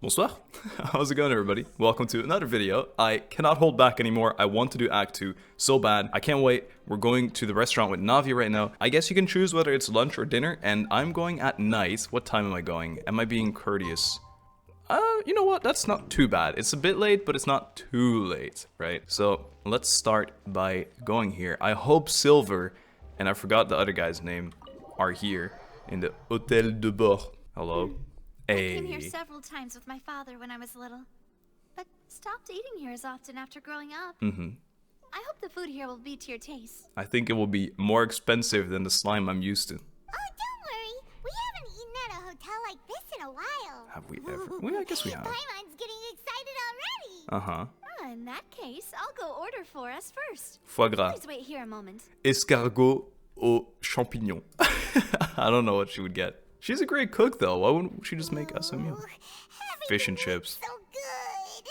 Bonsoir. How's it going, everybody? Welcome to another video. I cannot hold back anymore. I want to do Act 2 so bad. I can't wait. We're going to the restaurant with Navia right now. I guess you can choose whether it's lunch or dinner, and I'm going at night. What time am I going? Am I being courteous? You know what? That's not too bad. It's a bit late, but it's not too late, right? So let's start by going here. I hope Silver, and I forgot the other guy's name, are here in the Hôtel de Bord. Hello. I came here several times with my father when I was little, but stopped eating here as often after growing up. I hope the food here will be to your taste. I think it will be more expensive than the slime I'm used to. Oh, don't worry. We haven't eaten at a hotel like this in a while. Have we ever? I guess we have. Paimon's getting excited already. Uh-huh. Oh, in that case, I'll go order for us first. Foie gras. Please wait here a moment. Escargot aux champignons. I don't know what she would get. She's a great cook, though. Why wouldn't she just make us a meal? Fish and chips. So good.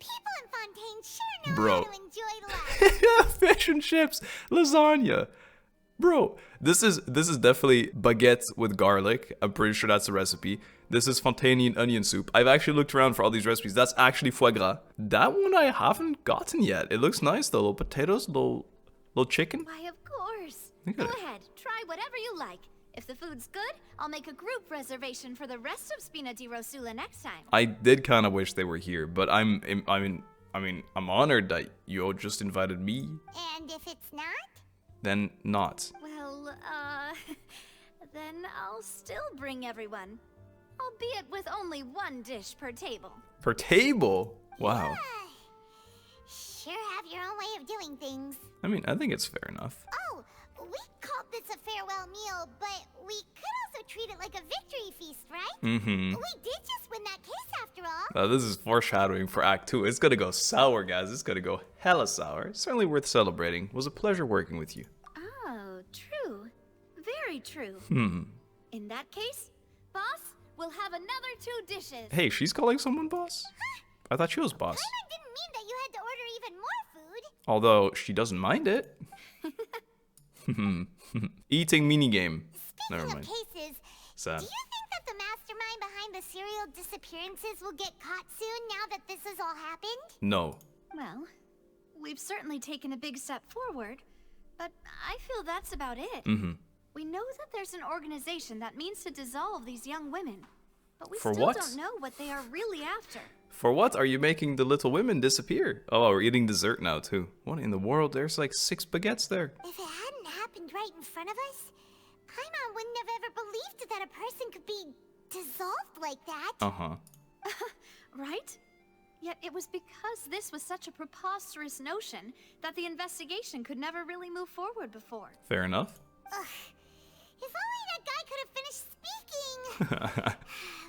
People in Fontaine sure know Bro. how to enjoy life. Fish and chips. Lasagna. Bro, this is definitely baguette with garlic. I'm pretty sure that's the recipe. This is fontaine onion soup. I've actually looked around for all these recipes. That's actually foie gras. That one I haven't gotten yet. It looks nice, though. Little potatoes, little chicken. Why, of course. Look Go at it. ahead, try whatever you like. If the food's good, I'll make a group reservation for the rest of Spina di Rosula next time. I did kind of wish they were here, but I'm honored that you just invited me. And if it's not? Then not. Well, then I'll still bring everyone. Albeit with only one dish per table. Per table? Wow. Sure have your own way of doing things. I mean, I think it's fair enough. Oh, we called this a farewell meal, but we could also treat it like a victory feast, right? Mm-hmm. We did just win that case after all. Now, this is foreshadowing for Act 2. It's gonna go sour, guys. It's gonna go hella sour. It's certainly worth celebrating. It was a pleasure working with you. Oh, true. Very true. In that case, boss, we'll have another 2 dishes. Hey, she's calling someone boss? I thought she was boss. Paimon didn't mean that you had to order even more food. Although, she doesn't mind it. Eating minigame. Never Speaking mind. of cases, Sad. do you think that the mastermind behind the serial disappearances will get caught soon now that this has all happened? No. Well, we've certainly taken a big step forward, but I feel that's about it. We know that there's an organization that means to dissolve these young women, but we For still what? don't know what they are really after. For what are you making the little women disappear? Oh, we're eating dessert now, too. What in the world? There's like 6 baguettes there. If it hadn't happened right in front of us, Paimon wouldn't have ever believed that a person could be dissolved like that. Uh-huh. Right? Yet it was because this was such a preposterous notion that the investigation could never really move forward before. Fair enough. Ugh. If only that guy could have finished speaking.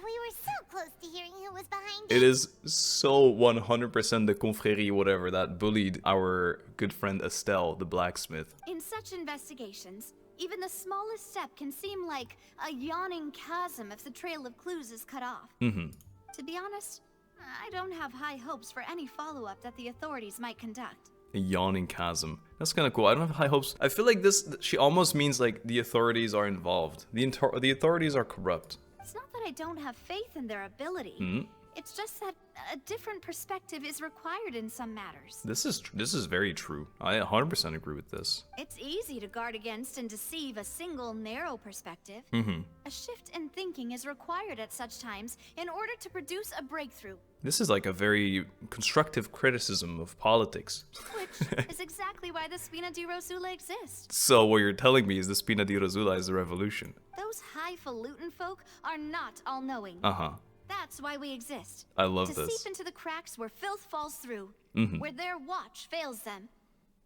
We were so close to hearing who was behind it. It is so 100% the confrérie whatever that bullied our good friend Estelle, the blacksmith. In such investigations, even the smallest step can seem like a yawning chasm if the trail of clues is cut off. To be honest, I don't have high hopes for any follow-up that the authorities might conduct. A yawning chasm. That's kind of cool. I don't have high hopes. I feel like she almost means like the authorities are involved. The authorities are corrupt. It's not that I don't have faith in their ability. It's just that a different perspective is required in some matters. This is very true. I 100% agree with this. It's easy to guard against and deceive a single narrow perspective. A shift in thinking is required at such times in order to produce a breakthrough. This is like a very constructive criticism of politics. Which is exactly why the Spina di Rosula exists. So what you're telling me is the Spina di Rosula is the revolution. Those highfalutin folk are not all-knowing. Uh-huh. That's why we exist. I love to this. seep into the cracks where filth falls through, where their watch fails them.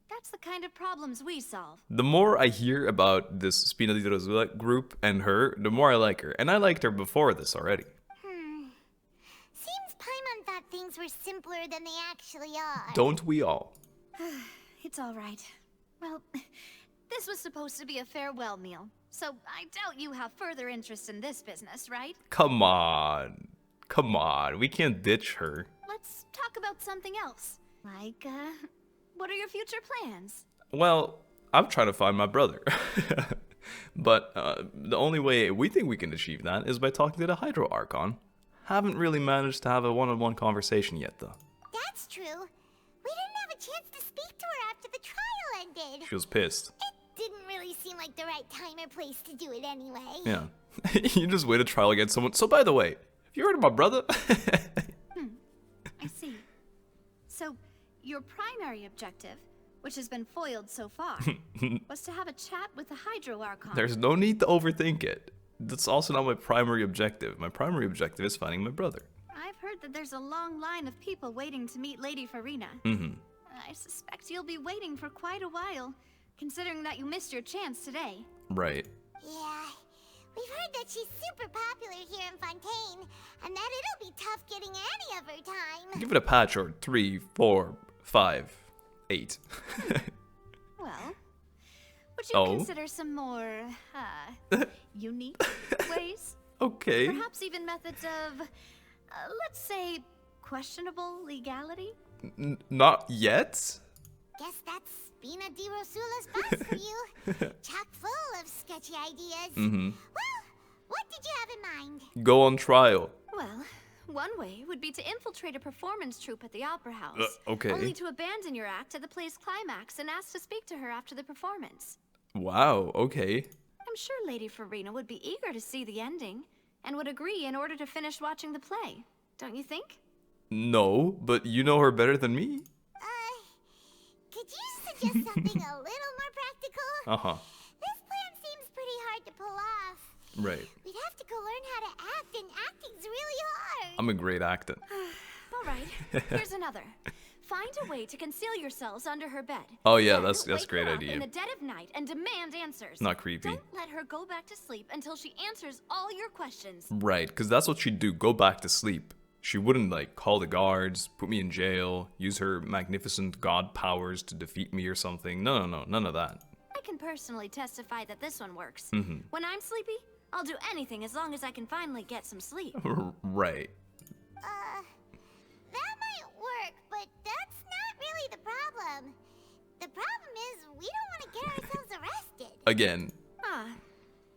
That's the kind of problems we solve. The more I hear about this Spina di Rosula group and her, the more I like her. And I liked her before this already. Seems Paimon thought things were simpler than they actually are. Don't we all? It's all right. Well, this was supposed to be a farewell meal, so I doubt you have further interest in this business, right? Come on. Come on. We can't ditch her. Let's talk about something else. Like, what are your future plans? Well, I'm trying to find my brother. But the only way we think we can achieve that is by talking to the Hydro Archon. Haven't really managed to have a one-on-one conversation yet, though. That's true. We didn't have a chance to speak to her after the trial ended. She was pissed. It didn't really seem like the right time or place to do it anyway. Yeah. You just wait a trial against someone. So, by the way, have you heard of my brother? I see. So, your primary objective, which has been foiled so far, was to have a chat with the Hydro Archon. There's no need to overthink it. That's also not my primary objective. My primary objective is finding my brother. I've heard that there's a long line of people waiting to meet Lady Farina. I suspect you'll be waiting for quite a while, considering that you missed your chance today. Right. Yeah. We've heard that she's super popular here in Fontaine, and that it'll be tough getting any of her time. Give it a patch or 3, 4, 5, 8. Well, would you consider some more, unique ways? Okay. Perhaps even methods of, let's say, questionable legality? Not yet? Guess that's Bina di ROSULA'S bus for you. Chock full of sketchy ideas. Well, what did you have in mind? Go on trial. Well, one way would be to infiltrate a performance troupe at the Opera House. Okay. Only to abandon your act at the play's climax and ask to speak to her after the performance. Wow, okay. I'm sure Lady Farina would be eager to see the ending, and would agree in order to finish watching the play. Don't you think? No, but you know her better than me. Could you suggest something a little more practical? Uh-huh. This plan seems pretty hard to pull off. Right. We'd have to go learn how to act, and acting's really hard. I'm a great actor. All right, here's another. Find a way to conceal yourselves under her bed. Oh yeah, Then that's a wake great her up idea. in the dead of night and demand answers. Not creepy. Don't let her go back to sleep until she answers all your questions. Right, because that's what she'd do, go back to sleep. She wouldn't, like, call the guards, put me in jail, use her magnificent god powers to defeat me or something. No, none of that. I can personally testify that this one works. When I'm sleepy, I'll do anything as long as I can finally get some sleep. Right. That might work, but that's not really the problem. The problem is we don't want to get ourselves arrested. Again. Ah,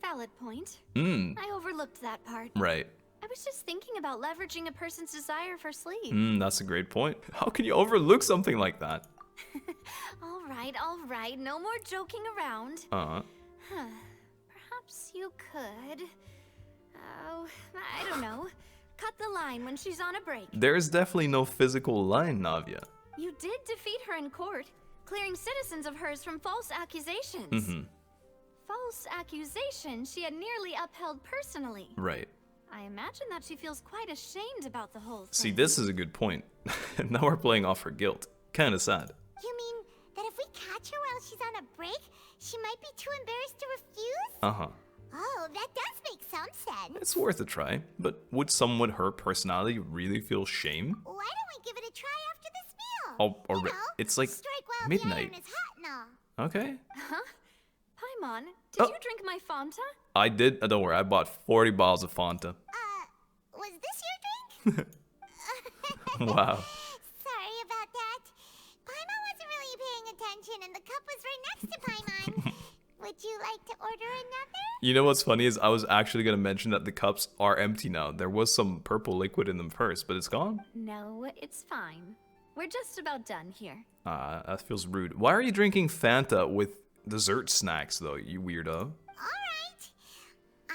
valid point. I overlooked that part. Right. I was just thinking about leveraging a person's desire for sleep. That's a great point. How can you overlook something like that? All right, no more joking around. Perhaps you could... Oh, I don't know. Cut the line when she's on a break. There's definitely no physical line, Navia. You did defeat her in court, clearing citizens of hers from false accusations. False accusations she had nearly upheld personally. Right. I imagine that she feels quite ashamed about the whole thing. See, this is a good point. Now we're playing off her guilt. Kinda sad. You mean that if we catch her while she's on a break, she might be too embarrassed to refuse? Uh-huh. Oh, that does make some sense. It's worth a try, but would someone with her personality really feel shame? Why don't we give it a try after this meal? Oh, You know, it's like strike while midnight. the iron is hot and all. Okay. Paimon, did you drink my Fanta? I did. Don't worry, I bought 40 bottles of Fanta. Was this your drink? Wow. Sorry about that. Paimon wasn't really paying attention and the cup was right next to Paimon. Would you like to order another? You know what's funny is I was actually going to mention that the cups are empty now. There was some purple liquid in them first, but it's gone. No, it's fine. We're just about done here. That feels rude. Why are you drinking Fanta with dessert snacks, though, you weirdo? Alright.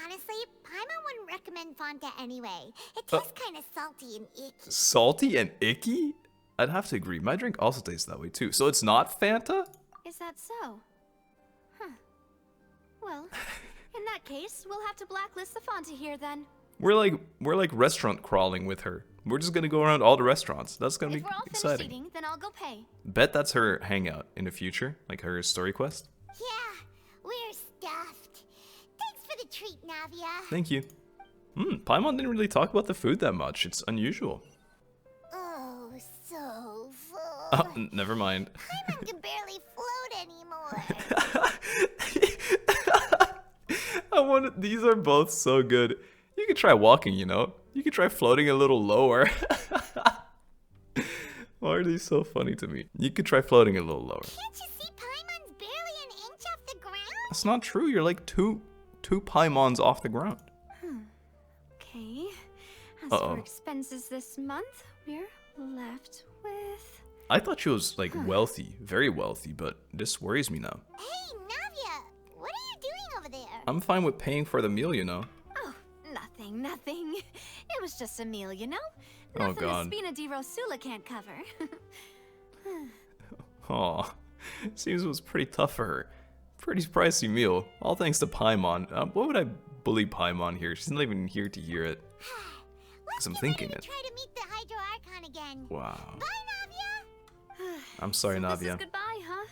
Honestly, Paimon wouldn't recommend Fanta anyway. It tastes kind of salty and icky. Salty and icky? I'd have to agree. My drink also tastes that way, too. So it's not Fanta? Is that so? Huh. Well, in that case, we'll have to blacklist the Fanta here then. We're like restaurant crawling with her. We're just gonna go around all the restaurants. That's gonna If be we're all finished exciting. eating, then I'll go pay. Bet that's her hangout in the future, like her story quest. Yeah, we're stuffed. Thanks for the treat, Navia. Thank you. Paimon didn't really talk about the food that much. It's unusual. Oh, so full. Oh, never mind. Paimon can barely float anymore. These are both so good. You could try walking, you know? You could try floating a little lower. Why are these so funny to me? You could try floating a little lower. Can't you see Paimon's barely an inch off the ground? That's not true. You're like two Paimons off the ground. Okay. As for expenses this month, we're left with... I thought she was, like, wealthy. Very wealthy, but this worries me now. Hey, Navia! What are you doing over there? I'm fine with paying for the meal, you know. Oh, nothing. It was just a meal, you know? Oh, Nothing God. the Spina di Rosula can't cover. Aw. Seems it was pretty tough for her. Pretty pricey meal. All thanks to Paimon. What would I bully Paimon here? She's not even here to hear it. Because I'm thinking it. Try to meet the Hydro Archon again. Wow. Bye, Navia! I'm sorry, So Navia. this is goodbye, huh?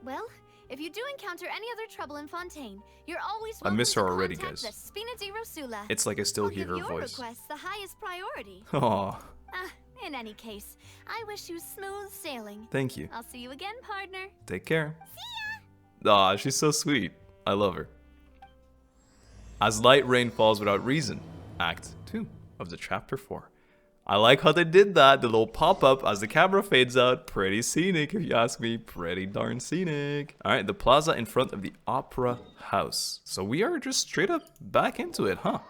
Well, if you do encounter any other trouble in Fontaine, you're always I welcome miss her to already, contact guys. the Spina di Rosula. It's like I still I'll hear give her your voice. request the highest priority. Aw. In any case, I wish you smooth sailing. Thank you. I'll see you again, partner. Take care. See ya! Aw, she's so sweet. I love her. As light rain falls without reason. Act 2 of the chapter 4. I like how they did that. The little pop-up as the camera fades out. Pretty scenic, if you ask me. Pretty darn scenic. Alright, the plaza in front of the Opera House. So we are just straight up back into it, huh?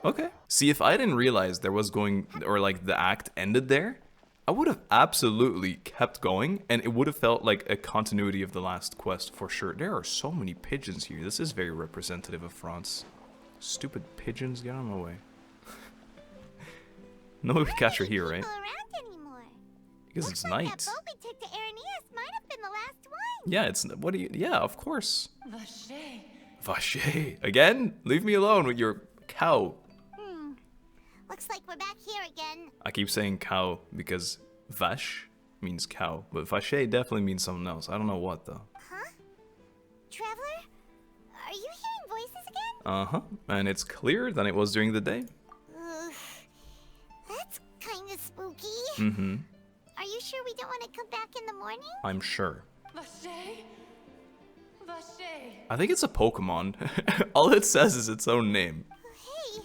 Okay. See, if I didn't realize there was going, or like the act ended there, I would have absolutely kept going, and it would have felt like a continuity of the last quest for sure. There are so many pigeons here. This is very representative of France. Stupid pigeons, get out of my way. No, we catch her here, right? Around anymore. Because it's night. That boat we took to Arenaeus might have been the last one. Yeah, it's, what do you, yeah, of course. Vache. Vache. Again? Leave me alone with your cow. Looks like we're back here again. I keep saying cow because vache means cow, but vache definitely means something else. I don't know what though. Huh? Traveler? Are you hearing voices again? Uh-huh. And it's clearer than it was during the day. Ugh. That's kind of spooky. Mm-hmm. Are you sure we don't want to come back in the morning? I'm sure. Vache. Vache. I think it's a Pokemon. All it says is its own name. Hey,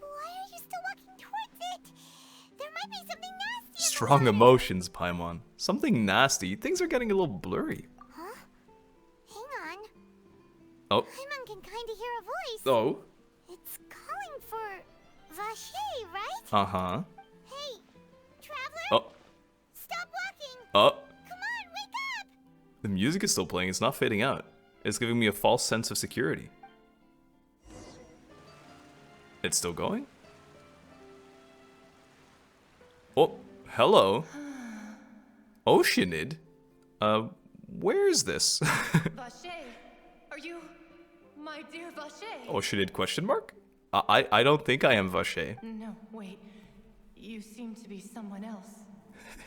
why are you still walking towards it? There might be something nasty. in the Strong water. emotions, Paimon. Something nasty. Things are getting a little blurry. Huh? Hang on. Oh. Paimon can kind of hear a voice. Oh. It's calling for Vache, right? Uh-huh. Hey, traveler? Oh. Stop walking. Oh. Come on, wake up. The music is still playing. It's not fading out. It's giving me a false sense of security. It's still going? Oh, hello. Oceanid? Where is this? Vache. Are you my dear Vache? Oceanid question mark? I don't think I am Vache. No, wait. You seem to be someone else.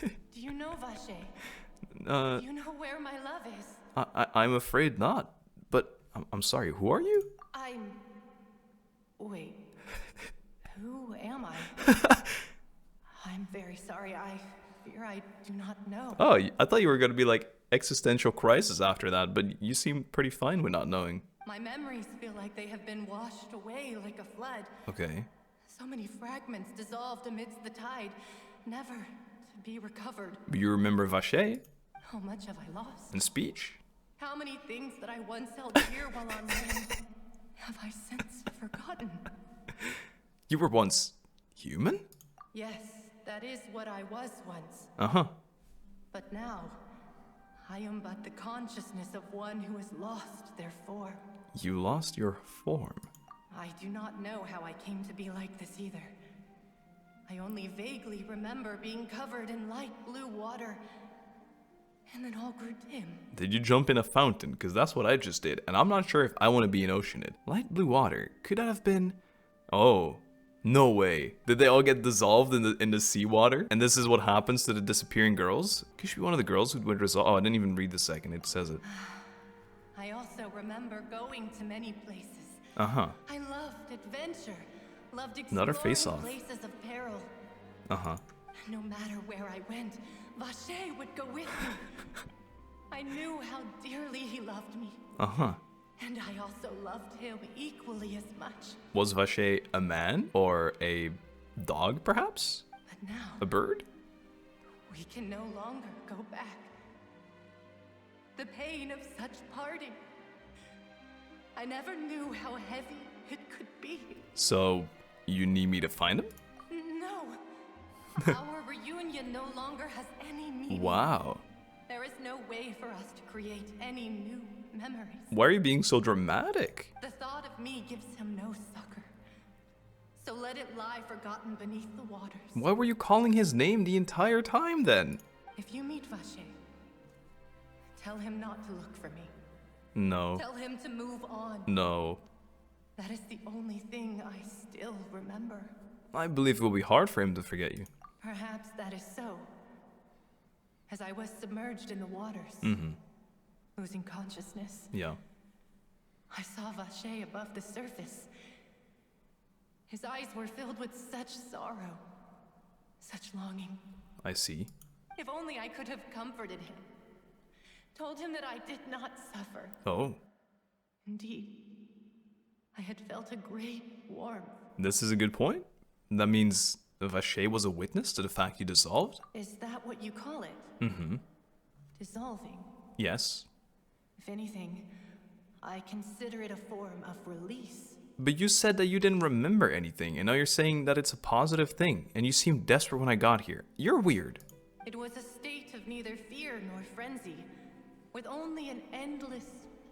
Do you know Vache? Do you know where my love is? I'm afraid not. But I'm sorry, who are you? Wait. Who am I? I'm very sorry. I fear I do not know. Oh, I thought you were going to be like existential crisis after that, but you seem pretty fine with not knowing. My memories feel like they have been washed away like a flood. Okay. So many fragments dissolved amidst the tide, never to be recovered. But you remember Vache How much have I lost? and speech? How many things that I once held dear while on land have I since forgotten? You were once human? Yes, that is what I was once. Uh-huh. But now, I am but the consciousness of one who is lost, therefore. You lost your form. I do not know how I came to be like this either. I only vaguely remember being covered in light blue water, and then all grew dim. Did you jump in a fountain? Because that's what I just did, and I'm not sure if I want to be an Oceanid. Light blue water. Could that have been... Oh, no way. Did they all get dissolved in the seawater? And this is what happens to the disappearing girls? Could she be one of the girls who went dissolved? Oh, I didn't even read the second. It says it. I also remember going to many places. Uh-huh. I loved adventure, loved Another exploring face-off. places of peril. Uh-huh. No matter where I went, Vache would go with me. I knew how dearly he loved me, Uh-huh. and I also loved him equally as much. Was Vache a man? Or a dog, perhaps? But now, A bird? we can no longer go back. The pain of such parting. I never knew how heavy it could be. So, you need me to find him? Our reunion no longer has any meaning. Wow. There is no way for us to create any new memories. Why are you being so dramatic? The thought of me gives him no succor. So let it lie forgotten beneath the waters. Why were you calling his name the entire time then? If you meet Vacher, tell him not to look for me. No. Tell him to move on. No. That is the only thing I still remember. I believe it will be hard for him to forget you. Perhaps that is so. As I was submerged in the waters, losing consciousness, Yeah. I saw Vacher above the surface. His eyes were filled with such sorrow, such longing. I see. If only I could have comforted him, told him that I did not suffer. Oh. Indeed, I had felt a great warmth. This is a good point. That means Vacher was a witness to the fact you dissolved? Is that what you call it? Dissolving. Yes. If anything, I consider it a form of release. But you said that you didn't remember anything, and now you're saying that it's a positive thing, and you seemed desperate when I got here. You're weird. It was a state of neither fear nor frenzy, with only an endless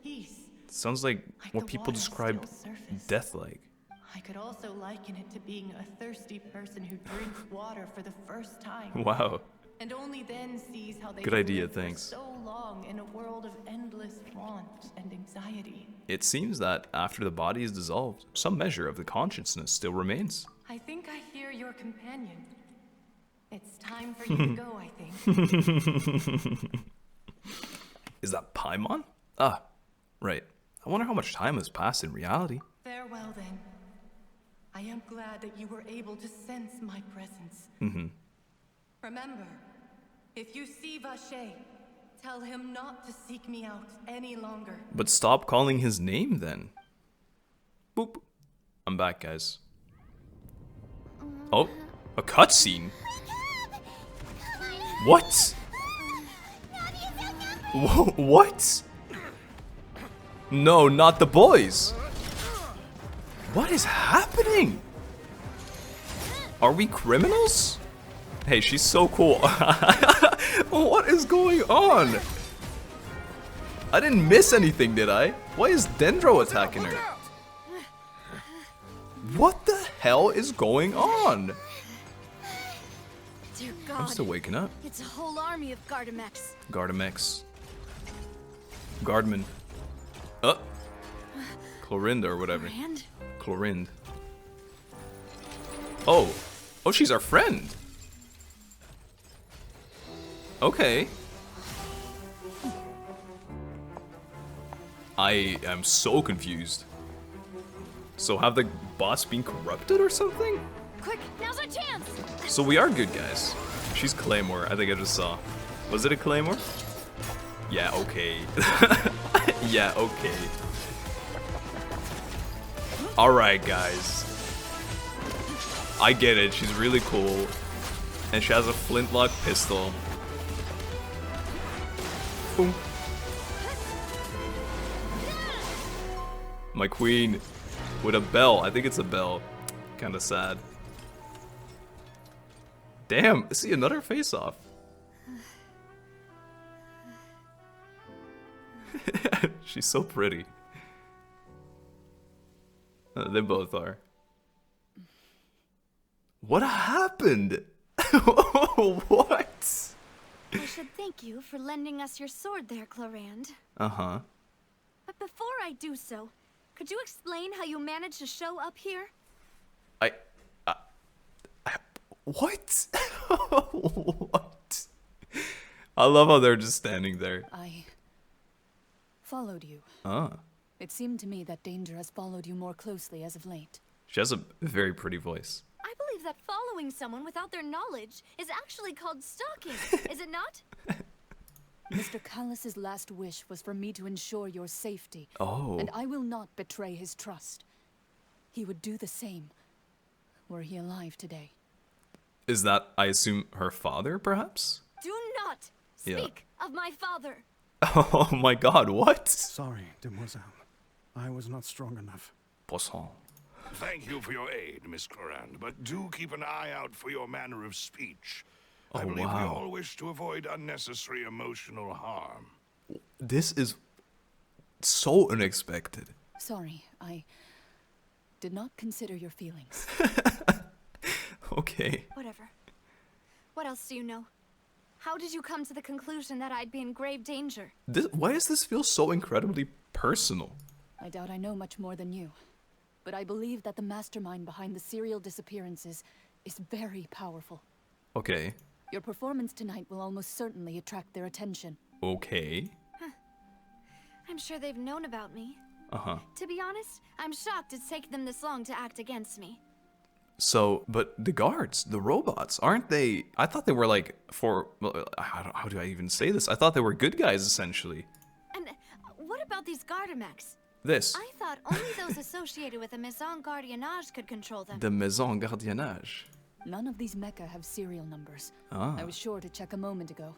peace. Sounds like Like what the people water's describe still surface. death-like. I could also liken it to being a thirsty person who drinks water for the first time. Wow. And only then sees how they Good idea, lived for thanks. so long in a world of endless want and anxiety. It seems that after the body is dissolved, some measure of the consciousness still remains. I think I hear your companion. It's time for you to go, I think. Is that Paimon? Ah, right. I wonder how much time has passed in reality. Farewell then. I am glad that you were able to sense my presence. Remember, if you see Vacher, tell him not to seek me out any longer. But stop calling his name then. Boop. I'm back, guys. Oh, a cutscene. What? What? No, not the boys. What is happening? Are we criminals? Hey, she's so cool. What is going on? I didn't miss anything, did I? Why is Dendro attacking her? What the hell is going on? Dear God. I'm still waking up. It's a whole army of Gardamex. Gardamex. Guardman. Clorinde or whatever. And Clorinde. Oh. Oh, she's our friend. Okay. I am so confused. So have the bots been corrupted or something? quick, now's our chance. So we are good guys. She's Claymore, I think I just saw. Was it a Claymore? Yeah, okay. Yeah, okay. Alright, guys. I get it, she's really cool. And she has a flintlock pistol. Boom. My queen. With a bell. I think it's a bell. Kinda sad. Damn, see another face-off. She's so pretty. They both are. What happened? What? I should thank you for lending us your sword there, Clorinde. Uh-huh. But before I do so, could you explain how you managed to show up here? What? What? I love how they're just standing there. I followed you. Ah. It seemed to me that danger has followed you more closely as of late. She has a very pretty voice. I believe that following someone without their knowledge is actually called stalking, is it not? Mr. Callas's last wish was for me to ensure your safety. Oh. And I will not betray his trust. He would do the same, were he alive today. Is that, I assume, her father, perhaps? Do not speak of my father. Oh my god, what? Sorry, demoiselle. I was not strong enough. Poisson. Thank you for your aid, Miss Clorinde, but do keep an eye out for your manner of speech. I Oh, believe we wow. all wish to avoid unnecessary emotional harm. This is so unexpected. Sorry, I did not consider your feelings. Okay. Whatever. What else do you know? How did you come to the conclusion that I'd be in grave danger? Why does this feel so incredibly personal? I doubt I know much more than you, but I believe that the mastermind behind the serial disappearances is very powerful. Okay. Your performance tonight will almost certainly attract their attention. Okay. I'm sure they've known about me. Uh-huh. To be honest, I'm shocked it's taken them this long to act against me. So, but the guards, the robots, aren't they? I thought they were like how do I even say this? I thought they were good guys, essentially. And what about these Gardamex? This. I thought only those associated with the Maison Gardiennage could control them. The Maison Gardiennage. None of these mecha have serial numbers. Ah. I was sure to check a moment ago.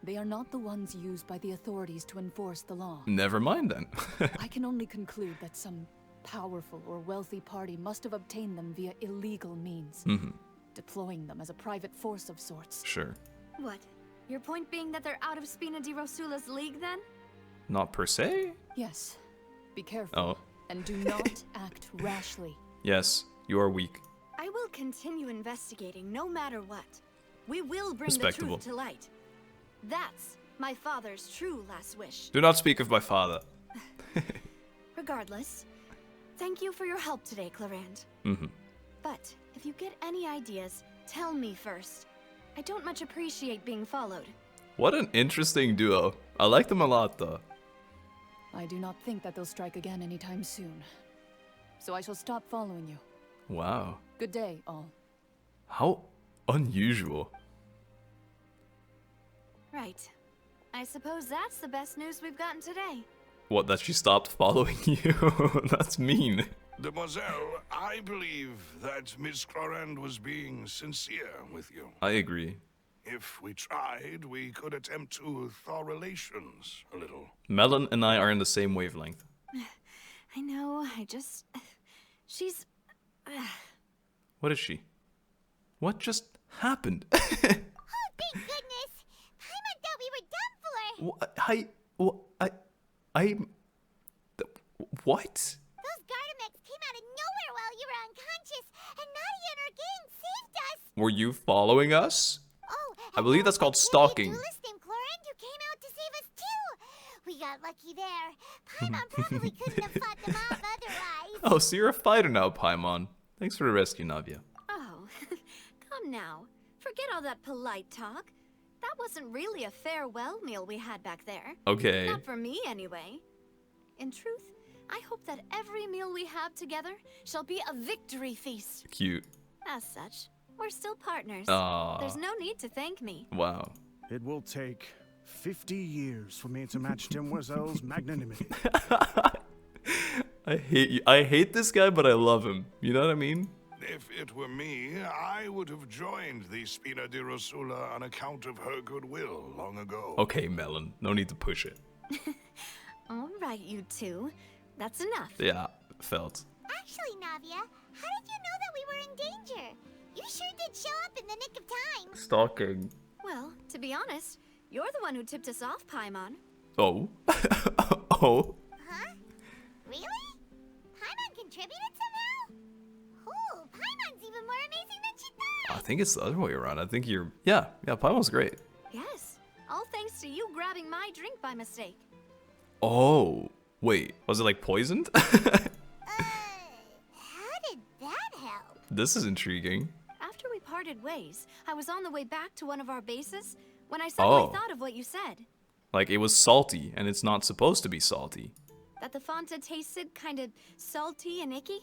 They are not the ones used by the authorities to enforce the law. Never mind then. I can only conclude that some powerful or wealthy party must have obtained them via illegal means, deploying them as a private force of sorts. Sure. What? Your point being that they're out of Spina di ROSULA'S league then? Not per se? Yes. Be careful. Oh. And do not act rashly. Yes, you are weak. I will continue investigating no matter what. We will bring the Respectable. truth to light. That's my father's true last wish. Do not speak of my father. Regardless, thank you for your help today, Clorinde. But if you get any ideas, tell me first. I don't much appreciate being followed. What an interesting duo. I like them a lot, though. I do not think that they'll strike again anytime soon. So I shall stop following you. Wow. Good day, all. How unusual. Right. I suppose that's the best news we've gotten today. What, that she stopped following you? That's mean. Demoiselle, I believe that Miss Clorinde was being sincere with you. I agree. If we tried, we could attempt to thaw relations a little. Melon and I are in the same wavelength. I know, she's... What is she? What just happened? Oh, thank goodness! Paimon thought we were done for! What? Those Gardamex came out of nowhere while you were unconscious, and Nadia and her gang saved us! Were you following us? Oh, I believe that's called stalking. A duelist named Clorinde who came out to save us too! We got lucky there. Paimon probably couldn't have fought them off otherwise. Oh, so you're a fighter now, Paimon. Thanks for the rescue, Navia. Oh, come now. Forget all that polite talk. That wasn't really a farewell meal we had back there. Okay. Not for me, anyway. In truth, I hope that every meal we have together shall be a victory feast. Cute. As such, we're still partners. Aww. There's no need to thank me. Wow. It will take 50 years for me to match Demoiselle's magnanimity. I hate you. I hate this guy, but I love him. You know what I mean? If it were me, I would have joined the Spina di Rosula on account of her goodwill long ago. Okay, Melon. No need to push it. All right, you two. That's enough. Yeah, felt. Actually, Navia, how did you know that we were in danger? You sure did show up in the nick of time. Stalking. Well, to be honest, you're the one who tipped us off, Paimon. Oh. Oh. Huh? Really? Paimon contributed somehow? Ooh, Paimon's even more amazing than she thought. I think it's the other way around. I think you're... Yeah, Paimon's great. Yes, all thanks to you grabbing my drink by mistake. Oh. Wait, was it like poisoned? How did that help? This is intriguing. After we parted ways, I was on the way back to one of our bases when I suddenly Oh. thought of what you said. Like, it was salty, and it's not supposed to be salty. That the Fanta tasted kind of salty and icky?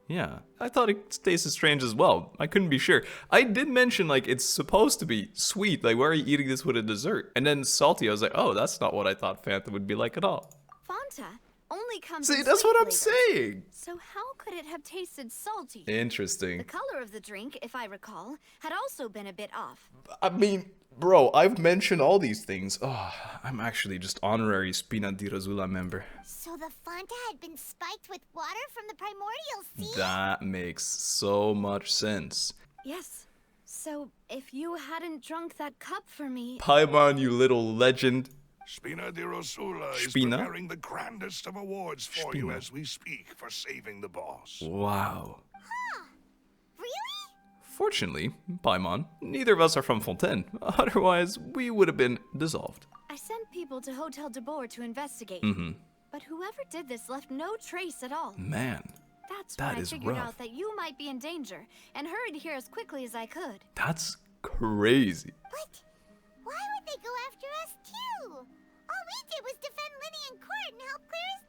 Yeah, I thought it tasted strange as well. I couldn't be sure. I did mention, like, it's supposed to be sweet. Like, why are you eating this with a dessert? And then salty, I was like, oh, that's not what I thought Fanta would be like at all. Fanta? only comes See, in that's sweet what I'm flavors. saying. So how could it have tasted salty? Interesting. The color of the drink, if I recall, had also been a bit off. I mean, bro, I've mentioned all these things. Oh, I'm actually just honorary Spina di Rosula member. So the Fanta had been spiked with water from the primordial sea? That makes so much sense. Yes. So if you hadn't drunk that cup for me... Paimon, you little legend. Spina di Rosula is Spina? preparing the grandest of awards for you Spina. as we speak for saving the boss. Wow. Really? Fortunately, Paimon, neither of us are from Fontaine. Otherwise, we would have been dissolved. I sent people to Hotel de Boer to investigate. But whoever did this left no trace at all. Man, That's that when I is figured rough. out that you might be in danger and hurried here as quickly as I could. That's crazy. But why would they go after us too? All we did was defend Linny in court and help clear his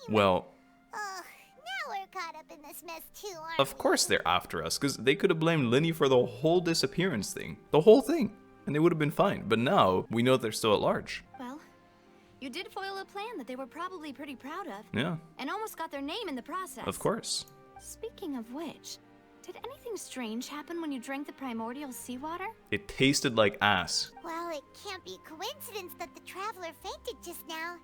name. Well, Ugh, now we're caught up in this mess too, aren't of course they're after us, because they could have blamed Linny for the whole disappearance thing. The whole thing. And they would have been fine. But now, we know they're still at large. Well, you did foil a plan that they were probably pretty proud of. Yeah, And almost got their name in the process. of course. Speaking of which, did anything strange happen when you drank the primordial seawater? It tasted like ass. Well, it can't be a coincidence that the traveler fainted just now.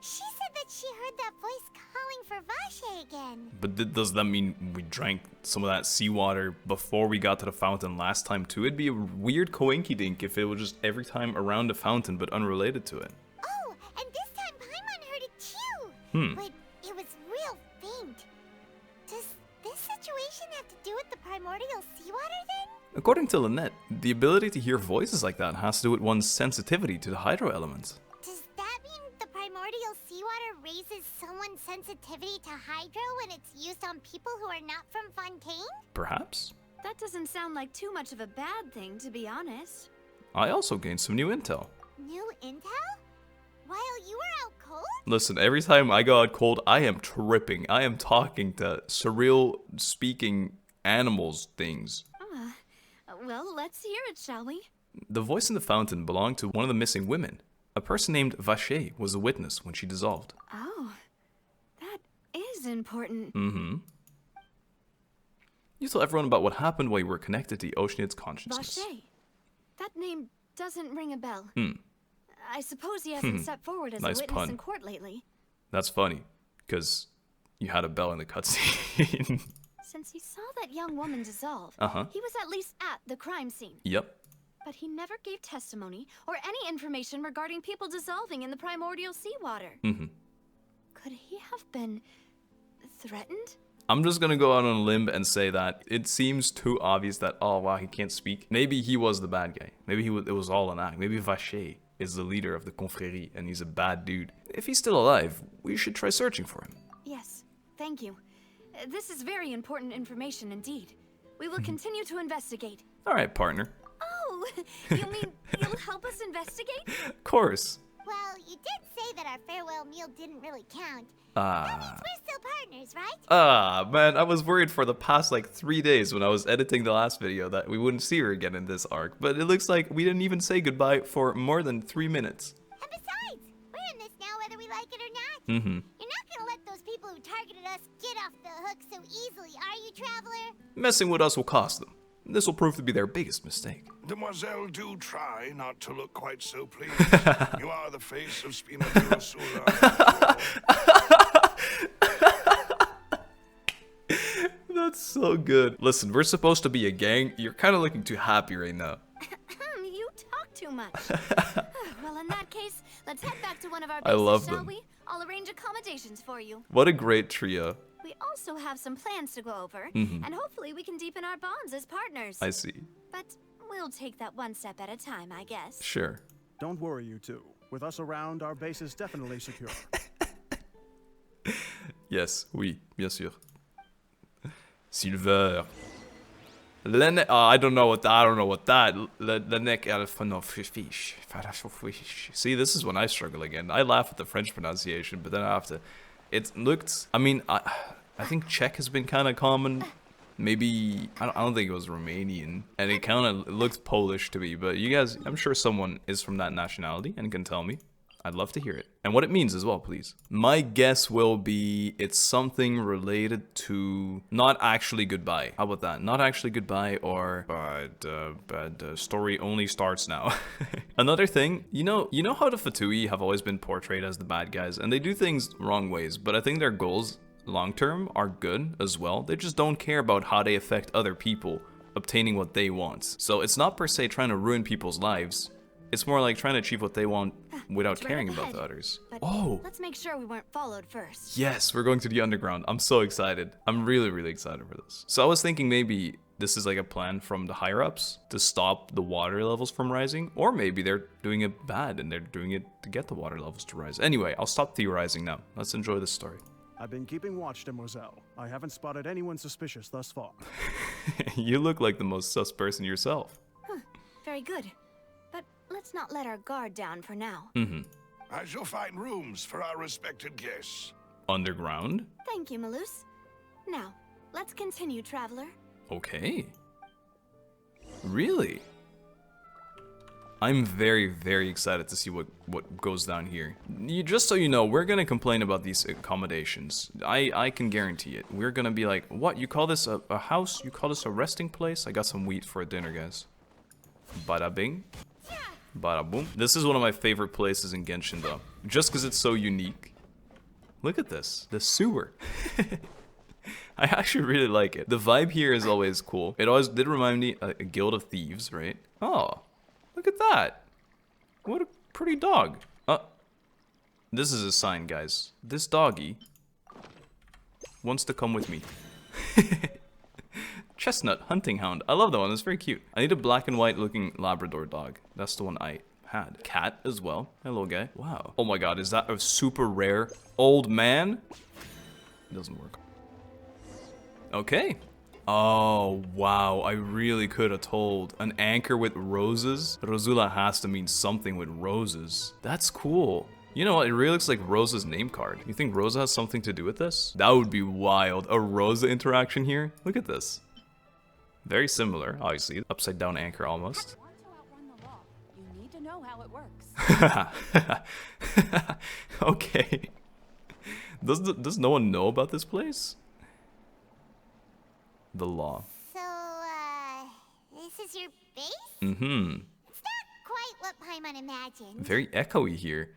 She said that she heard that voice calling for Vache again. But does that mean we drank some of that seawater before we got to the fountain last time too? It'd be a weird coinky-dink if it was just every time around the fountain but unrelated to it. Oh, and this time Paimon heard it too. But it was real faint. Does this situation have to do with the primordial seawater then? According to Lynette, the ability to hear voices like that has to do with one's sensitivity to the hydro elements. Does that mean the primordial seawater raises someone's sensitivity to hydro when it's used on people who are not from Fontaine? Perhaps? That doesn't sound like too much of a bad thing, to be honest. I also gained some new intel. New intel? While you were out cold? Listen, every time I go out cold, I am tripping. I am talking to surreal speaking animals things. Well, let's hear it, shall we? The voice in the fountain belonged to one of the missing women. A person named Vache was a witness when she dissolved. Oh, that is important. You tell everyone about what happened while you were connected to the Oceanid's consciousness. Vache. That name doesn't ring a bell. I suppose he hasn't stepped forward as Nice a witness pun. in court lately. That's funny, because you had a bell in the cutscene. Since he saw that young woman dissolve, Uh-huh. he was at least at the crime scene. Yep. But he never gave testimony or any information regarding people dissolving in the primordial seawater. Could he have been threatened? I'm just gonna go out on a limb and say that it seems too obvious that, oh wow, he can't speak. Maybe he was the bad guy. Maybe it was all an act. Maybe Vache is the leader of the confrérie and he's a bad dude. If he's still alive, we should try searching for him. Yes, thank you. This is very important information indeed. We will continue to investigate. Alright, partner. Oh, you mean you'll help us investigate? Of course. Well, you did say that our farewell meal didn't really count. Ah. That means we're still partners, right? Man, I was worried for the past like 3 days when I was editing the last video that we wouldn't see her again in this arc, but it looks like we didn't even say goodbye for more than 3 minutes. And besides, we're in this now whether we like it or not. You're not gonna let those people who targeted us get off the hook so easily, are you, Traveler? Messing with us will cost them. This will prove to be their biggest mistake. Demoiselle, do try not to look quite so pleased. You are the face of Spina di Rosula. That's so good. Listen, we're supposed to be a gang. You're kind of looking too happy right now. You talk too much. Well, in that case, let's head back to one of our I bases, love shall them. we? I'll arrange accommodations for you. What a great trio. We also have some plans to go over, and hopefully we can deepen our bonds as partners. I see. But we'll take that one step at a time, I guess. Sure. Don't worry, you two. With us around, our base is definitely secure. Yes, oui, bien sûr. Silver. Lynette, I don't know what that. See, this is when I struggle again. I laugh at the French pronunciation, but then I have to. It looked. I mean, I think Czech has been kind of common. Maybe I don't think it was Romanian, and it kind of looked Polish to me. But you guys, I'm sure someone is from that nationality and can tell me. I'd love to hear it. And what it means as well, please. My guess will be it's something related to not actually goodbye. How about that? Not actually goodbye or bad story only starts now. Another thing, you know how the Fatui have always been portrayed as the bad guys and they do things wrong ways, but I think their goals long term are good as well. They just don't care about how they affect other people obtaining what they want. So it's not per se trying to ruin people's lives. It's more like trying to achieve what they want without caring about the others. But oh! Let's make sure we weren't followed first. Yes, we're going to the underground. I'm so excited. I'm really, really excited for this. So I was thinking maybe this is like a plan from the higher-ups to stop the water levels from rising. Or maybe they're doing it bad and they're doing it to get the water levels to rise. Anyway, I'll stop theorizing now. Let's enjoy this story. I've been keeping watch, Demoiselle. I haven't spotted anyone suspicious thus far. You look like the most sus person yourself. Huh, very good. But let's not let our guard down for now. I shall find rooms for our respected guests. Underground? Thank you, melus. Now, let's continue, traveler. Okay. Really? I'm very, very excited to see what goes down here. Just so you know, we're gonna complain about these accommodations. I can guarantee it. We're gonna be like, what, you call this a house? You call this a resting place? I got some wheat for dinner, guys. Bada bing. Bada boom. This is one of my favorite places in Genshin though. Just because it's so unique. Look at this. The sewer. I actually really like it. The vibe here is always cool. It always did remind me a guild of thieves, right? Oh. Look at that. What a pretty dog. This is a sign, guys. This doggy wants to come with me. Chestnut hunting hound. I love that one. It's very cute. I need a black and white looking Labrador dog. That's the one I had. Cat as well. Hello, guy. Wow. Oh my god, is that a super rare old man? It doesn't work. Okay. Oh, wow. I really could have told. An anchor with roses? Rosula has to mean something with roses. That's cool. You know what? It really looks like Rosa's name card. You think Rosa has something to do with this? That would be wild. A Rosa interaction here? Look at this. Very similar, obviously. Upside down anchor almost. You need to know how it works. Okay. Does no one know about this place? The law. So, this is your base? Mm-hmm. It's not quite what Paimon imagined. Very echoey here.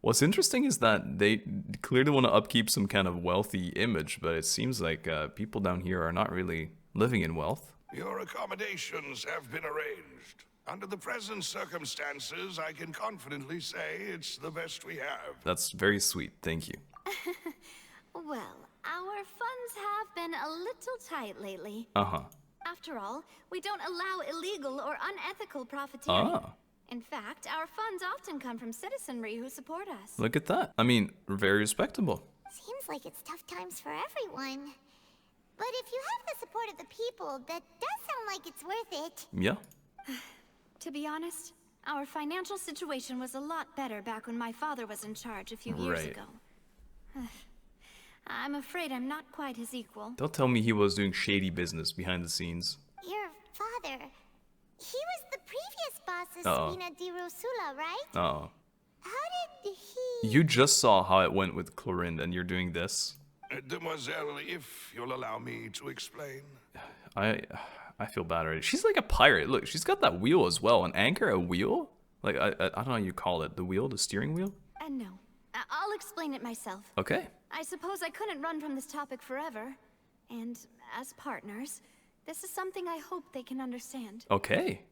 What's interesting is that they clearly want to upkeep some kind of wealthy image, but it seems like people down here are not really living in wealth. Your accommodations have been arranged. Under the present circumstances, I can confidently say it's the best we have. That's very sweet, thank you. Well, our funds have been a little tight lately. Uh-huh. After all, we don't allow illegal or unethical profiteering. Ah. In fact, our funds often come from citizenry who support us. Look at that. I mean, very respectable. Seems like it's tough times for everyone. But if you have the support of the people, that does sound like it's worth it. Yeah. To be honest, our financial situation was a lot better back when my father was in charge a few years Right. ago. I'm afraid I'm not quite his equal. Don't tell me he was doing shady business behind the scenes. Your father, he was the previous boss of Uh-oh. Spina di Rosula, right? Oh. How did he... You just saw how it went with Clorinde and you're doing this? Demoiselle, if you'll allow me to explain. I feel bad already. She's like a pirate. Look, she's got that wheel as well. An anchor, a wheel? Like, I don't know how you call it. The wheel? The steering wheel? No. I'll explain it myself. Okay. I suppose I couldn't run from this topic forever. And as partners, this is something I hope they can understand. Okay.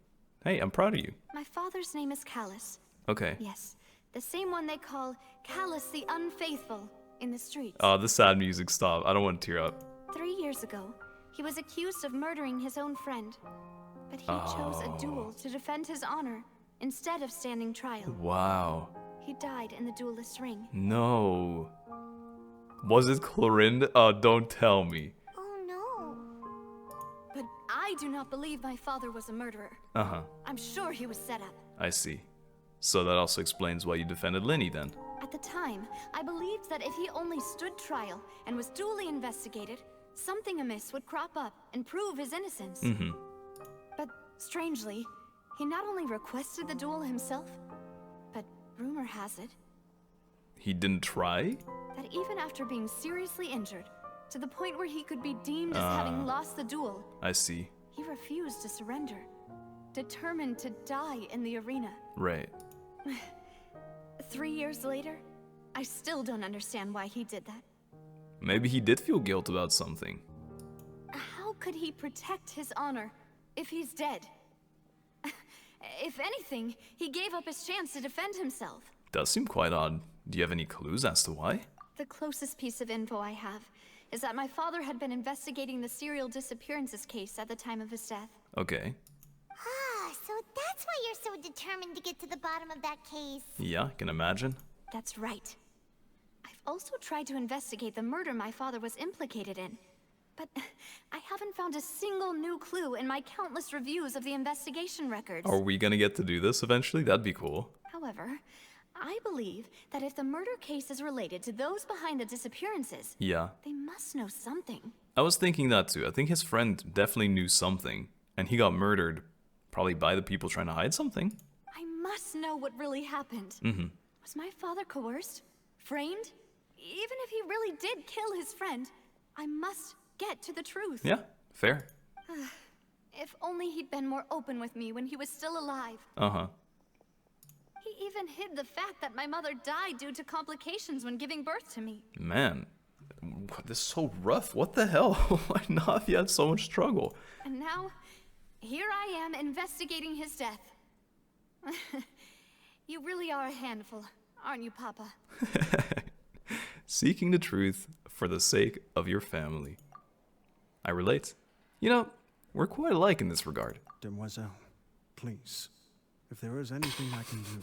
Hey, I'm proud of you. My father's name is Callas. Okay. Yes, the same one they call Callas the Unfaithful in the streets. Oh, the sad music, stop. I don't want to tear up. 3 years ago, he was accused of murdering his own friend. But he chose a duel to defend his honor instead of standing trial. Wow. He died in the duelist's ring. No. Was it Clorinde? Oh, don't tell me. Oh no. But I do not believe my father was a murderer. Uh-huh. I'm sure he was set up. I see. So that also explains why you defended Linny then. At the time, I believed that if he only stood trial and was duly investigated, something amiss would crop up and prove his innocence. Mm-hmm. But strangely, he not only requested the duel himself, but rumor has it, he didn't try? That even after being seriously injured, to the point where he could be deemed as having lost the duel, I see. he refused to surrender, determined to die in the arena. Right. 3 years later, I still don't understand why he did that. Maybe he did feel guilt about something. How could he protect his honor if he's dead? If anything, he gave up his chance to defend himself. Does seem quite odd. Do you have any clues as to why? The closest piece of info I have is that my father had been investigating the serial disappearances case at the time of his death. Okay. Ah, so that's why you're so determined to get to the bottom of that case. Yeah, I can imagine. That's right. I've also tried to investigate the murder my father was implicated in, but I haven't found a single new clue in my countless reviews of the investigation records. Are we gonna get to do this eventually? That'd be cool. However, I believe that if the murder case is related to those behind the disappearances, Yeah. they must know something. I was thinking that too. I think his friend definitely knew something, and he got murdered probably by the people trying to hide something. I must know what really happened. Was my father coerced? Framed? Even if he really did kill his friend, I must get to the truth. Yeah, fair. If only he'd been more open with me when he was still alive. Uh-huh. He even hid the fact that my mother died due to complications when giving birth to me. Man, this is so rough. What the hell? Why Navia had so much struggle? And now, here I am investigating his death. You really are a handful, aren't you, Papa? Seeking the truth for the sake of your family. I relate. You know, we're quite alike in this regard. Demoiselle, please, if there is anything I can do,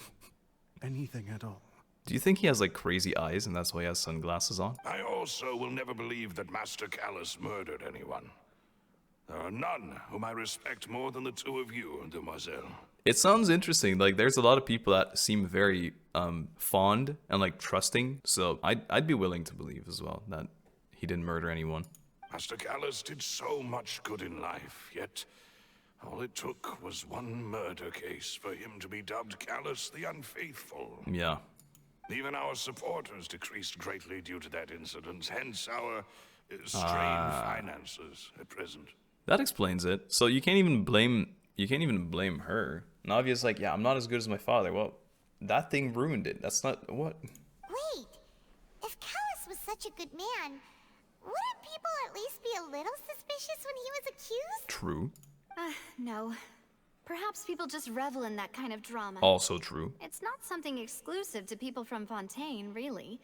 anything at all. Do you think he has like crazy eyes and that's why he has sunglasses on? I also will never believe that Master Callas murdered anyone. There are none whom I respect more than the two of you, Demoiselle. It sounds interesting. Like there's a lot of people that seem very fond and like trusting. So I'd be willing to believe as well that he didn't murder anyone. Master Callas did so much good in life, yet all it took was one murder case for him to be dubbed Callas the Unfaithful. Yeah. Even our supporters decreased greatly due to that incident, hence our strained finances at present. That explains it. So you can't even blame her. Navia's like, yeah, I'm not as good as my father. Well, that thing ruined it. That's not what. Wait, if Callas was such a good man, wouldn't people at least be a little suspicious when he was accused? True. No. Perhaps people just revel in that kind of drama. Also true. It's not something exclusive to people from Fontaine, really.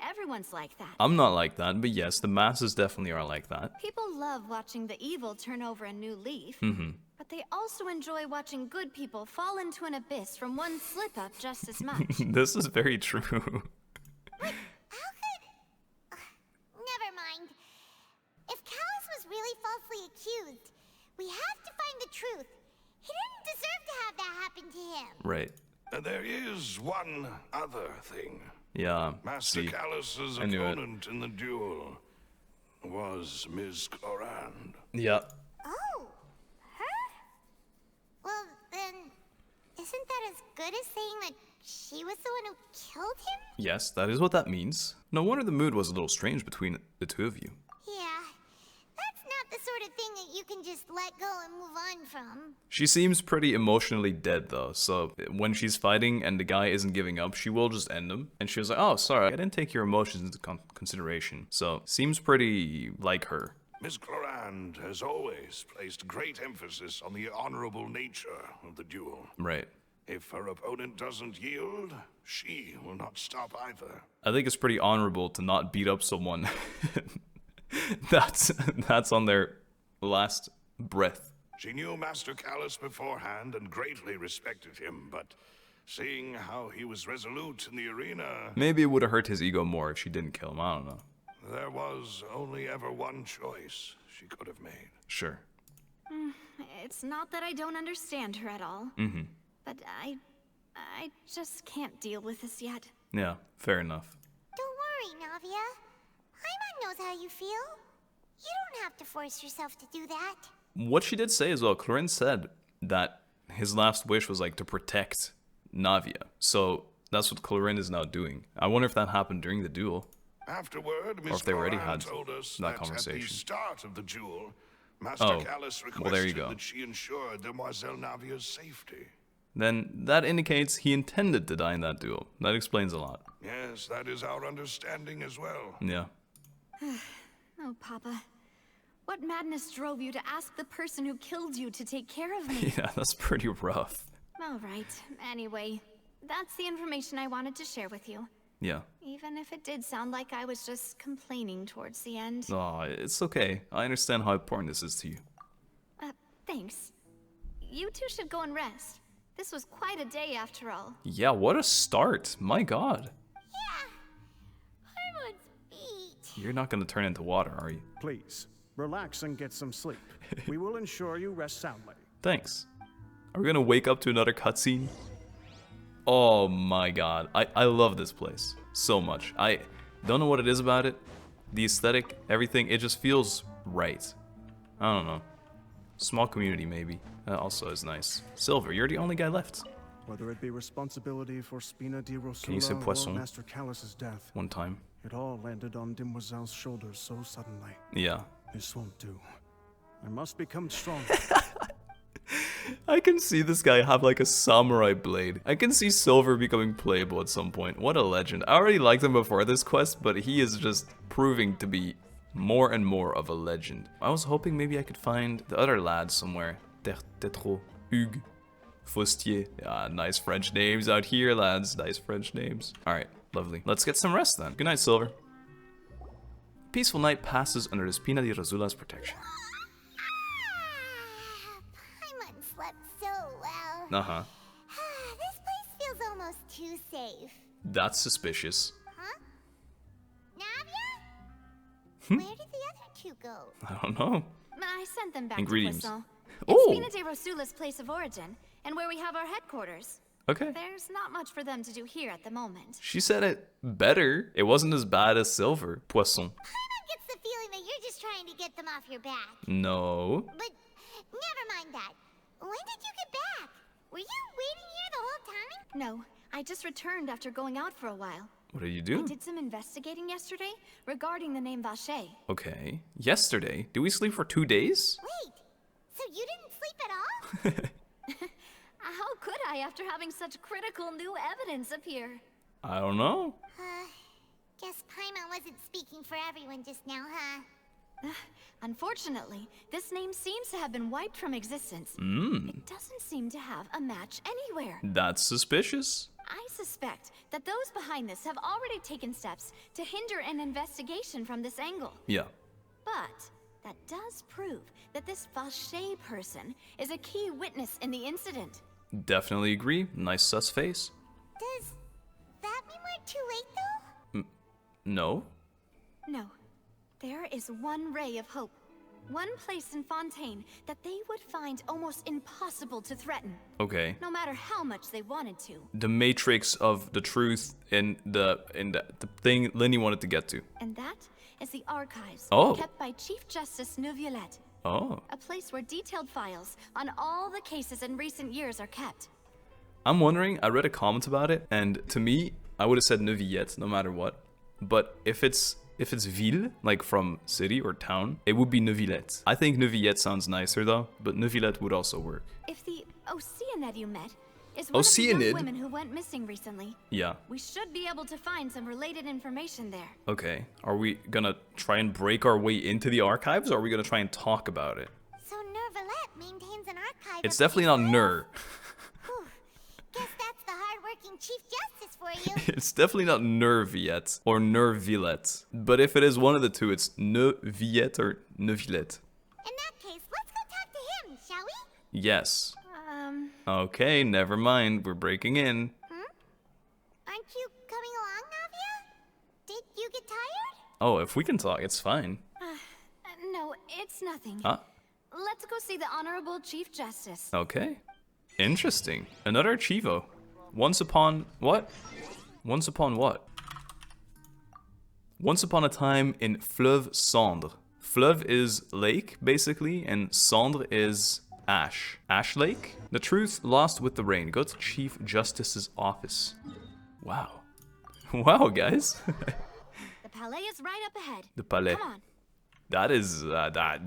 Everyone's like that. I'm not like that, but yes, the masses definitely are like that. People love watching the evil turn over a new leaf. But they also enjoy watching good people fall into an abyss from one slip-up just as much. This is very true. How could... never mind. If Callas was really falsely accused, we have to find the truth. He didn't deserve to have that happen to him. Right. There is one other thing. Yeah. Master See, Callas's I knew it. opponent in the duel was Ms. Clorinde. Yeah. Oh, her? Well, then, isn't that as good as saying that she was the one who killed him? Yes, that is what that means. No wonder the mood was a little strange between the two of you. Yeah, that's not the sort of thing that you can just let go and move on from. She seems pretty emotionally dead though, so when she's fighting and the guy isn't giving up, she will just end him. And she was like, oh, sorry, I didn't take your emotions into consideration. So, seems pretty like her. Ms. Clorinde has always placed great emphasis on the honorable nature of the duel. Right. If her opponent doesn't yield, she will not stop either. I think it's pretty honorable to not beat up someone that's on their last breath. She knew Master Callas beforehand and greatly respected him, but seeing how he was resolute in the arena, Maybe it would have hurt his ego more if she didn't kill him, I don't know. there was only ever one choice she could have made. Sure. It's not that I don't understand her at all. But I just can't deal with this yet. Yeah, fair enough. Don't worry, Navia. Paimon knows how you feel. You don't have to force yourself to do that. What she did say as well, Clorinde said that his last wish was like to protect Navia. So that's what Clorinde is now doing. I wonder if that happened during the duel. Afterward, Or Miss if they already Clorinde had told us that at conversation. the start of the duel, Master Callas requested well, there you go. that she ensured Demoiselle Navia's safety. Then that indicates he intended to die in that duel. That explains a lot. Yes, that is our understanding as well. Yeah. Oh, Papa. What madness drove you to ask the person who killed you to take care of me? Yeah, that's pretty rough. All right. Anyway, that's the information I wanted to share with you. Yeah. Even if it did sound like I was just complaining towards the end. Oh, it's okay. I understand how important this is to you. Thanks. You two should go and rest. This was quite a day after all. Yeah, what a start. My god. Yeah. Paimon beat. You're not gonna turn into water, are you? Please, relax and get some sleep. We will ensure you rest soundly. Thanks. Are we gonna wake up to another cutscene? Oh my god. I love this place so much. I don't know what it is about it. The aesthetic, everything, it just feels right. I don't know. Small community, maybe. Also is nice. Silver, you're the only guy left. Whether it be responsibility for Spina di Can you say Rosula or Poisson? Master Callas's death, One time. it all landed on Demoiselle's shoulders so suddenly. Yeah. This won't do. I must become strong. I can see this guy have like a samurai blade. I can see Silver becoming playable at some point. What a legend. I already liked him before this quest, but he is just proving to be more and more of a legend. I was hoping maybe I could find the other lads somewhere. Tetro, Hugues, Faustier. Ah, nice French names out here, lads. Nice French names. Alright, lovely. Let's get some rest then. Good night, Silver. Peaceful night passes under the Spina di Rosula's protection. Paimon slept so well. Uh-huh. This place feels almost too safe. That's suspicious. Huh? Navia? Where did the other two go? I don't know. I sent them back Ingredients. to Poisson. Oh! It's Spina de Rosula's place of origin, and where we have our headquarters. Okay. There's not much for them to do here at the moment. She said it better. It wasn't as bad as Silver. Poisson. Paimon gets the feeling that you're just trying to get them off your back. No. But never mind that. When did you get back? Were you waiting here the whole time? No, I just returned after going out for a while. What did you I do? did some investigating yesterday regarding the name Vacher. Okay. Yesterday. Did we sleep for 2 days? Wait, so you didn't sleep at all? How could I after having such critical new evidence appear? I don't know. Guess Paimon wasn't speaking for everyone just now, huh? Unfortunately, this name seems to have been wiped from existence. It doesn't seem to have a match anywhere. That's suspicious. I suspect that those behind this have already taken steps to hinder an investigation from this angle. Yeah. But that does prove that this Vacher person is a key witness in the incident. Definitely agree. Nice sus face. Does that mean we're too late, though? No. No. There is one ray of hope. One place in Fontaine that they would find almost impossible to threaten. Okay. No matter how much they wanted to. The matrix of the truth in the thing Linny wanted to get to. And that is the archives Oh. kept by Chief Justice Neuvillette. Oh. A place where detailed files on all the cases in recent years are kept. I'm wondering, I read a comment about it, and to me, I would have said Neuvillette no matter what. But if it's ville, like from city or town, it would be Neuvillette. I think Neuvillette sounds nicer though, but Neuvillette would also work. If the Oceanid you met is one of the Oceanid? young women who went missing recently, Yeah. we should be able to find some related information there. Okay. Are we gonna try and break our way into the archives, or are we gonna try and talk about it? So Neuvillette maintains an archive. It's of definitely not these Ner. Whew. Guess that's the hard-working Chief Justice for you. It's definitely not Neuvillette or Neuvillette. But if it is one of the two, it's Neuvillette or Neuvillette. In that case, let's go talk to him, shall we? Yes. Okay, never mind. We're breaking in. Aren't you coming along, Navia? Did you get tired? Oh, if we can talk, it's fine. No, it's nothing. Huh? Let's go see the Honorable Chief Justice. Okay. Interesting. Another Chivo. Once upon... what? Once upon what? Once upon a time in Fleuve Cendre. Fleuve is lake, basically, and Cendre is ash. Ash lake? The truth lost with the rain. Go to Chief Justice's office. Wow. Wow, guys. The palais is right up ahead. The palais. Come on. That is,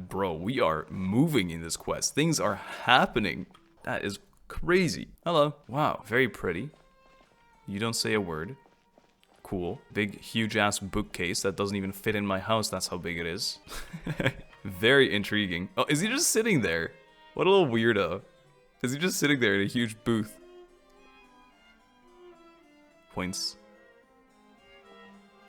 bro, we are moving in this quest. Things are happening. That is crazy. Hello. Wow, very pretty. You don't say a word. Cool. Big, huge-ass bookcase that doesn't even fit in my house. That's how big it is. Very intriguing. Oh, is he just sitting there? What a little weirdo. Is he just sitting there in a huge booth? Points.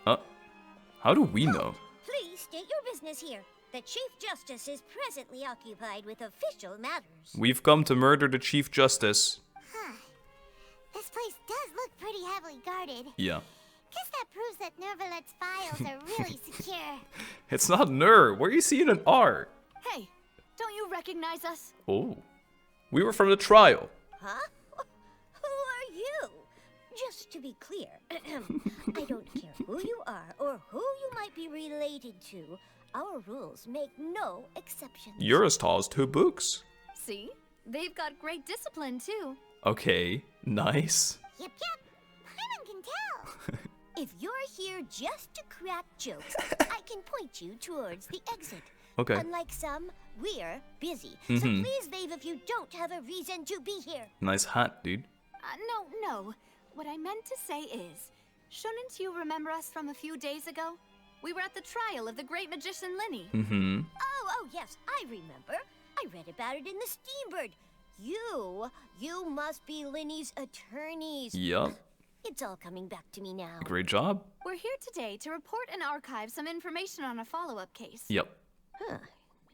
How do we know? Please state your business here. The Chief Justice is presently occupied with official matters. We've come to murder the Chief Justice. This place does look pretty heavily guarded. Yeah. Guess that proves that Neuvillette's files are really secure. It's not Ner. Where are you seeing an R? Hey, don't you recognize us? Oh. We were from the trial. Huh? Who are you? Just to be clear, I don't care who you are or who you might be related to. Our rules make no exceptions. You're as tall as 2 books. See? They've got great discipline, too. Okay, nice. Yep. Paimon can tell. If you're here just to crack jokes, I can point you towards the exit. Okay. Unlike some, we're busy. So please leave if you don't have a reason to be here. Nice hat, dude. No. What I meant to say is, shouldn't you remember us from a few days ago? We were at the trial of the great magician Linny. Oh, yes, I remember. I read about it in the Steambird. You must be Linny's attorneys. Yup. It's all coming back to me now. Great job. We're here today to report and archive some information on a follow-up case. Yep. Huh.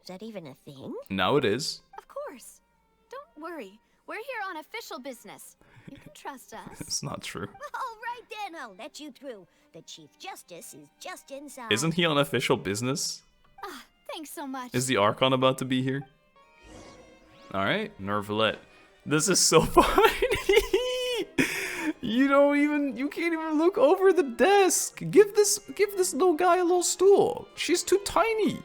Is that even a thing? Now it is. Of course. Don't worry. We're here on official business. You can trust us. It's not true. All right, then. I'll let you through. The Chief Justice is just inside. Isn't he on official business? Thanks so much. Is the Archon about to be here? Alright, Neuvillette. This is so funny. You can't even look over the desk. Give this little guy a little stool. She's too tiny.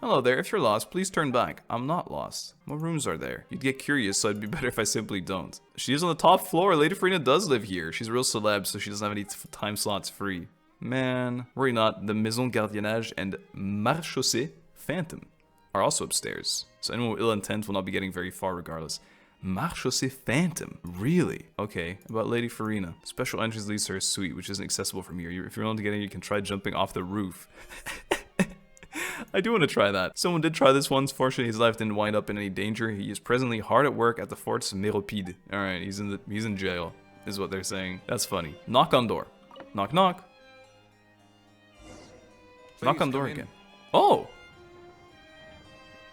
Hello there, if you're lost, please turn back. I'm not lost. What rooms are there? You'd get curious, so it'd be better if I simply don't. She is on the top floor. Lady Farina does live here. She's a real celeb, so she doesn't have any time slots free. Man, worry not. The Maison Gardiennage and Marchaussee Phantom are also upstairs, so anyone with ill intent will not be getting very far regardless. Marchaussee Phantom? Really? Okay, about Lady Farina. Special entrance leads to her suite, which isn't accessible from here. If you're willing to get in, you can try jumping off the roof. I do want to try that. Someone did try this once. Fortunately, his life didn't wind up in any danger. He is presently hard at work at the Fort's Méropide. Alright, he's in jail, is what they're saying. That's funny. Knock on door. Knock, knock. Please knock on door in. again. Oh!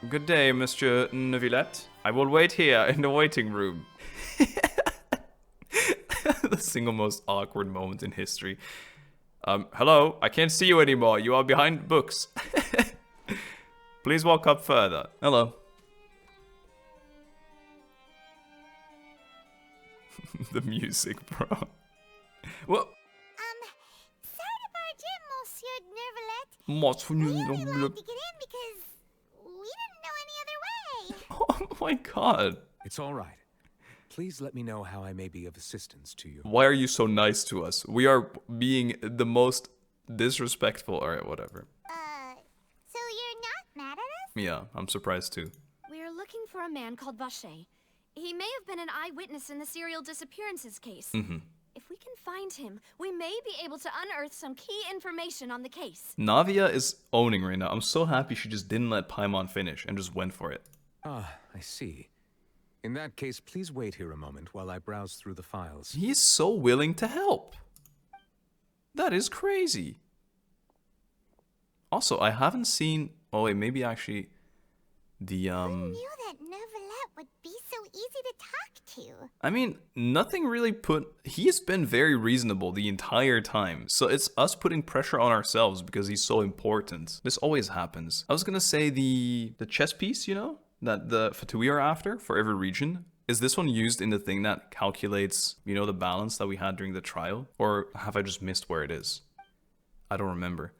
Good day, Mr. Neuvillette. I will wait here in the waiting room. The single most awkward moment in history. Hello, I can't see you anymore. You are behind books. Please walk up further. Hello. The music, bro. Well. Sorry to barge in, Monsieur Neuvillette. Monsieur We only allowed Neuvillette. to get in because we didn't know any other way. Oh my god. It's all right. Please let me know how I may be of assistance to you. Why are you so nice to us? We are being the most disrespectful. Alright, whatever. So you're not mad at us? Yeah, I'm surprised too. We're looking for a man called Vacher. He may have been an eyewitness in the serial disappearances case. If we can find him, we may be able to unearth some key information on the case. Navia is owning right now. I'm so happy she just didn't let Paimon finish and just went for it. Ah, I see. In that case, please wait here a moment while I browse through the files. He's so willing to help. That is crazy. Also, I haven't seen... Oh wait, maybe actually the Who knew that Neuvillette would be so easy to talk to? I mean, nothing really put... He's been very reasonable the entire time. So it's us putting pressure on ourselves because he's so important. This always happens. I was gonna say the chess piece, you know? That the Fatui are after for every region. Is this one used in the thing that calculates, you know, the balance that we had during the trial? Or have I just missed where it is? I don't remember.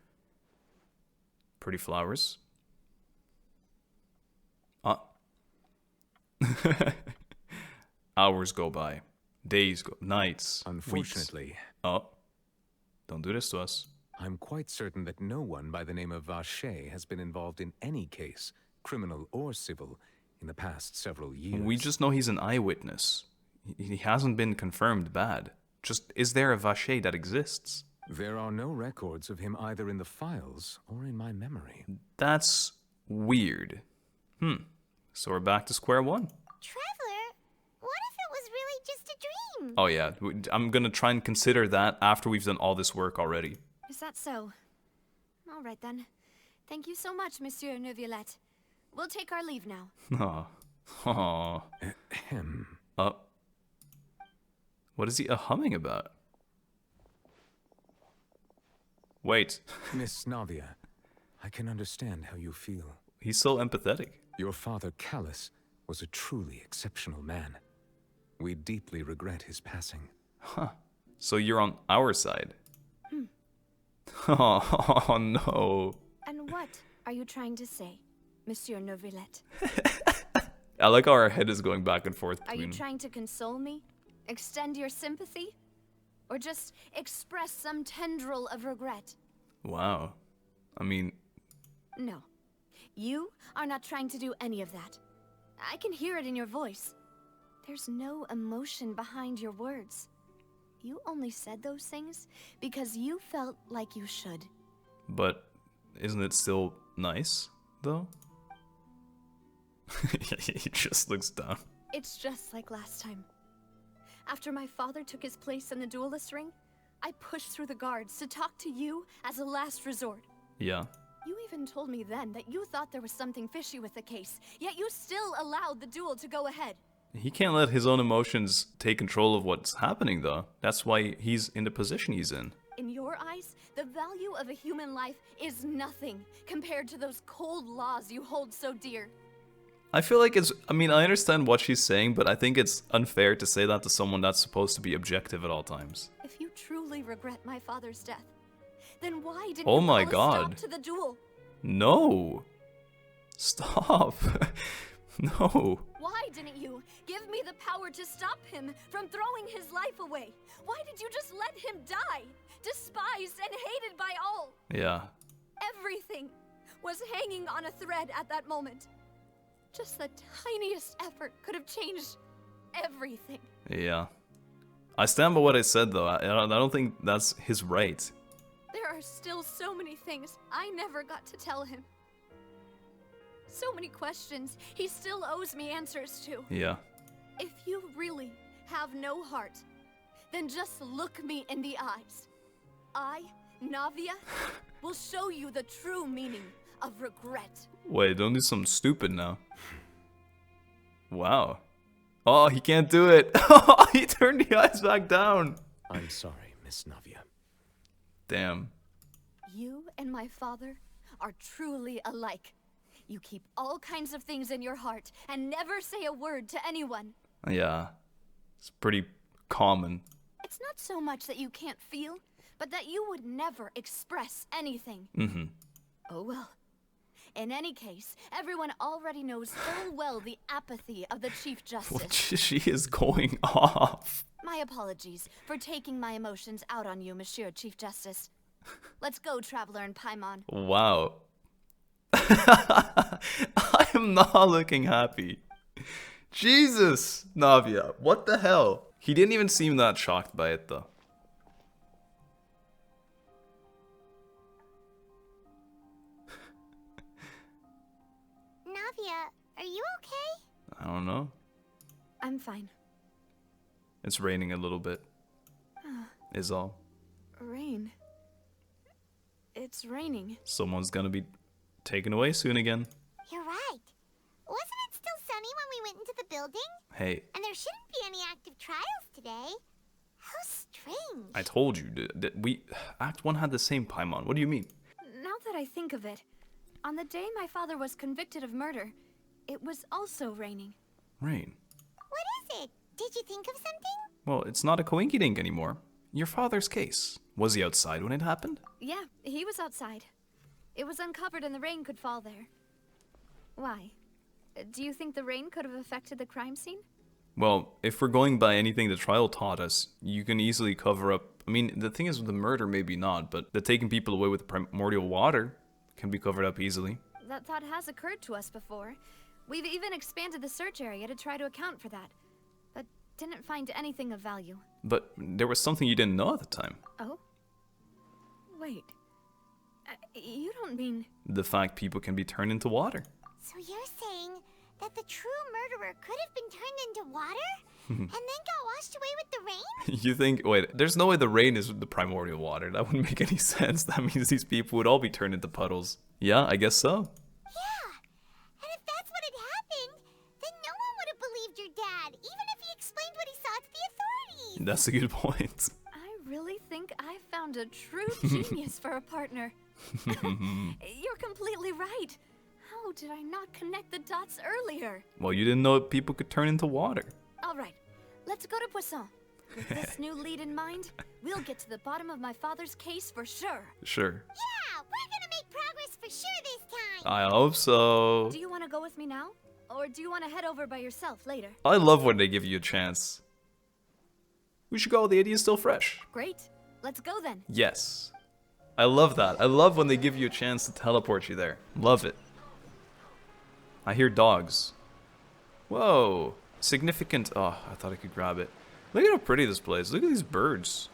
Pretty flowers. Hours go by. Days go... Nights. Unfortunately, Weeks. Oh. Don't do this to us. I'm quite certain that no one by the name of Vacher has been involved in any case, criminal or civil, in the past several years. We just know he's an eyewitness. He hasn't been confirmed bad. Just, is there a Vacher that exists? There are no records of him either in the files or in my memory. That's weird. So we're back to square one. Traveler, what if it was really just a dream? Oh yeah, I'm gonna try and consider that after we've done all this work already. Is that so? All right then. Thank you so much, Monsieur Neuvillette. We'll take our leave now. Oh. What is he humming about? Wait. Miss Navia, I can understand how you feel. He's so empathetic. Your father, Callas, was a truly exceptional man. We deeply regret his passing. Huh. So you're on our side. Oh no. And what are you trying to say, Monsieur Neuvillette? I like how our head is going back and forth Are you between. trying to console me? Extend your sympathy? Or just express some tendril of regret? Wow. I mean... No. You are not trying to do any of that. I can hear it in your voice. There's no emotion behind your words. You only said those things because you felt like you should. But isn't it still nice, though? He just looks down. It's just like last time. After my father took his place in the duelist ring, I pushed through the guards to talk to you as a last resort. Yeah. You even told me then that you thought there was something fishy with the case, yet you still allowed the duel to go ahead. He can't let his own emotions take control of what's happening, though. That's why he's in the position he's in. In your eyes, the value of a human life is nothing compared to those cold laws you hold so dear. I feel like it's... I mean, I understand what she's saying, but I think it's unfair to say that to someone that's supposed to be objective at all times. If you truly regret my father's death, then why didn't Oh you my call a stop God. to the duel? No! Stop! No! Why didn't you give me the power to stop him from throwing his life away? Why did you just let him die, despised and hated by all? Yeah. Everything was hanging on a thread at that moment. Just the tiniest effort could have changed everything. Yeah. I stand by what I said, though. I don't think that's his right. There are still so many things I never got to tell him. So many questions he still owes me answers to. Yeah. If you really have no heart, then just look me in the eyes. I, Navia, will show you the true meaning of regret. Wait, don't do something stupid now. Wow. Oh, he can't do it. He turned the eyes back down. I'm sorry, Miss Navia. Damn. You and my father are truly alike. You keep all kinds of things in your heart and never say a word to anyone. Yeah. It's pretty common. It's not so much that you can't feel, but that you would never express anything. Mm-hmm. Oh well. In any case, everyone already knows full well the apathy of the Chief Justice. She is going off. My apologies for taking my emotions out on you, Monsieur Chief Justice. Let's go, Traveler and Paimon. Wow. I am not looking happy. Jesus, Navia, what the hell? He didn't even seem that shocked by it, though. Navia, are you okay? I don't know. I'm fine. It's raining a little bit. Is all. Rain. It's raining. Someone's gonna be taken away soon again. You're right. Wasn't it still sunny when we went into the building? Hey, And there shouldn't be any active trials today. How strange. I told you, Act 1 had the same Paimon. What do you mean? Now that I think of it, on the day my father was convicted of murder, it was also raining. Rain. What is it? Did you think of something? Well, it's not a coinkydink anymore. Your father's case. Was he outside when it happened? Yeah, he was outside. It was uncovered and the rain could fall there. Why? Do you think the rain could have affected the crime scene? Well, if we're going by anything the trial taught us, you can easily cover up... I mean, the thing is with the murder, maybe not, but the taking people away with primordial water can be covered up easily. That thought has occurred to us before. We've even expanded the search area to try to account for that, but didn't find anything of value. But there was something you didn't know at the time. Oh? Wait. You don't mean... The fact people can be turned into water. So you're saying that the true murderer could have been turned into water? And then got washed away with the rain? You think... Wait, there's no way the rain is the primordial water. That wouldn't make any sense. That means these people would all be turned into puddles. Yeah, I guess so. Yeah. And if that's what had happened, then no one would have believed your dad, even if he explained what he saw to the authorities. That's a good point. I really think I found a true genius for a partner. You're completely right. How did I not connect the dots earlier? Well, you didn't know people could turn into water. All right, let's go to Poisson. With this new lead in mind, we'll get to the bottom of my father's case for sure. Sure. Yeah, we're gonna make progress for sure this time. I hope so. Do you want to go with me now? Or do you want to head over by yourself later? I love when they give you a chance. We should go, the idea's still fresh. Great, let's go then. Yes. I love that. I love when they give you a chance to teleport you there. Love it. I hear dogs. Whoa. Significant. Oh, I thought I could grab it. Look at how pretty this place. Look at these birds.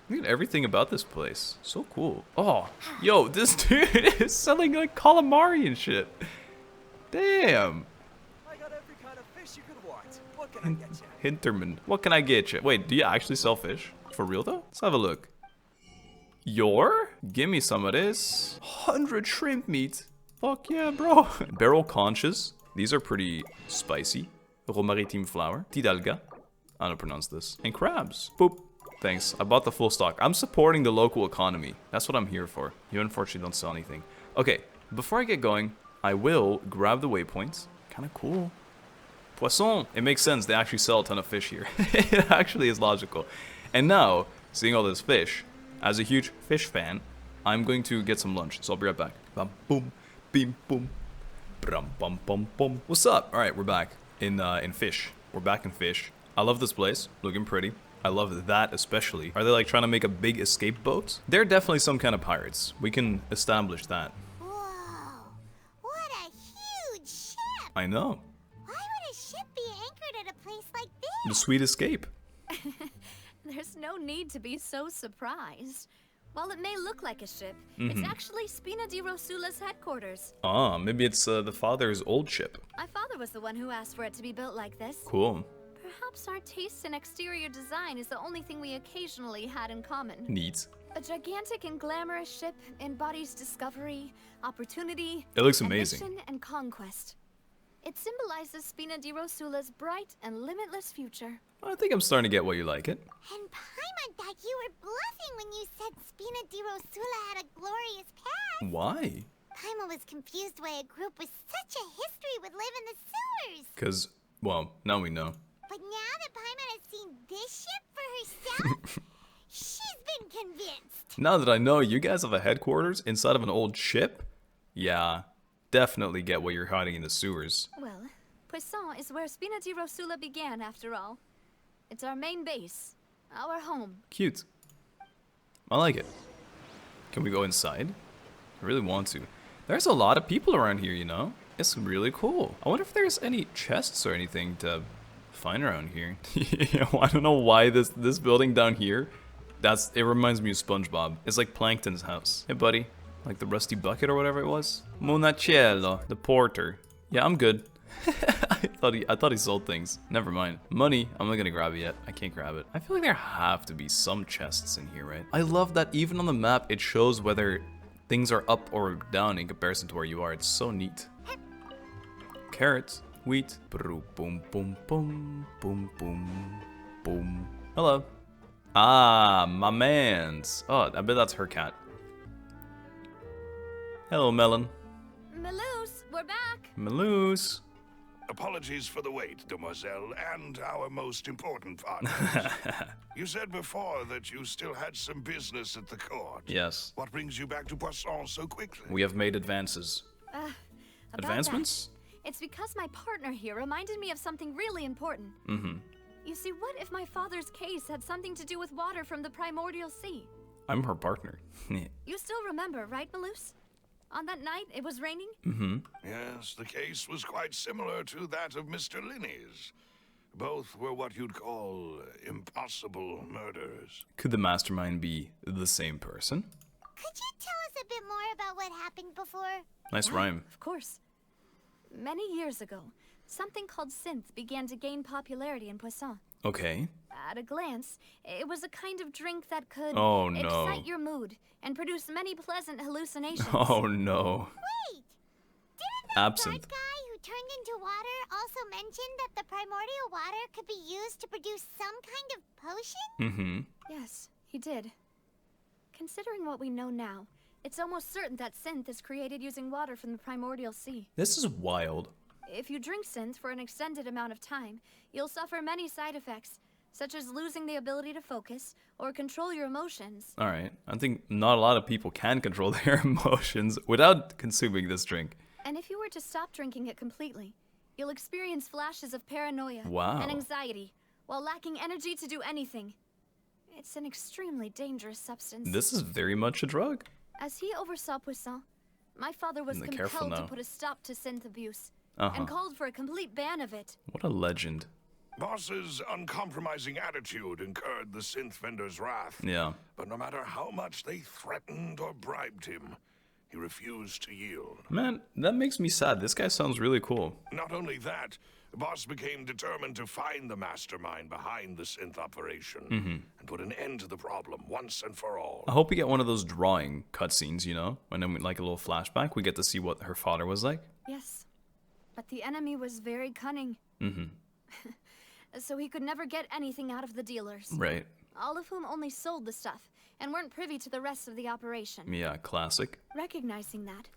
Look at everything about this place. So cool. Oh, yo, this dude is selling like calamari and shit. Damn. I got every kind of fish you could want. What can I get you? Hinterman. What can I get you? Wait, do you actually sell fish? For real though? Let's have a look. Give me some of this. 100 shrimp meat. Fuck yeah, bro. Barrel conches. These are pretty spicy. Maritime flour. Tidalga. I don't pronounce this. And crabs. Boop. Thanks. I bought the full stock. I'm supporting the local economy. That's what I'm here for. You unfortunately don't sell anything. Okay, before I get going, I will grab the waypoints. Kind of cool. Poisson. It makes sense. They actually sell a ton of fish here. It actually is logical. And now, seeing all this fish, as a huge fish fan, I'm going to get some lunch. So I'll be right back. Bam, boom, beam, boom. Brum, bum, bum, bum. What's up? All right, we're back in fish. We're back in fish. I love this place. Looking pretty. I love that especially. Are they like trying to make a big escape boat? They're definitely some kind of pirates. We can establish that. Whoa, what a huge ship! I know. Why would a ship be anchored at a place like this? The sweet escape. There's no need to be so surprised. While it may look like a ship, it's actually Spina di ROSULA'S headquarters. Ah, maybe it's the father's old ship. My father was the one who asked for it to be built like this. Cool. Perhaps our taste in exterior design is the only thing we occasionally had in common. Neat. A gigantic and glamorous ship embodies discovery, opportunity, It looks amazing. ambition, and conquest. It symbolizes Spina di ROSULA'S bright and limitless future. I think I'm starting to get why you like it. And Paimon thought you were bluffing when you said Spina di ROSULA had a glorious past. Why? Paimon was confused why a group with such a history would live in the sewers. Because, well, now we know. But now that Paimon has seen this ship for herself, she's been convinced. Now that I know you guys have a headquarters inside of an old ship, yeah, definitely get what you're hiding in the sewers. Well, Poisson is where Spina di ROSULA began, after all. It's our main base, our home. Cute. I like it. Can we go inside? I really want to. There's a lot of people around here, you know? It's really cool. I wonder if there's any chests or anything to find around here. I don't know why this building down here, it reminds me of SpongeBob. It's like Plankton's house. Hey buddy, like the rusty bucket or whatever it was. Monacello, the porter. Yeah, I'm good. I thought he sold things. Never mind. Money, I'm not gonna grab it yet. I can't grab it. I feel like there have to be some chests in here, right? I love that even on the map, it shows whether things are up or down in comparison to where you are. It's so neat. Carrots, wheat, boom, boom, boom, boom, boom, boom. Hello. Ah, my man's. Oh, I bet that's her cat. Hello, Melon. Melus, we're back. Melus. Apologies for the wait, demoiselle, and our most important partners. You said before that you still had some business at the court. Yes. What brings you back to Poisson so quickly? We have made advances. About Advancements? that, it's because my partner here reminded me of something really important. You see, what if my father's case had something to do with water from the primordial sea? I'm her partner. You still remember, right, Melus? On that night, it was raining? Mm-hmm. Yes, the case was quite similar to that of Mr. Linney's. Both were what you'd call impossible murders. Could the mastermind be the same person? Could you tell us a bit more about what happened before? Nice rhyme. Of course. Many years ago, something called synth began to gain popularity in Poisson. Okay. At a glance, it was a kind of drink that could Oh, no. excite your mood and produce many pleasant hallucinations. Oh no. Wait! Didn't that Absinthe. guard guy who turned into water also mention that the primordial water could be used to produce some kind of potion? Mm-hmm. Yes, he did. Considering what we know now, it's almost certain that synth is created using water from the primordial sea. This is wild. If you drink synth for an extended amount of time, you'll suffer many side effects, such as losing the ability to focus or control your emotions. Alright. I think not a lot of people can control their emotions without consuming this drink. And if you were to stop drinking it completely, you'll experience flashes of paranoia Wow. and anxiety while lacking energy to do anything. It's an extremely dangerous substance. This is very much a drug. As he oversaw Poisson, my father was Careful compelled to now. put a stop to synth abuse Uh-huh. and called for a complete ban of it. What a legend. Boss's uncompromising attitude incurred the synth vendor's wrath. Yeah. But no matter how much they threatened or bribed him, he refused to yield. Man, that makes me sad. This guy sounds really cool. Not only that, Boss became determined to find the mastermind behind the synth operation and put an end to the problem once and for all. I hope we get one of those drawing cutscenes, you know? And then, like a little flashback, we get to see what her father was like. Yes, but the enemy was very cunning. Mm-hmm. So he could never get anything out of the dealers. Right. All of whom only sold the stuff and weren't privy to the rest of the operation. Yeah, classic. Recognizing that,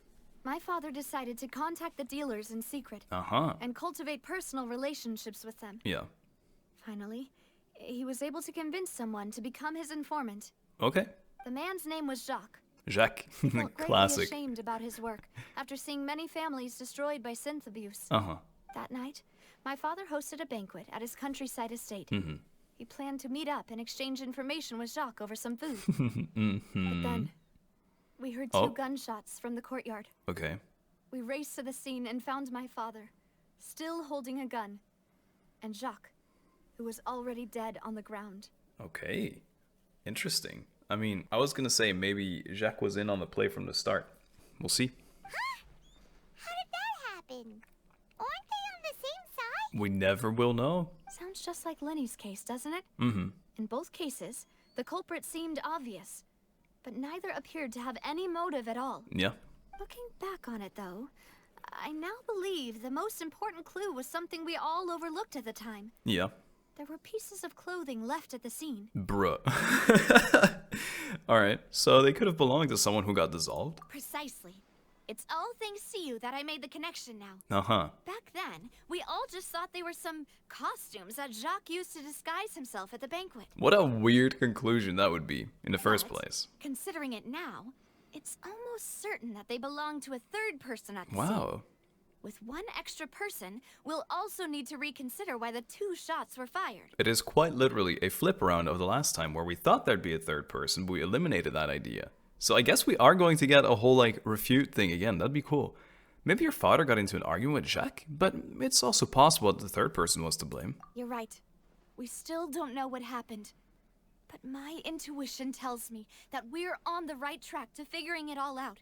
my father decided to contact the dealers in secret Uh-huh. and cultivate personal relationships with them. Yeah. Finally, he was able to convince someone to become his informant. Okay. The man's name was Jacques. Jacques. He felt greatly Classic. ashamed about his work after seeing many families destroyed by synth abuse. Uh-huh. That night, my father hosted a banquet at his countryside estate. Mm-hmm. He planned to meet up and exchange information with Jacques over some food. Mm-hmm. But then, we heard two gunshots from the courtyard. Okay. We raced to the scene and found my father, still holding a gun, and Jacques, who was already dead on the ground. Okay. Interesting. I mean, I was gonna say maybe Jacques was in on the play from the start. We'll see. Huh? How did that happen? Aren't they on the same side? We never will know. Sounds just like Lenny's case, doesn't it? Mm-hmm. In both cases, the culprit seemed obvious, but neither appeared to have any motive at all. Yeah. Looking back on it, though, I now believe the most important clue was something we all overlooked at the time. Yeah. There were pieces of clothing left at the scene. Bruh. Alright, so they could have belonged to someone who got dissolved? Precisely. It's all thanks to you that I made the connection now. Uh-huh. Back then, we all just thought they were some costumes that Jacques used to disguise himself at the banquet. What a weird conclusion that would be in the first But, place. Considering it now, it's almost certain that they belong to a third person at the scene. Wow. With one extra person, we'll also need to reconsider why the two shots were fired. It is quite literally a flip around of the last time where we thought there'd be a third person, but we eliminated that idea. So I guess we are going to get a whole, like, refute thing again. That'd be cool. Maybe your father got into an argument with Jacques, but it's also possible that the third person was to blame. You're right. We still don't know what happened. But my intuition tells me that we're on the right track to figuring it all out.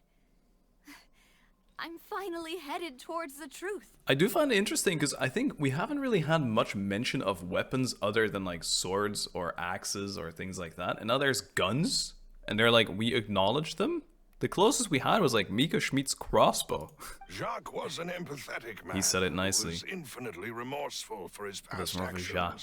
I'm finally headed towards the truth. I do find it interesting because I think we haven't really had much mention of weapons other than like swords or axes or things like that. And now there's guns, and they're like, we acknowledge them? The closest we had was like Mika Schmidt's crossbow. Jacques was an empathetic man. He said it nicely. Who was infinitely remorseful for his past more of a actions. Jacques.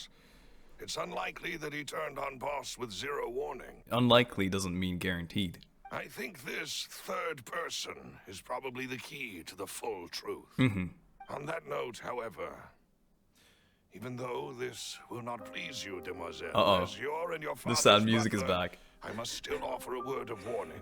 It's unlikely that he turned on Boss with zero warning. Unlikely doesn't mean guaranteed. I think this third person is probably the key to the full truth. Mm-hmm. On that note, however, even though this will not please you, demoiselle, as you're and your The father's sad music is butler, back. I must still offer a word of warning.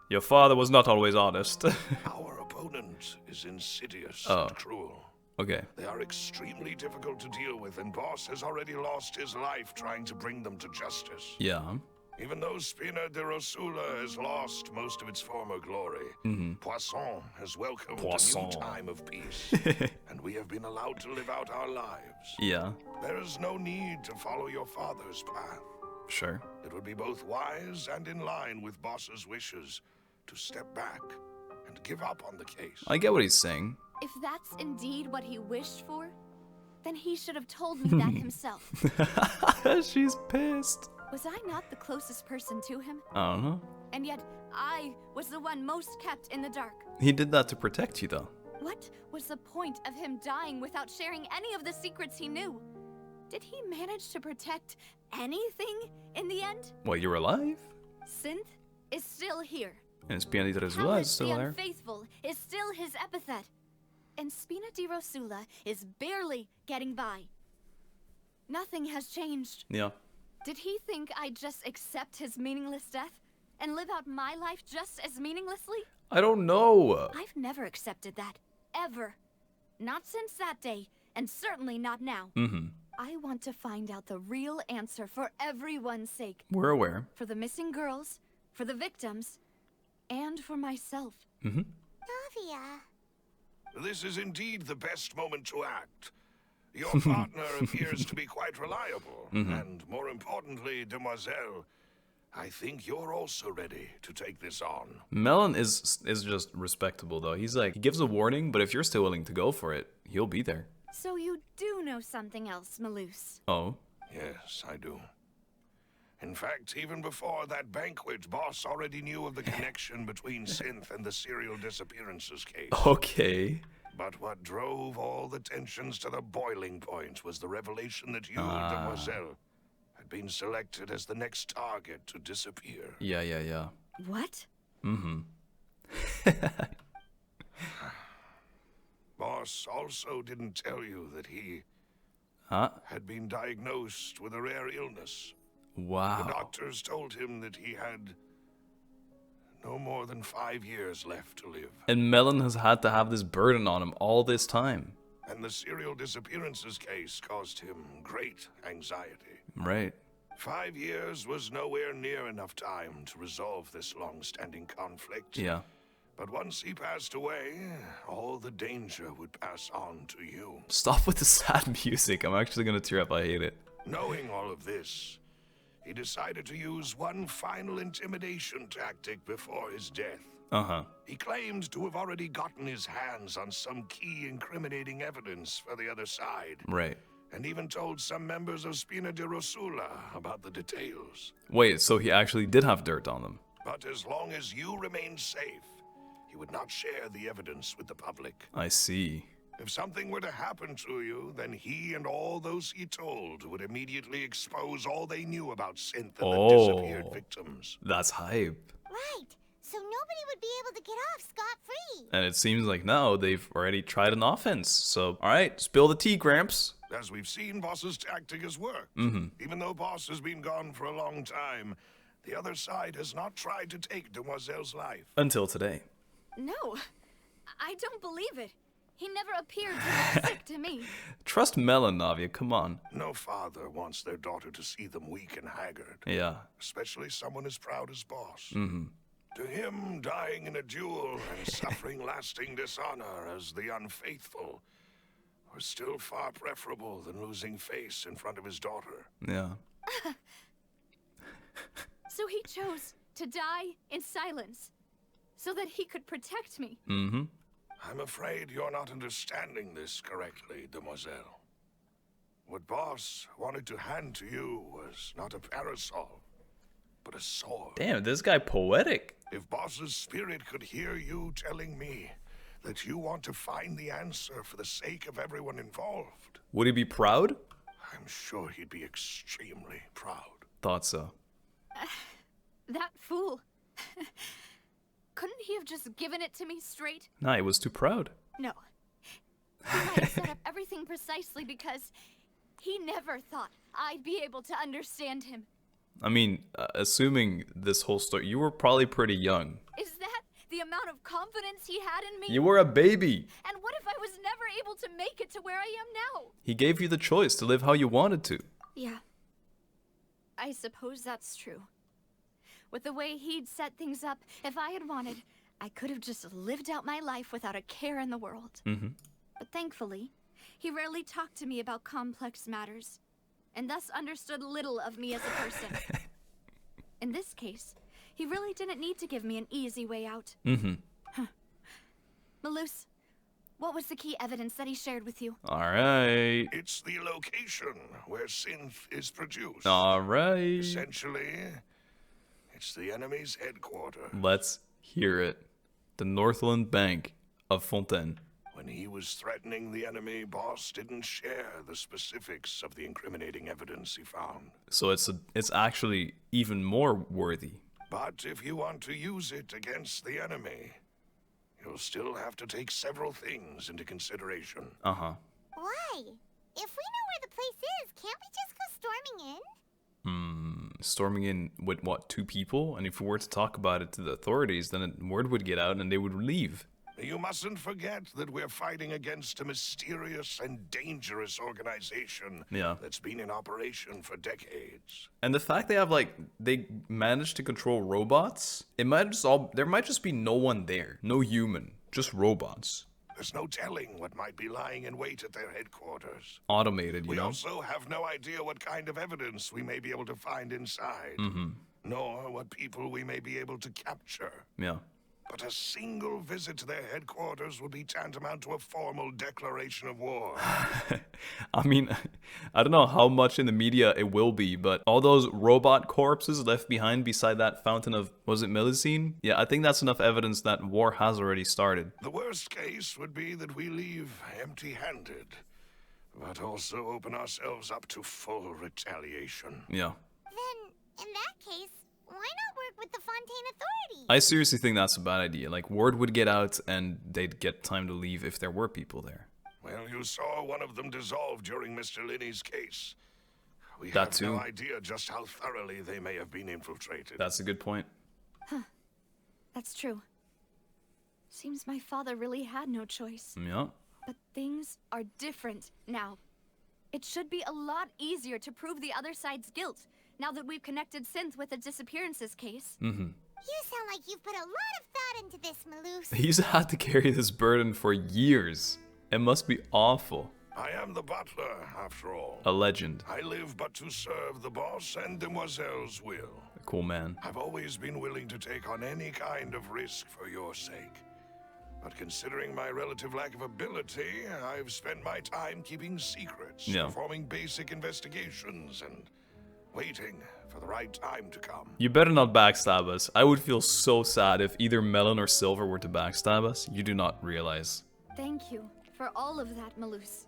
Your father was not always honest. Our opponent is insidious Oh. and cruel. Okay. They are extremely difficult to deal with, and Boss has already lost his life trying to bring them to justice. Yeah. Even though Spina de Rosula has lost most of its former glory, Poisson has welcomed a new time of peace, and we have been allowed to live out our lives. Yeah. There is no need to follow your father's path. Sure. It would be both wise and in line with Boss's wishes to step back and give up on the case. I get what he's saying. If that's indeed what he wished for, then he should have told me that himself. She's pissed. Was I not the closest person to him? I don't know. And yet, I was the one most kept in the dark. He did that to protect you, though. What was the point of him dying without sharing any of the secrets he knew? Did he manage to protect anything in the end? Well, you're alive? Synth is still here. And Spina di Rosula is Callas still the there. Unfaithful is still his epithet. And Spina di Rosula is barely getting by. Nothing has changed. Yeah. Did he think I'd just accept his meaningless death and live out my life just as meaninglessly? I don't know. I've never accepted that. Ever. Not since that day, and certainly not now. I want to find out the real answer for everyone's sake. We're aware. For the missing girls, for the victims, and for myself. Navia. This is indeed the best moment to act. Your partner appears to be quite reliable, and more importantly, Demoiselle, I think you're also ready to take this on. Melon is just respectable, though. He's like, he gives a warning, but if you're still willing to go for it, he'll be there. So you do know something else, Melus? Oh? Yes, I do. In fact, even before that banquet, Boss already knew of the connection between Synth and the serial disappearances case. Okay. But what drove all the tensions to the boiling point was the revelation that you, Demoiselle, had been selected as the next target to disappear. Yeah. What? Boss also didn't tell you that he had been diagnosed with a rare illness. Wow. The doctors told him that he had no more than 5 years left to live. And Melon has had to have this burden on him all this time. And the serial disappearances case caused him great anxiety. Right. 5 years was nowhere near enough time to resolve this long-standing conflict. Yeah. But once he passed away, all the danger would pass on to you. Stop with the sad music. I'm actually gonna tear up. I hate it. Knowing all of this, he decided to use one final intimidation tactic before his death. He claimed to have already gotten his hands on some key incriminating evidence for the other side. Right. And even told some members of Spina di Rosula about the details. Wait, so he actually did have dirt on them? But as long as you remained safe, he would not share the evidence with the public. I see. If something were to happen to you, then he and all those he told would immediately expose all they knew about Synth and the disappeared victims. That's hype. Right. So nobody would be able to get off scot-free. And it seems like now they've already tried an offense. So, alright, spill the tea, Gramps. As we've seen, Boss's tactic has worked. Even though Boss has been gone for a long time, the other side has not tried to take Demoiselle's life. Until today. No, I don't believe it. He never appeared to look sick to me. Trust Melon, Navia, come on. No father wants their daughter to see them weak and haggard. Yeah. Especially someone as proud as Boss. To him, dying in a duel and suffering lasting dishonor as the unfaithful was still far preferable than losing face in front of his daughter. Yeah. So he chose to die in silence, so that he could protect me. I'm afraid you're not understanding this correctly, Demoiselle. What Boss wanted to hand to you was not a parasol, but a sword. Damn, this guy poetic. If Boss's spirit could hear you telling me that you want to find the answer for the sake of everyone involved, Would he be proud? I'm sure he'd be extremely proud. Thought so. That fool. Couldn't he have just given it to me straight? Nah, he was too proud. No. He might have set up everything precisely because he never thought I'd be able to understand him. I mean, assuming this whole story, you were probably pretty young. Is that the amount of confidence he had in me? You were a baby. And what if I was never able to make it to where I am now? He gave you the choice to live how you wanted to. Yeah. I suppose that's true. With the way he'd set things up, if I had wanted, I could have just lived out my life without a care in the world. But thankfully, he rarely talked to me about complex matters, and thus understood little of me as a person. In this case, he really didn't need to give me an easy way out. Melus, what was the key evidence that he shared with you? Alright. It's the location where synth is produced. Alright. Essentially, it's the enemy's headquarters. Let's hear it. The Northland Bank of Fontaine. When he was threatening the enemy, boss didn't share the specifics of the incriminating evidence he found. So it's actually even more worthy. But if you want to use it against the enemy, you'll still have to take several things into consideration. Why? If we know where the place is, can't we just go storming in? Storming in with what, 2 people? And if we were to talk about it to the authorities, then word would get out and they would leave. You mustn't forget that we're fighting against a mysterious and dangerous organization that's been in operation for decades. And the fact they managed to control robots, there might just be no one there, no human, just robots. There's no telling what might be lying in wait at their headquarters. Automated, you know? We also have no idea what kind of evidence we may be able to find inside, nor what people we may be able to capture. Yeah. But a single visit to their headquarters would be tantamount to a formal declaration of war. I mean, I don't know how much in the media it will be, but all those robot corpses left behind beside that fountain of, was it Melusine? Yeah, I think that's enough evidence that war has already started. The worst case would be that we leave empty-handed, but also open ourselves up to full retaliation. Yeah. Then, in that case, why not work with the Fontaine authorities? I seriously think that's a bad idea. Like, word would get out and they'd get time to leave if there were people there. Well, you saw one of them dissolve during Mr. Linney's case. We That have too. no idea just how thoroughly they may have been infiltrated. That's a good point. That's true. Seems my father really had no choice. Yeah. But things are different now. It should be a lot easier to prove the other side's guilt, now that we've connected Synth with the disappearances case. You sound like you've put a lot of thought into this, Melus. He's had to carry this burden for years. It must be awful. I am the butler, after all. A legend. I live but to serve the boss and Demoiselle's will. A cool man. I've always been willing to take on any kind of risk for your sake. But considering my relative lack of ability, I've spent my time keeping secrets, performing basic investigations, and waiting for the right time to come. You better not backstab us. I would feel so sad if either Melon or Silver were to backstab us. You do not realize. Thank you for all of that, Melus.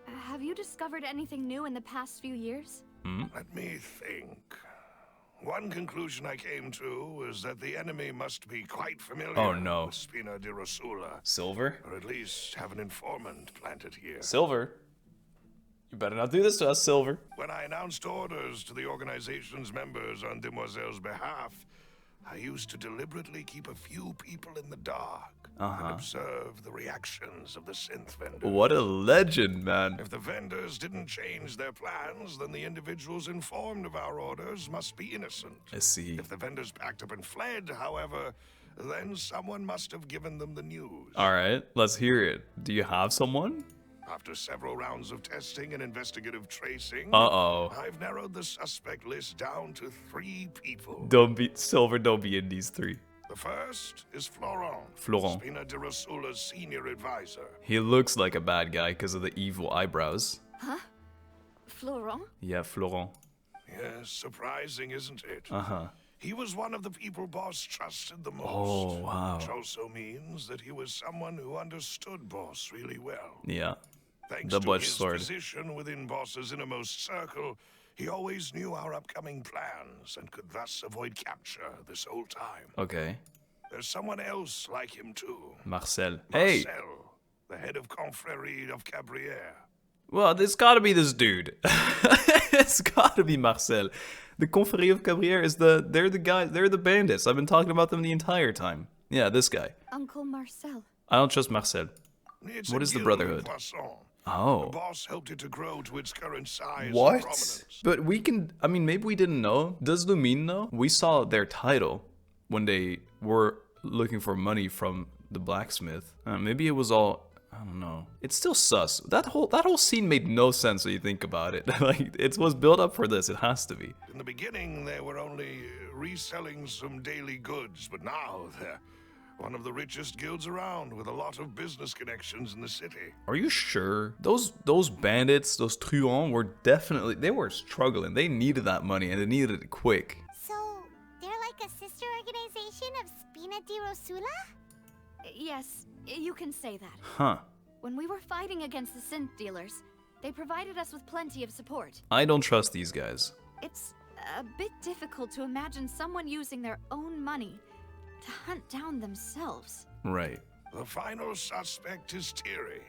Have you discovered anything new in the past few years? Let me think. One conclusion I came to is that the enemy must be quite familiar with Spina di Rosula. Silver? Or at least have an informant planted here. Silver? You better not do this to us, Silver. When I announced orders to the organization's members on Demoiselle's behalf, I used to deliberately keep a few people in the dark and observe the reactions of the synth vendors. What a legend, man. If the vendors didn't change their plans, then the individuals informed of our orders must be innocent. I see. If the vendors packed up and fled, however, then someone must have given them the news. Alright, let's hear it. Do you have someone? After several rounds of testing and investigative tracing, I've narrowed the suspect list down to 3 people. Silver, don't be in these 3. The first is Florent. Spina di Rosula's senior advisor. He looks like a bad guy because of the evil eyebrows. Huh? Florent? Yeah, Florent. Yes, surprising, isn't it? He was one of the people Boss trusted the most. Oh, wow. Which also means that he was someone who understood Boss really well. Yeah. Thanks to his position within Boss's innermost circle, he always knew our upcoming plans and could thus avoid capture this whole time. Okay. There's someone else like him too. Marcel. Marcel, the head of Confronting of Cabriere. Well, it's gotta be this dude. It's gotta be Marcel. The Confrérie of Cabriere is they're the bandits. I've been talking about them the entire time. Yeah, this guy. Uncle Marcel. I don't trust Marcel. It's What a is the guild Brotherhood? in Poisson. Oh. The boss helped it to grow to its current size and What? prominence. But we can, I mean, maybe we didn't know. Does Lumine know? We saw their title when they were looking for money from the blacksmith. Maybe it was all, I don't know. It's still sus. That whole scene made no sense when you think about it. Like, it was built up for this. It has to be. In the beginning, they were only reselling some daily goods, but now they're one of the richest guilds around with a lot of business connections in the city. Are you sure? Those bandits, those truands were definitely, they were struggling. They needed that money and they needed it quick. So, they're like a sister organization of Spina di Rosula? Yes, you can say that. Huh. When we were fighting against the synth dealers, they provided us with plenty of support. I don't trust these guys. It's a bit difficult to imagine someone using their own money to hunt down themselves. Right. The final suspect is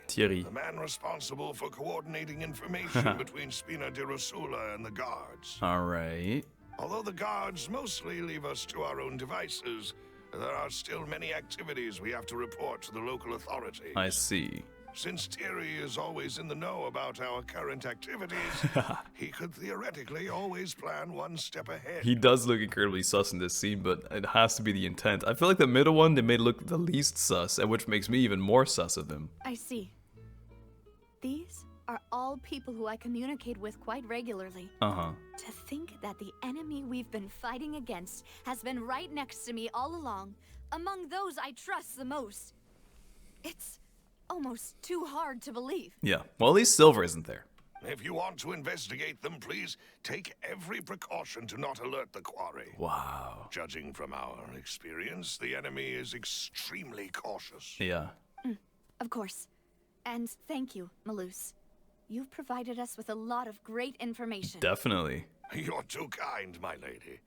Thierry. the man responsible for coordinating information between Spina di Rosula and the guards. Alright. Although the guards mostly leave us to our own devices, there are still many activities we have to report to the local authorities. I see. Since Thierry is always in the know about our current activities, he could theoretically always plan one step ahead. He does look incredibly sus in this scene, but it has to be the intent. I feel like the middle one, they made look the least sus, and which makes me even more sus of him. I see. These are all people who I communicate with quite regularly. Uh-huh. To think that the enemy we've been fighting against has been right next to me all along, among those I trust the most. It's almost too hard to believe. Yeah. Well, at least Silver isn't there. If you want to investigate them, please take every precaution to not alert the quarry. Wow. Judging from our experience, the enemy is extremely cautious. Yeah. Of course. And thank you, Melus. You've provided us with a lot of great information. Definitely. You're too kind, my lady.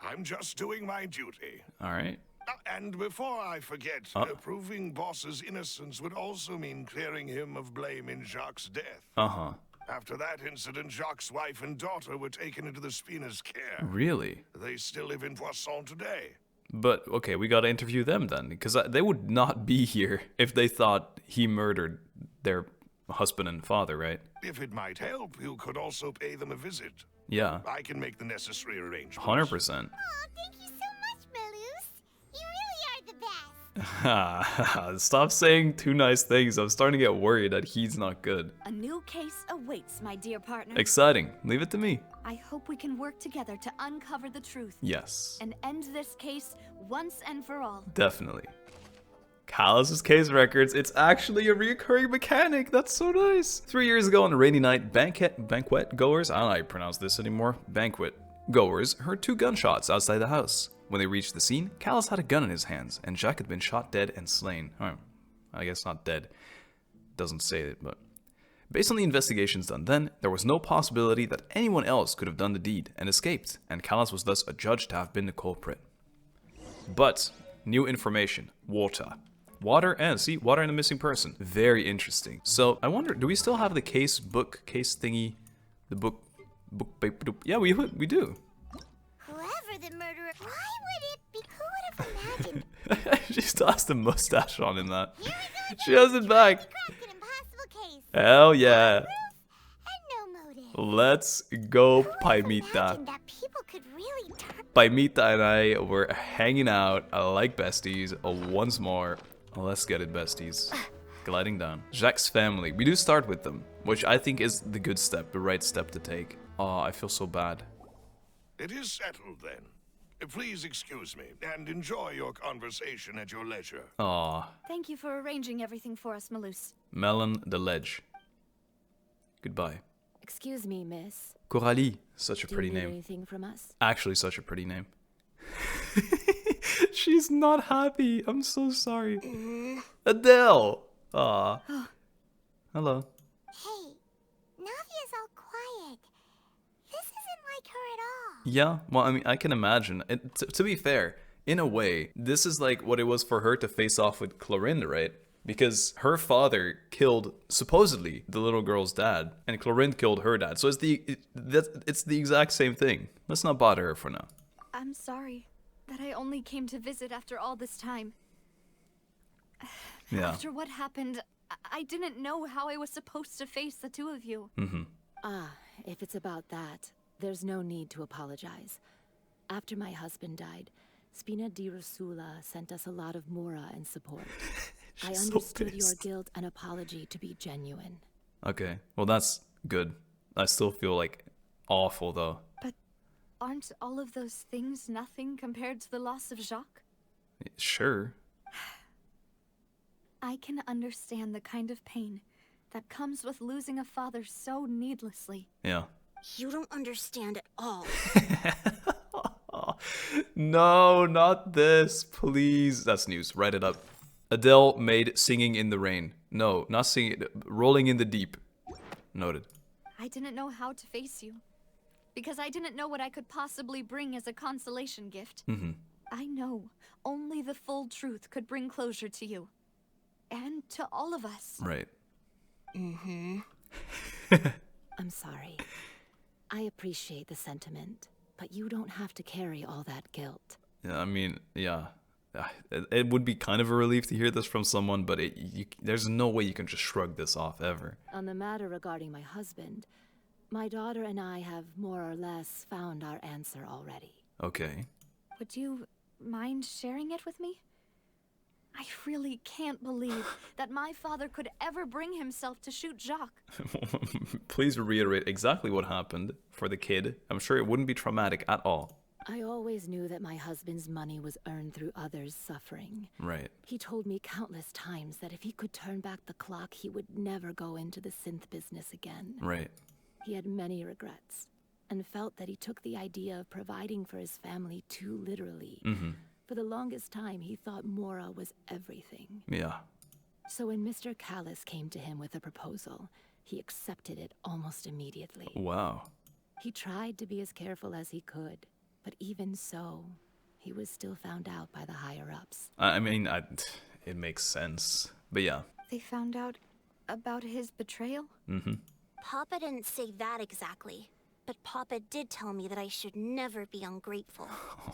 I'm just doing my duty. Alright. And before I forget, proving Boss's innocence would also mean clearing him of blame in Jacques' death. Uh-huh. After that incident, Jacques' wife and daughter were taken into the Spina's care. Really? They still live in Poisson today. But, okay, we gotta interview them then, because they would not be here if they thought he murdered their husband and father, right? If it might help, you could also pay them a visit. Yeah. I can make the necessary arrangements. 100%. Aw, thank you so much, Melus. You really are the best. Stop saying too nice things. I'm starting to get worried that he's not good. A new case awaits, my dear partner. Exciting. Leave it to me. I hope we can work together to uncover the truth. Yes. And end this case once and for all. Definitely. Callas' case records. It's actually a recurring mechanic. That's so nice. 3 years ago on a rainy night, banquet goers, I don't know how you pronounce this anymore, banquet goers heard 2 gunshots outside the house. When they reached the scene, Callas had a gun in his hands, and Jack had been shot dead and slain. I guess not dead. Doesn't say it, but... Based on the investigations done then, there was no possibility that anyone else could have done the deed and escaped, and Callas was thus adjudged to have been the culprit. But, new information. Water. Water and water and a missing person. Very interesting. So, I wonder, do we still have the case thingy? The book paper? Yeah, we do. Whoever the murderer, why would it be? Who would have imagined? She still has the mustache on in that. Here we go. She has it back. Cracked an impossible case. Hell yeah. And no motive. Let's go, Who would have Paimita. imagined that people could really turn? Paimita and I were hanging out like besties once more. Let's get it, besties. Gliding down. Jacques' family. We do start with them, which I think is the good step, the right step to take. Oh, I feel so bad. It is settled then. Please excuse me and enjoy your conversation at your leisure. Aw. Thank you for arranging everything for us, Melus. Melon the Ledge. Goodbye. Excuse me, miss. Coralie. Such a Do pretty you need name. anything from us? Actually, such a pretty name. She's not happy. I'm so sorry. Adele. Aw. Hello. Hey, Navia's all quiet. This isn't like her at all. Yeah, well, I mean, I can imagine. To be fair, in a way, this is like what it was for her to face off with Clorinde, right? Because her father killed, supposedly, the little girl's dad, and Clorinde killed her dad. So it's the exact same thing. Let's not bother her for now. I'm sorry that I only came to visit after all this time. Yeah. After what happened, I didn't know how I was supposed to face the two of you. If it's about that, there's no need to apologize. After my husband died, Spina di Rosula sent us a lot of mora and support. I understood your guilt and apology to be genuine. Okay, well that's good. I still feel like awful though. But aren't all of those things nothing compared to the loss of Jacques? Sure. I can understand the kind of pain that comes with losing a father so needlessly. Yeah. You don't understand at all. No, not this, please. That's news. Write it up. Adele made Singing in the Rain. No, not singing. Rolling in the Deep. Noted. I didn't know how to face you, because I didn't know what I could possibly bring as a consolation gift. I know only the full truth could bring closure to you. And to all of us. Right. I'm sorry. I appreciate the sentiment, but you don't have to carry all that guilt. Yeah, I mean, yeah. It would be kind of a relief to hear this from someone, but there's no way you can just shrug this off ever. On the matter regarding my husband, my daughter and I have more or less found our answer already. Okay. Would you mind sharing it with me? I really can't believe that my father could ever bring himself to shoot Jacques. Please reiterate exactly what happened for the kid. I'm sure it wouldn't be traumatic at all. I always knew that my husband's money was earned through others' suffering. Right. He told me countless times that if he could turn back the clock, he would never go into the synth business again. Right. He had many regrets, and felt that he took the idea of providing for his family too literally. For the longest time, he thought mora was everything. Yeah. So when Mr. Callas came to him with a proposal, he accepted it almost immediately. Wow. He tried to be as careful as he could, but even so, he was still found out by the higher-ups. I mean, it makes sense. But yeah. They found out about his betrayal? Papa didn't say that exactly, but Papa did tell me that I should never be ungrateful.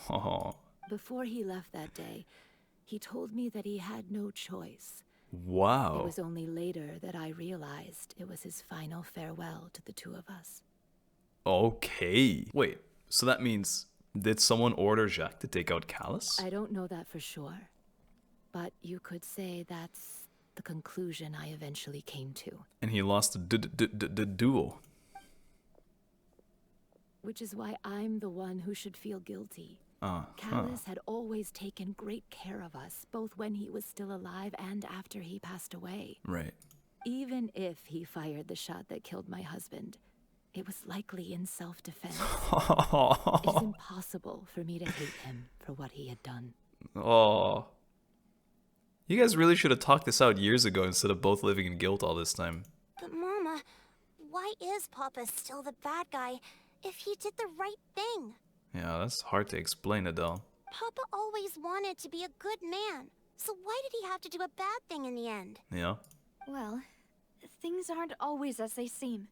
Oh. Before he left that day, he told me that he had no choice. Wow. It was only later that I realized it was his final farewell to the two of us. Okay. Wait, so that means, did someone order Jacques to take out Callas? I don't know that for sure, but you could say that's the conclusion I eventually came to. And he lost the duel. Which is why I'm the one who should feel guilty. Callas had always taken great care of us, both when he was still alive and after he passed away. Right. Even if he fired the shot that killed my husband, it was likely in self-defense. It's impossible for me to hate him for what he had done. Oh. You guys really should have talked this out years ago instead of both living in guilt all this time. But Mama, why is Papa still the bad guy if he did the right thing? Yeah, that's hard to explain, Adele. Papa always wanted to be a good man, so why did he have to do a bad thing in the end? Yeah. Well, things aren't always as they seem.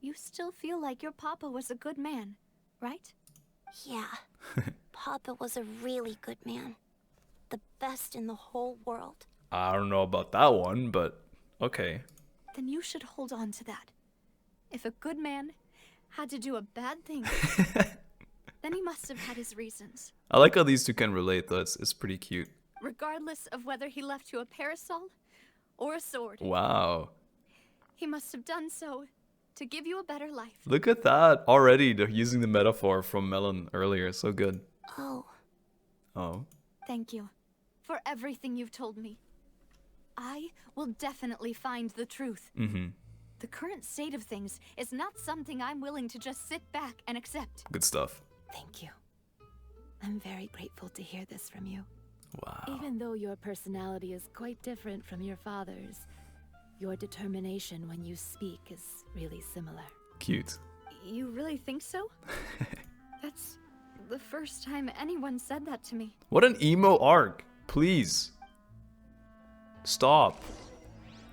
You still feel like your papa was a good man, right? Yeah. Papa was a really good man. The best in the whole world. I don't know about that one, but okay. Then you should hold on to that. If a good man had to do a bad thing, then he must have had his reasons. I like how these two can relate, though. It's pretty cute. Regardless of whether he left you a parasol or a sword. Wow. He must have done so to give you a better life. Look at that. Already they're using the metaphor from Melon earlier. So good. Oh. Oh. Thank you for everything you've told me. I will definitely find the truth. The current state of things is not something I'm willing to just sit back and accept. Good stuff. Thank you. I'm very grateful to hear this from you. Wow. Even though your personality is quite different from your father's, your determination when you speak is really similar. Cute. You really think so? That's the first time anyone said that to me. What an emo arc. Please. Stop.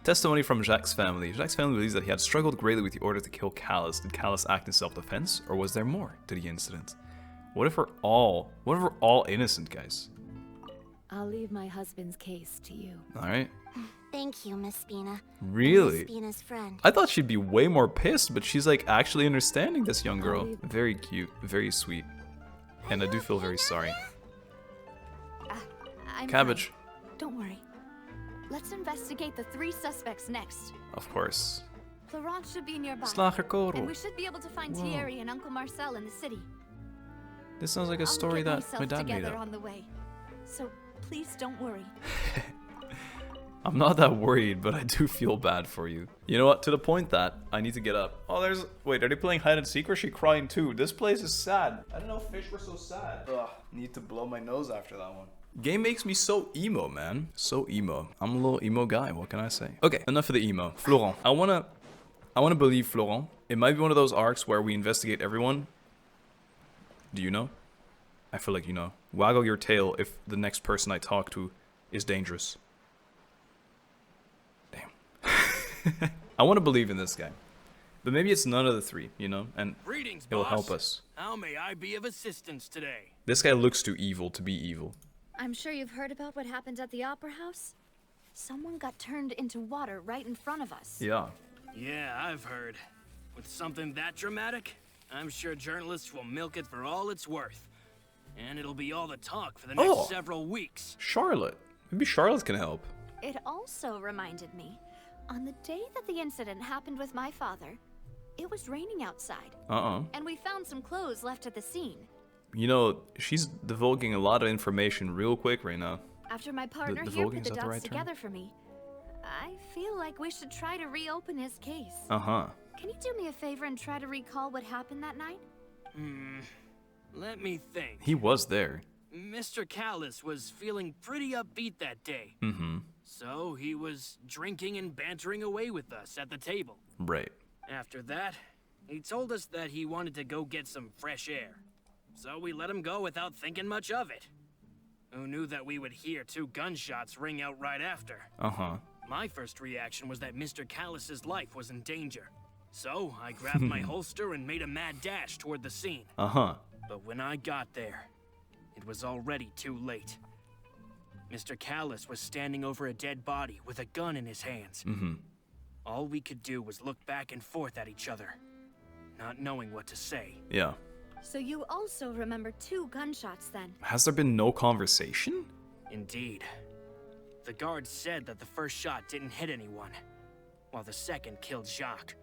Testimony from Jacques' family. Jacques' family believes that he had struggled greatly with the order to kill Callas. Did Callas act in self-defense, or was there more to the incident? What if we're all innocent, guys? I'll leave my husband's case to you. Alright. Thank you, Miss Spina. Really? Miss Spina's friend. I thought she'd be way more pissed, but she's like actually understanding this young girl. Very cute, very sweet. And I do feel very sorry. I'm Cabbage. fine. Don't worry. Let's investigate the 3 suspects next. Of course. Clorinde should be nearby. Slagerkorrel. And we should be able to find Whoa. Thierry and Uncle Marcel in the city. This sounds like a story I'll get that my myself dad made together up. on the way. So please don't worry. I'm not that worried, but I do feel bad for you. You know what? To the point that I need to get up. Oh, there's... Wait, are they playing hide and seek or is she crying too? This place is sad. I didn't know fish were so sad. Ugh, need to blow my nose after that one. Game makes me so emo, man. So emo. I'm a little emo guy, what can I say? Okay, enough of the emo. Florent. I wanna believe Florent. It might be one of those arcs where we investigate everyone. Do you know? I feel like you know. Waggle your tail if the next person I talk to is dangerous. Damn. I want to believe in this guy. But maybe it's none of the 3, you know? And Greetings, it will boss. help us. How may I be of assistance today? This guy looks too evil to be evil. I'm sure you've heard about what happened at the Opera House. Someone got turned into water right in front of us. Yeah. Yeah, I've heard. With something that dramatic, I'm sure journalists will milk it for all it's worth. And it'll be all the talk for the next several weeks. Charlotte. Maybe Charlotte can help. It also reminded me, on the day that the incident happened with my father, it was raining outside. And we found some clothes left at the scene. You know, she's divulging a lot of information real quick right now. After my partner here put the dots together for me, I feel like we should try to reopen his case. Can you do me a favor and try to recall what happened that night? Let me think. He was there. Mr. Callas was feeling pretty upbeat that day. So he was drinking and bantering away with us at the table. Right. After that, he told us that he wanted to go get some fresh air. So we let him go without thinking much of it. Who knew that we would hear 2 gunshots ring out right after? My first reaction was that Mr. Callas's life was in danger. So I grabbed my holster and made a mad dash toward the scene. But when I got there, it was already too late. Mr. Callas was standing over a dead body with a gun in his hands. All we could do was look back and forth at each other, not knowing what to say. Yeah. So you also remember 2 gunshots then? Has there been no conversation? Indeed. The guard said that the first shot didn't hit anyone, while the second killed Jacques.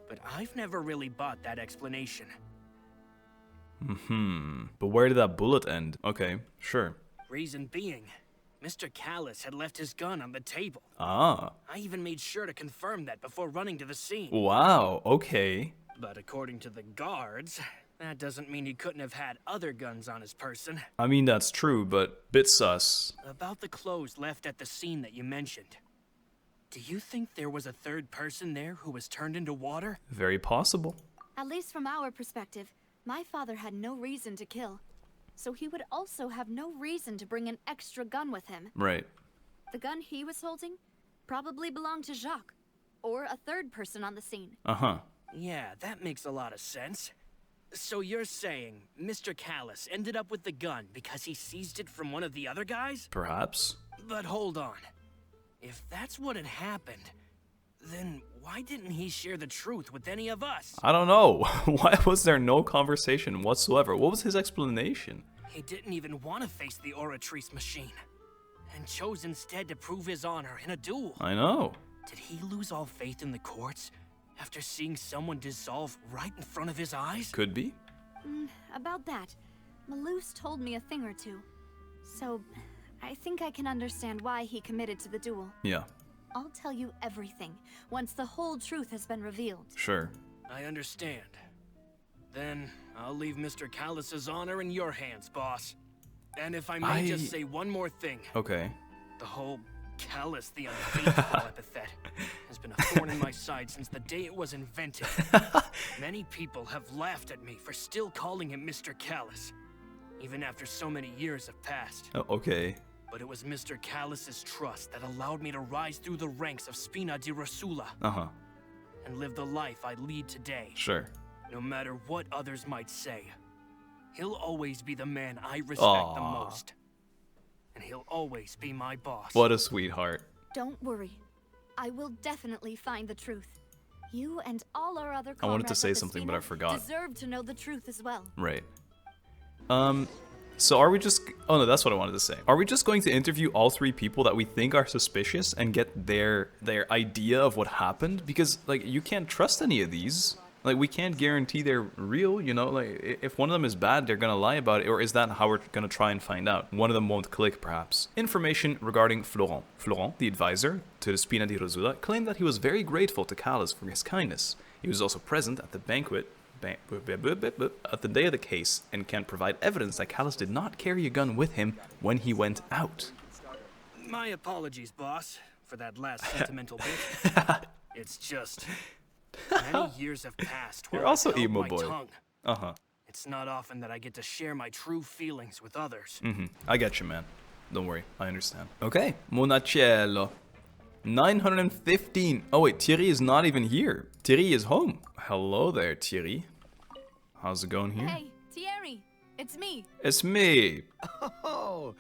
But I've never really bought that explanation. But where did that bullet end? Okay, sure. Reason being, Mr. Callas had left his gun on the table. I even made sure to confirm that before running to the scene. Wow, okay. But according to the guards, that doesn't mean he couldn't have had other guns on his person. I mean, that's true, but bit sus. About the clothes left at the scene that you mentioned. Do you think there was a 3rd person there who was turned into water? Very possible. At least from our perspective, my father had no reason to kill. So he would also have no reason to bring an extra gun with him. Right. The gun he was holding probably belonged to Jacques, or a 3rd person on the scene. Yeah, that makes a lot of sense. So you're saying Mr. Callas ended up with the gun because he seized it from one of the other guys? Perhaps. But hold on. If that's what had happened, then why didn't he share the truth with any of us? I don't know. Why was there no conversation whatsoever? What was his explanation? He didn't even want to face the Oratrice machine, and chose instead to prove his honor in a duel. I know. Did he lose all faith in the courts after seeing someone dissolve right in front of his eyes? Could be. About that, Melus told me a thing or two. So, I think I can understand why he committed to the duel. Yeah. I'll tell you everything once the whole truth has been revealed. Sure. I understand. Then I'll leave Mr. Callas's honor in your hands, boss. And if I may just say one more thing. Okay. The whole Callas the Unfaithful epithet has been a thorn in my side since the day it was invented. Many people have laughed at me for still calling him Mr. Callas, even after so many years have passed. Oh, okay. But it was Mr. Callas's trust that allowed me to rise through the ranks of Spina di Rosula. And live the life I lead today. Sure. No matter what others might say, he'll always be the man I respect the most. and he'll always be my boss. What a sweetheart. Don't worry. I will definitely find the truth. You and all our other I wanted to comrades say at something, Vespina but I forgot. deserve to know the truth as well. Right. So are we just... Oh no, that's what I wanted to say. Are we just going to interview all 3 people that we think are suspicious and get their idea of what happened? Because, like, you can't trust any of these. Like, we can't guarantee they're real, you know? Like, if one of them is bad, they're gonna lie about it. Or is that how we're gonna try and find out? One of them won't click, perhaps. Information regarding Florent. Florent, the advisor to the Spina di Rosula, claimed that he was very grateful to Callas for his kindness. He was also present at the banquet at the day of the case and can provide evidence that Callas did not carry a gun with him when he went out. My apologies, boss, for that last sentimental bit. It's just many years have passed. You're also emo my boy. Tongue. It's not often that I get to share my true feelings with others. I get you, man. Don't worry, I understand. Okay, Monacello. 915. Oh wait, Thierry is not even here. Thierry is home. Hello there, Thierry. How's it going here? Hey, Thierry, it's me. It's me. Oh,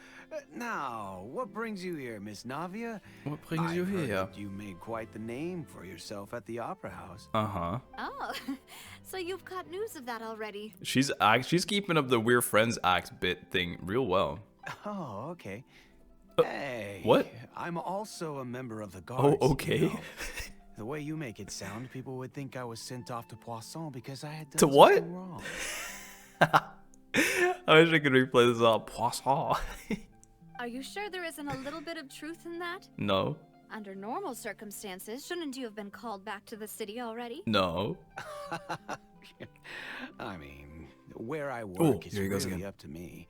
now, what brings you here, Miss Navia? What brings you I've heard here? that you made quite the name for yourself at the Opera House. Uh-huh. Oh, so you've got news of that already. She's keeping up the We're Friends act bit thing real well. Oh, okay. Hey, what? I'm also a member of the Guards. Oh, okay. You know. The way you make it sound, people would think I was sent off to Poisson because I had done To what? something wrong. I wish I could replay this all. Poisson. Are you sure there isn't a little bit of truth in that? No. Under normal circumstances, shouldn't you have been called back to the city already? No. I mean, where I work is here he goes really again. up to me.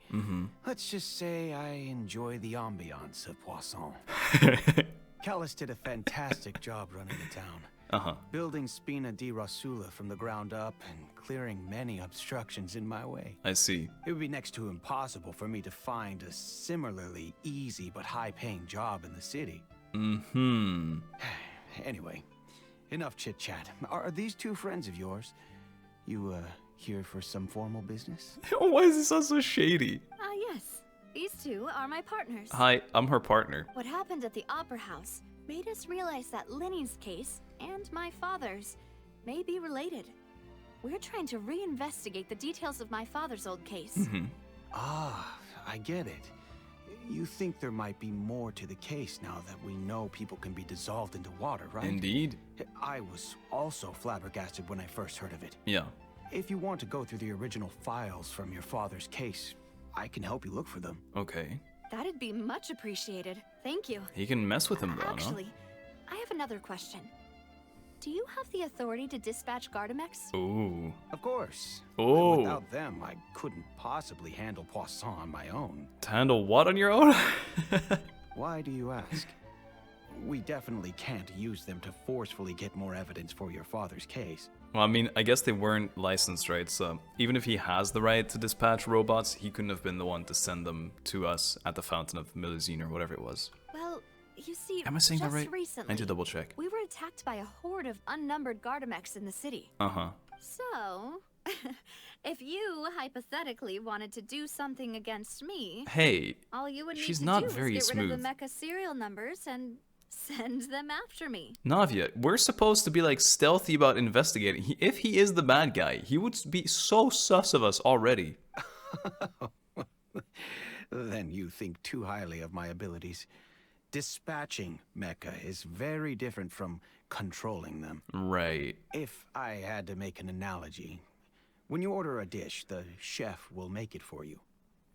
Let's just say I enjoy the ambiance of Poisson. Callas did a fantastic job running the town. Building Spina di Rosula from the ground up and clearing many obstructions in my way. I see. It would be next to impossible for me to find a similarly easy but high-paying job in the city. Anyway, enough chit-chat. Are these 2 friends of yours? You, here for some formal business? Why is this sound so shady? Ah, yes. These 2 are my partners. Hi, I'm her partner. What happened at the Opera House made us realize that Linny's case and my father's may be related. We're trying to reinvestigate the details of my father's old case. Ah, I get it. You think there might be more to the case now that we know people can be dissolved into water, right? Indeed. I was also flabbergasted when I first heard of it. Yeah. If you want to go through the original files from your father's case, I can help you look for them. Okay. That'd be much appreciated. Thank you. He can mess with him though, Actually, I have another question. Do you have the authority to dispatch Gardamex? no? Ooh. Of course. Oh. Without them, I couldn't possibly handle Poisson on my own. To handle what on your own? Why do you ask? We definitely can't use them to forcefully get more evidence for your father's case. Well, I mean, I guess they weren't licensed, right? So even if he has the right to dispatch robots, he couldn't have been the one to send them to us at the Fountain of Melusine or whatever it was. Well, you see, Am I saying that just right? recently, I need to double check. we were attacked by a horde of unnumbered Gardamex in the city. So, if you hypothetically wanted to do something against me, Hey, all you would need she's to not do very is get rid of smooth. the mecha serial numbers and send them after me. Navia, we're supposed to be like stealthy about investigating. If he is the bad guy, he would be so sus of us already. Then you think too highly of my abilities. Dispatching mecha is very different from controlling them. Right. If I had to make an analogy, when you order a dish, the chef will make it for you.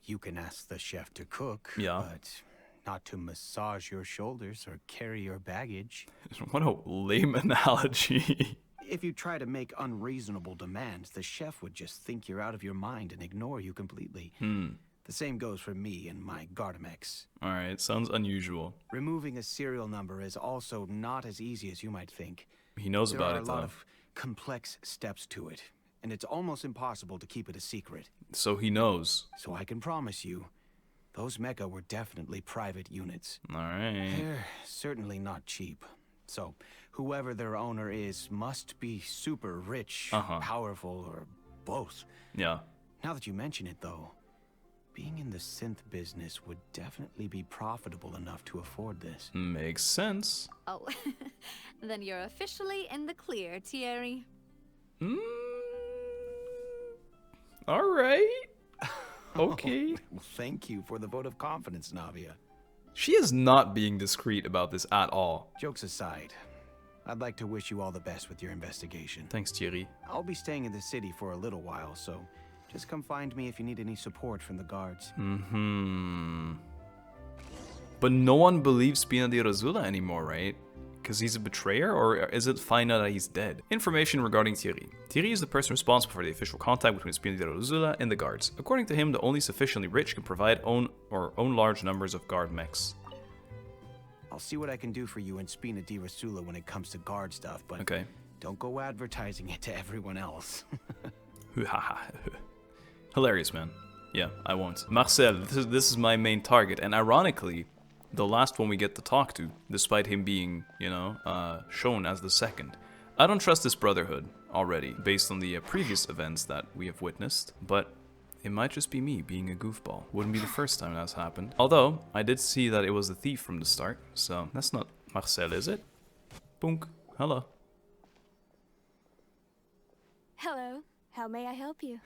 You can ask the chef to cook, but not to massage your shoulders or carry your baggage. What a lame analogy. If you try to make unreasonable demands, the chef would just think you're out of your mind and ignore you completely. The same goes for me and my Gardamex. Alright, sounds unusual. Removing a serial number is also not as easy as you might think. He knows about There are it a lot though. of complex steps to it, and it's almost impossible to keep it a secret. So he knows. So I can promise you, those mecha were definitely private units. Alright. They're certainly not cheap. So whoever their owner is must be super rich, powerful, or both. Yeah. Now that you mention it though, being in the synth business would definitely be profitable enough to afford this. Makes sense. Oh, then you're officially in the clear, Thierry. All right. Okay. Well, thank you for the vote of confidence, Navia. She is not being discreet about this at all. Jokes aside, I'd like to wish you all the best with your investigation. Thanks, Thierry. I'll be staying in the city for a little while, so just come find me if you need any support from the guards. But no one believes Spina di Rosula anymore, right? Because he's a betrayer, or is it find out that he's dead? Information regarding Thierry. Thierry is the person responsible for the official contact between Spina di Rosula and the guards. According to him, the only sufficiently rich can provide own large numbers of guard mechs. I'll see what I can do for you in Spina di Rosula when it comes to guard stuff, but okay. Don't go advertising it to everyone else. Hilarious, man. Yeah, I won't. Marcel, this is my main target, and ironically, the last one we get to talk to, despite him being, you know, shown as the second. I don't trust this brotherhood already, based on the previous events that we have witnessed, but it might just be me being a goofball. Wouldn't be the first time that's happened. Although, I did see that it was the thief from the start, so that's not Marcel, is it? Boonk. Hello. Hello. How may I help you?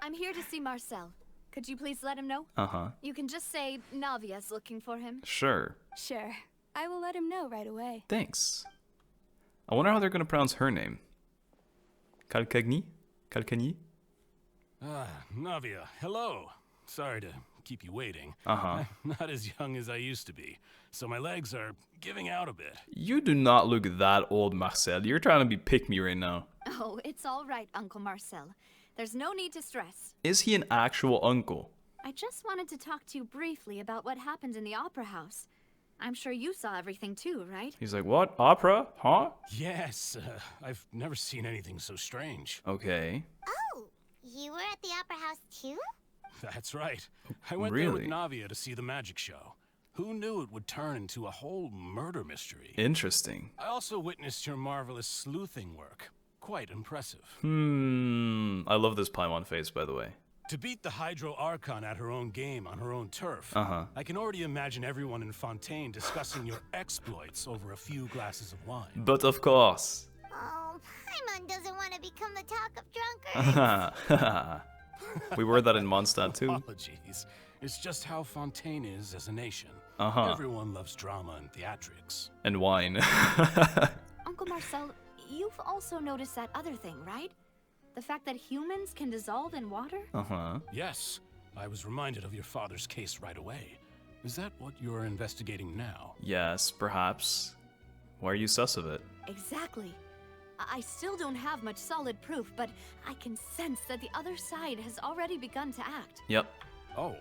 I'm here to see Marcel. Could you please let him know? You can just say Navia's looking for him. Sure. Sure. I will let him know right away. Thanks. I wonder how they're gonna pronounce her name. Calcagni? Calcagni? Navia, hello. Sorry to keep you waiting. I'm not as young as I used to be, so my legs are giving out a bit. You do not look that old, Marcel. You're trying to be pick-me right now. Oh, it's all right, Uncle Marcel. There's no need to stress. Is he an actual uncle? I just wanted to talk to you briefly about what happened in the opera house. I'm sure you saw everything too, right? He's like, what? Opera? Huh? Yes, I've never seen anything so strange. Okay. Oh, you were at the opera house too? That's right. I went there with Navia to see the magic show. Who knew it would turn into a whole murder mystery? Interesting. I also witnessed your marvelous sleuthing work. Quite impressive. I love this Paimon face, by the way. To beat the Hydro Archon at her own game on her own turf, I can already imagine everyone in Fontaine discussing your exploits over a few glasses of wine. But of course. Oh, Paimon doesn't want to become the talk of drunkards. We were that in Mondstadt too. Apologies. It's just how Fontaine is as a nation. Everyone loves drama and theatrics. And wine. Uncle Marcel, you've also noticed that other thing, right? The fact that humans can dissolve in water? Yes. I was reminded of your father's case right away. Is that what you're investigating now? Yes, perhaps. Why are you sus of it? Exactly. I still don't have much solid proof, but I can sense that the other side has already begun to act. Yep. Oh,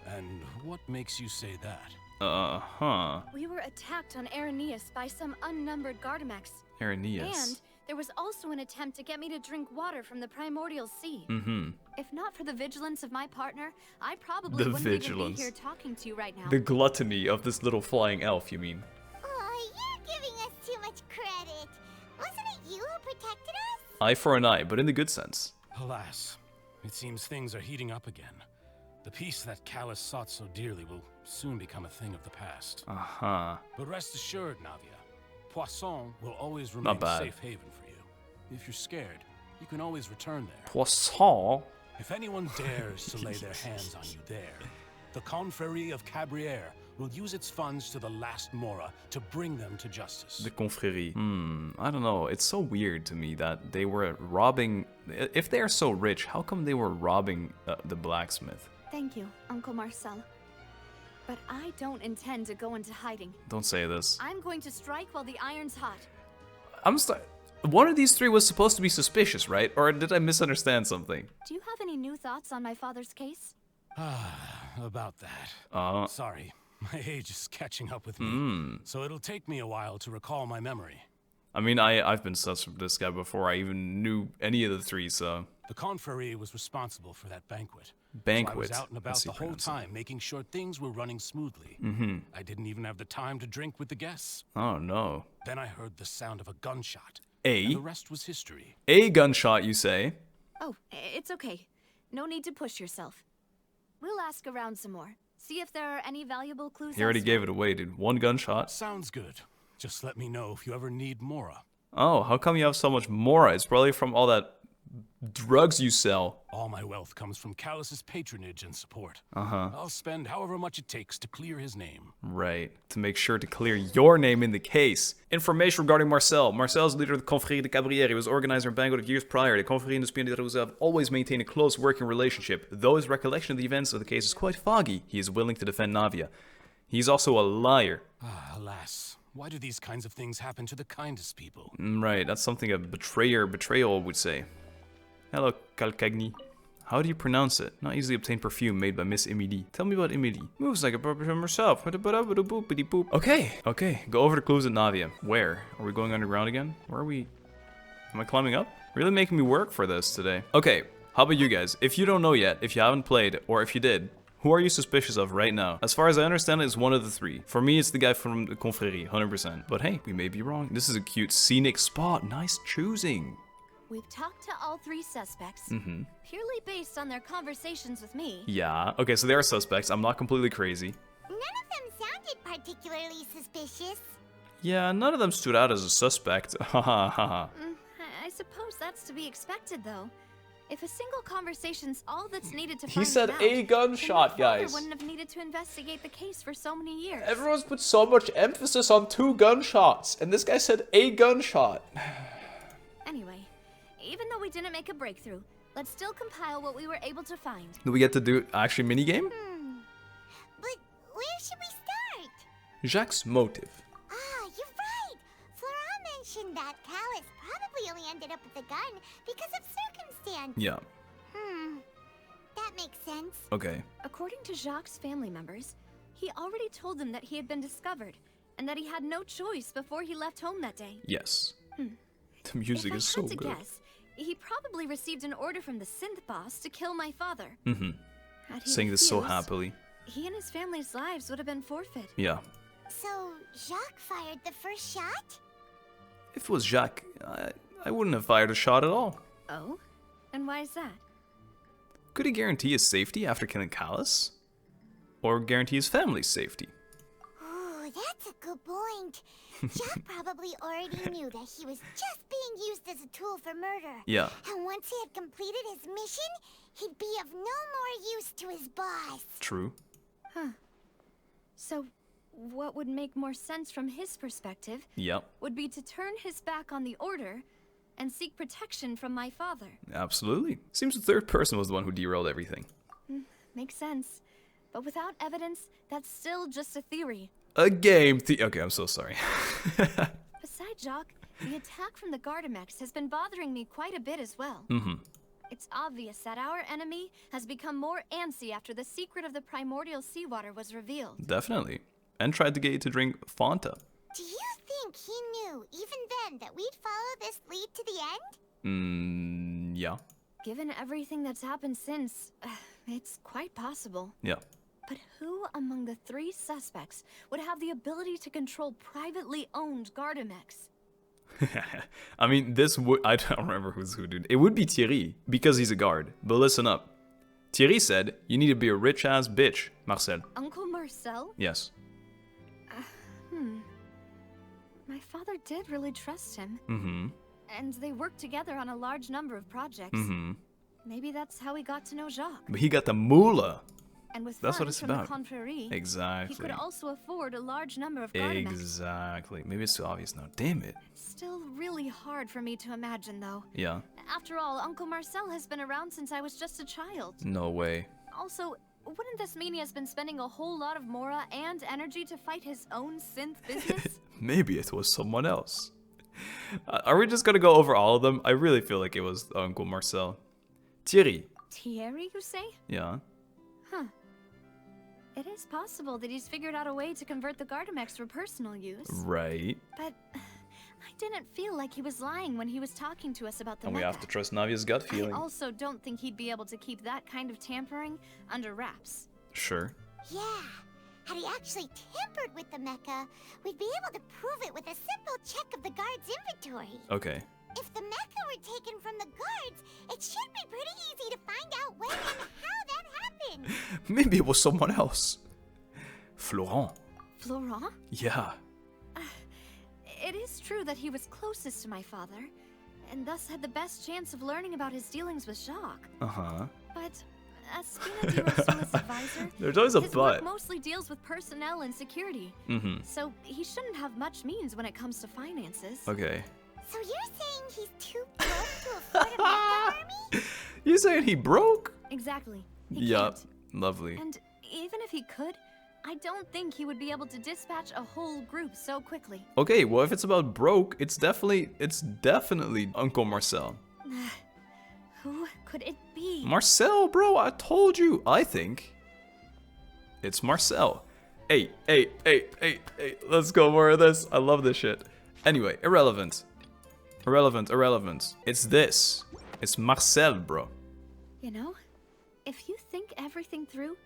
and what makes you say that? We were attacked on Araneus by some unnumbered Gardamex. Araneus. And there was also an attempt to get me to drink water from the primordial sea. If not for the vigilance of my partner, I probably wouldn't even be here talking to you right now. The gluttony of this little flying elf, you mean? Oh, you're giving us too much credit. Wasn't it you who protected us? Eye for an eye, but in the good sense. Alas, it seems things are heating up again. The peace that Callas sought so dearly will soon become a thing of the past. But rest assured, Navia, Poisson will always remain a safe haven for you. If you're scared, you can always return there. Poisson? If anyone dares to lay their hands on you there, the Confrérie of Cabrières will use its funds to the last Mora to bring them to justice. The Confrérie. I don't know. It's so weird to me that they were robbing... If they're so rich, how come they were robbing the blacksmith? Thank you, Uncle Marcel. But I don't intend to go into hiding. Don't say this. I'm going to strike while the iron's hot. One of these three was supposed to be suspicious, right? Or did I misunderstand something? Do you have any new thoughts on my father's case? About that. Sorry, my age is catching up with me. So it'll take me a while to recall my memory. I mean, I've been sus with this guy before I even knew any of the three, so... The Confrérie was responsible for that banquet. Banquet. So I was out and about the whole time, making sure things were running smoothly. I didn't even have the time to drink with the guests. Oh, no. Then I heard the sound of a gunshot. And the rest was history. A gunshot, you say? Oh, it's okay. No need to push yourself. We'll we'll ask around some more. See if there are any valuable clues. He already gave it away, dude. One gunshot. Sounds good. Just let me know if you ever need Mora. Oh, how come you have so much Mora? It's probably from all that drugs you sell. All my wealth comes from Callas's patronage and support. Uh-huh. I'll spend however much it takes to clear his name. Right. To make sure to clear your name in the case. Information regarding Marcel. Marcel is the leader of the Confrérie de Cabrières. He was organizer and banquet years prior. The Confrérie and the Spina de Rousseau have always maintained a close working relationship. Though his recollection of the events of the case is quite foggy, he is willing to defend Navia. He's also a liar. Alas. Why do these kinds of things happen to the kindest people? Right, that's something a betrayal would say. Hello, Calcagni. How do you pronounce it? Not easily obtained perfume made by Miss Emily. Tell me about Emily. Moves like a perfume herself. Okay. Go over the clues at Navia. Where? Are we going underground again? Where are we? Am I climbing up? Really making me work for this today. Okay, how about you guys? If you don't know yet, if you haven't played, or if you did, who are you suspicious of right now? As far as I understand, it's one of the three. For me, it's the guy from the Confrérie, 100%. But hey, we may be wrong. This is a cute scenic spot. Nice choosing. We've talked to all three suspects, purely based on their conversations with me. Yeah, okay, so they are suspects. I'm not completely crazy. None of them sounded particularly suspicious. Yeah, none of them stood out as a suspect. Haha. I suppose that's to be expected, though. If a single conversation's all that's needed to He find said out, a gunshot, then my father guys. wouldn't have needed to investigate the case for so many years. Everyone's put so much emphasis on 2 gunshots, and this guy said a gunshot. Anyway, even though we didn't make a breakthrough, let's still compile what we were able to find. Do we get to do actually minigame? But where should we start? Jacques' motive. Ah, you're right. Flora mentioned that Callas probably only ended up with the gun because of circumstance. Yeah. That makes sense. Okay. According to Jacques' family members, he already told them that he had been discovered, and that he had no choice before he left home that day. Yes. The music is so good. If I had to guess, he probably received an order from the synth boss to kill my father. Had he Saying this so refused, happily. he and his family's lives would have been forfeit. Yeah. So, Jacques fired the first shot? If it was Jacques, I wouldn't have fired a shot at all. Oh? And why is that? Could he guarantee his safety after killing Callas? Or guarantee his family's safety? Ooh, that's a good point. Jacques probably already knew that he was just being used as a tool for murder. Yeah. And once he had completed his mission, he'd be of no more use to his boss. True. Huh. So, what would make more sense from his perspective Yep. would be to turn his back on the order and seek protection from my father. Absolutely. Seems the third person was the one who derailed everything. Makes sense. But without evidence, that's still just a theory. A game okay, I'm so sorry. Besides Jacques, the attack from the Gardamex has been bothering me quite a bit as well. It's obvious that our enemy has become more antsy after the secret of the primordial seawater was revealed. Definitely. And tried to get you to drink Fanta. Do you think he knew, even then, that we'd follow this lead to the end? Yeah. Given everything that's happened since, it's quite possible. Yeah. But who among the three suspects would have the ability to control privately owned Gardamex? I mean, this would... I don't remember who's who, dude. It would be Thierry, because he's a guard. But listen up. Thierry said, you need to be a rich-ass bitch, Marcel. Uncle Marcel? Yes. My father did really trust him. And they worked together on a large number of projects. Maybe that's how he got to know Jacques. But he got the moolah. And with That's what funds it's from about. the Confrérie, Exactly. he could also afford a large number of Gardamex. Exactly. Maybe it's too obvious now. Damn it. Still really hard for me to imagine, though. Yeah. After all, Uncle Marcel has been around since I was just a child. No way. Also, wouldn't this mean he has been spending a whole lot of Mora and energy to fight his own synth business? Maybe it was someone else. Are we just gonna go over all of them? I really feel like it was Uncle Marcel. Thierry. Thierry, you say? Yeah. Huh. It is possible that he's figured out a way to convert the Gardamex for personal use. Right. But I didn't feel like he was lying when he was talking to us about the And we mecha. have to trust Navia's gut feeling. I also don't think he'd be able to keep that kind of tampering under wraps. Sure. Yeah. Had he actually tampered with the mecha, we'd be able to prove it with a simple check of the guard's inventory. Okay. If the mecha were taken from the guards, it should be pretty easy to find out when and how that happened. Maybe it was someone else. Florent. Florent? Yeah. It is true that he was closest to my father, and thus had the best chance of learning about his dealings with Jacques. Uh-huh. But as Spina di Rosula's advisor, there's always a his but. work mostly deals with personnel and security. So he shouldn't have much means when it comes to finances. Okay. So you're saying he's too broke to afford a mega army? You saying he broke? Exactly. He Yup. can't. Lovely. And even if he could, I don't think he would be able to dispatch a whole group so quickly. Okay, well if it's about broke, it's definitely Uncle Marcel. Who could it be? Marcel, bro, I told you. I think it's Marcel. Hey, let's go more of this. I love this shit. Anyway, irrelevant. It's this. It's Marcel, bro. You know, if you think everything through,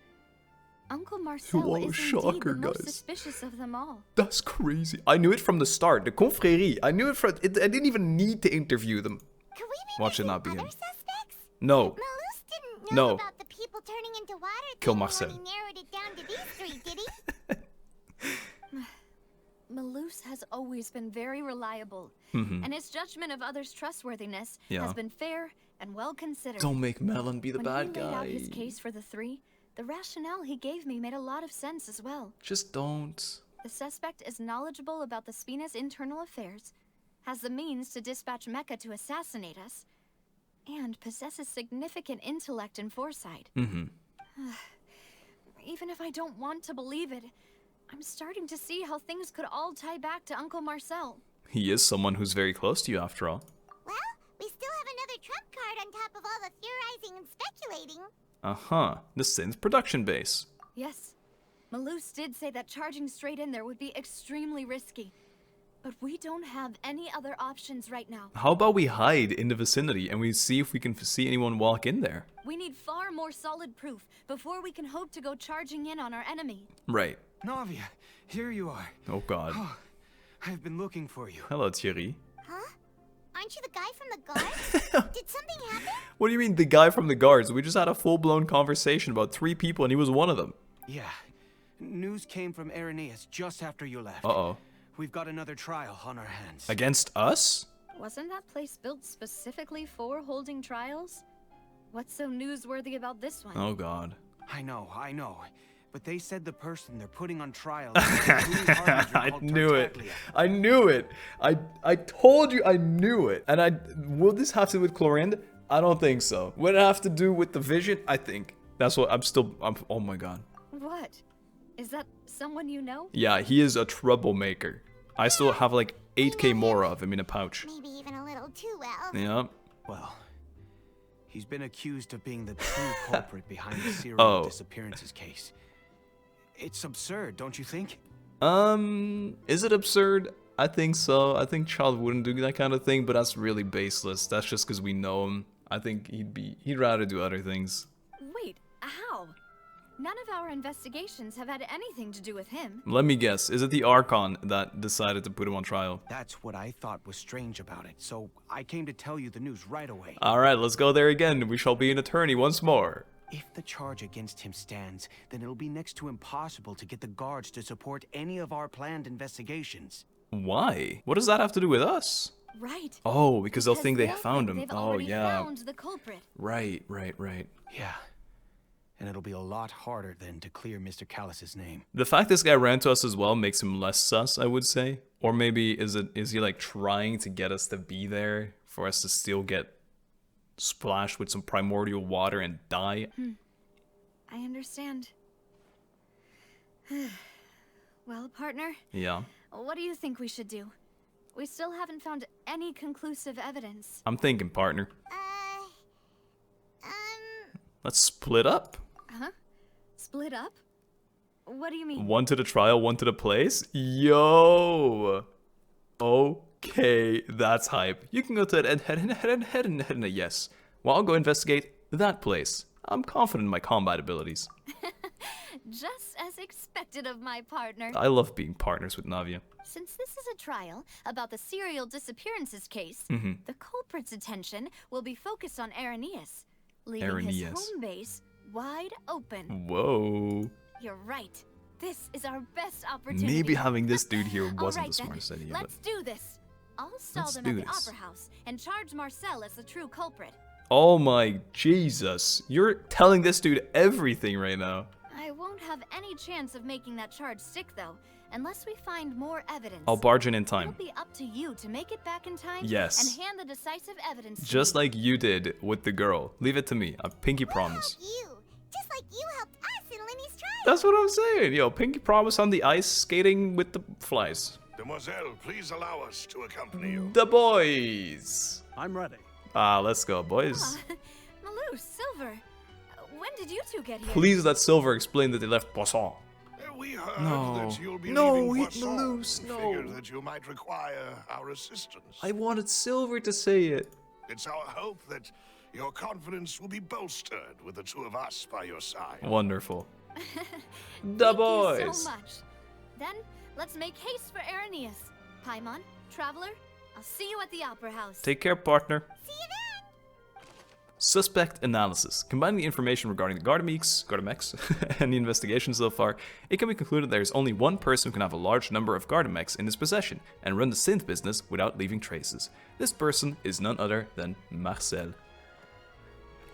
Uncle Marcel What a is shocker, indeed the most guys. suspicious of them all. That's crazy. I knew it from the start. The confrérie. I knew it from. I didn't even need to interview them. Could we maybe Watch it see not be him. other suspects? No. Melus didn't know No. about the people turning into water Kill thing Marcel. when he narrowed it down to these three, did he? Melus has always been very reliable, and his judgment of others' trustworthiness has been fair and well considered. Don't make Melon be the When bad he laid out guy. his case for the three, the rationale he gave me made a lot of sense as well. Just don't. The suspect is knowledgeable about the Spina's internal affairs, has the means to dispatch Mecha to assassinate us, and possesses significant intellect and foresight. Even if I don't want to believe it, I'm starting to see how things could all tie back to Uncle Marcel. He is someone who's very close to you, after all. Well, we still have another trump card on top of all the theorizing and speculating. Uh-huh. The synth production base. Yes, Melus did say that charging straight in there would be extremely risky. But we don't have any other options right now. How about we hide in the vicinity and we see if we can see anyone walk in there? We need far more solid proof before we can hope to go charging in on our enemy. Right. Navia, here you are. Oh god. Oh, I've been looking for you. Hello, Thierry. Huh? Aren't you the guy from the guards? Did something happen? What do you mean, the guy from the guards? We just had a full-blown conversation about 3 people and he was one of them. Yeah. News came from Irenaeus just after you left. Uh-oh. We've got another trial on our hands. Against us? Wasn't that place built specifically for holding trials? What's so newsworthy about this one? Oh god. I know. But they said the person they're putting on trial is I knew it. I knew it. I told you I knew it. And will this have to do with Clorinde? I don't think so. Would it have to do with the vision? I think. That's what I'm oh my god. What? Is that someone you know? Yeah, he is a troublemaker. I still have like 8k more of him in a pouch. Maybe even a little too well. Yeah. Well, he's been accused of being the true culprit behind the serial disappearances case. It's absurd, don't you think? Is it absurd? I think so. I think Child wouldn't do that kind of thing, but that's really baseless. That's just because we know him. I think he'd rather do other things. Wait, how? None of our investigations have had anything to do with him. Let me guess. Is it the Archon that decided to put him on trial? That's what I thought was strange about it, so I came to tell you the news right away. Alright, let's go there again. We shall be an attorney once more. If the charge against him stands, then it'll be next to impossible to get the guards to support any of our planned investigations. Why? What does that have to do with us? Right. Oh, because they'll think they found him. They've Oh, already yeah. found the culprit. Right. Yeah. And it'll be a lot harder then to clear Mr. Callas's name. The fact this guy ran to us as well makes him less sus, I would say. Or maybe is he like trying to get us to be there for us to still get splashed with some primordial water and die? I understand. Well, partner. Yeah. What do you think we should do? We still haven't found any conclusive evidence. I'm thinking, partner. Let's split up. Huh? Split up? What do you mean? One to the trial, one to the place? Yo! Okay, that's hype. You can go to head, yes. Well, I'll go investigate that place. I'm confident in my combat abilities. Just as expected of my partner. I love being partners with Navia. Since this is a trial about the serial disappearances case, the culprit's attention will be focused on Irenaeus, leaving his home base wide open. Whoa. You're right. This is our best opportunity. Maybe having this dude here wasn't the then, smartest idea, let's do this. I'll stall Let's them do at the this. Opera House and charge Marcel as the true culprit. Oh my Jesus. You're telling this dude everything right now. I won't have any chance of making that charge stick, though, unless we find more evidence. I'll barge in time. It'll be up to you to make it back in time. Yes. And hand the decisive evidence to Just me. like you did with the girl. Leave it to me. I pinky promise. You, just like you helped us in Linny's trial. That's what I'm saying. Yo, pinky promise on the ice skating with the flies. Demoiselle, please allow us to accompany you. The boys. I'm ready. Let's go, boys. Melus, Silver, when did you two get here? Please let Silver explain that they left Poisson. We heard No. that you'll be No, leaving he- Poisson. Melus, We no. figured that you might require our assistance. I wanted Silver to say it. It's our hope that your confidence will be bolstered with the two of us by your side. Wonderful. The Thank boys. you so much. Then, let's make haste for Arrhenius. Paimon, Traveler, I'll see you at the Opera House. Take care, partner. See you then. Suspect analysis. Combining the information regarding the Gardamex, and the investigation so far, it can be concluded there is only one person who can have a large number of Gardamex in his possession and run the synth business without leaving traces. This person is none other than Marcel.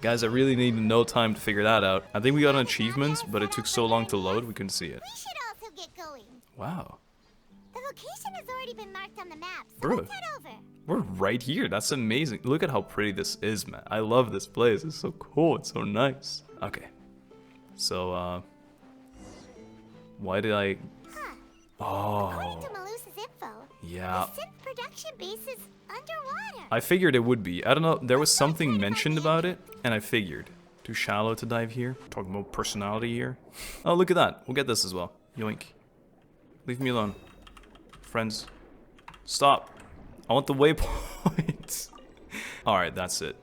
Guys, I really need no time to figure that out. I think we got an achievement, but it took so long to load we couldn't see it. We should also get going. Wow. The location has already been marked on the map, so Bro. let's head over. We're right here. That's amazing. Look at how pretty this is, man. I love this place. It's so cool. It's so nice. Okay. So, why did I... According Oh, to Melus's info, yeah. the synth production base is underwater. I figured it would be. I don't know. There was something mentioned about it, and I figured. Too shallow to dive here. Talking about personality here. Oh, look at that. We'll get this as well. Yoink. Leave me alone. Friends. Stop. I want the waypoints. Alright, that's it.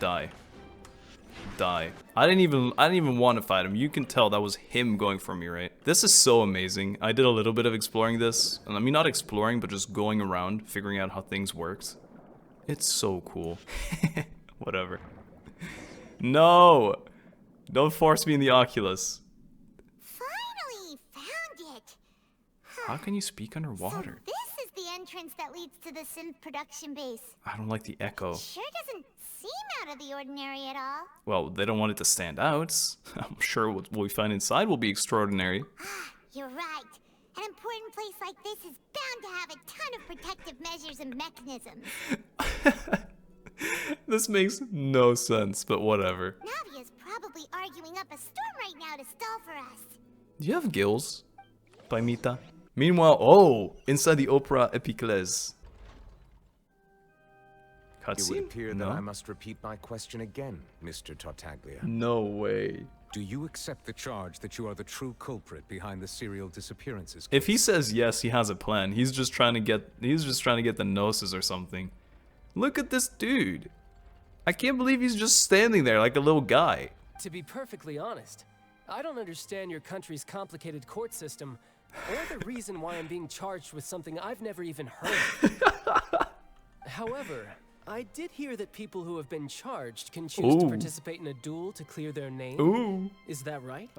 Die. Die. I didn't even want to fight him. You can tell that was him going for me, right? This is so amazing. I did a little bit of exploring this. I mean, not exploring, but just going around, figuring out how things worked. It's so cool. Whatever. No! Don't force me in the Oculus. Finally found it. How can you speak underwater? So this is the entrance that leads to the synth production base. I don't like the echo. Sure doesn't seem out of the ordinary at all. Well, they don't want it to stand out. I'm sure what we find inside will be extraordinary. You're right. An important place like this is bound to have a ton of protective measures and mechanisms. This makes no sense, but whatever. Navia's probably arguing up a storm right now to stall for us. Do you have gills, Paimita? Meanwhile, oh, inside the Opera Epiclese. It would Cutscene? appear No? that I must repeat my question again, Mr. Tartaglia. No way. Do you accept the charge that you are the true culprit behind the serial disappearances? If he says yes, he has a plan. He's just trying to get the gnosis or something. Look at this dude. I can't believe he's just standing there like a little guy. To be perfectly honest, I don't understand your country's complicated court system or the reason why I'm being charged with something I've never even heard of. However, I did hear that people who have been charged can choose to Ooh. participate in a duel to clear their name. Ooh. Is that right?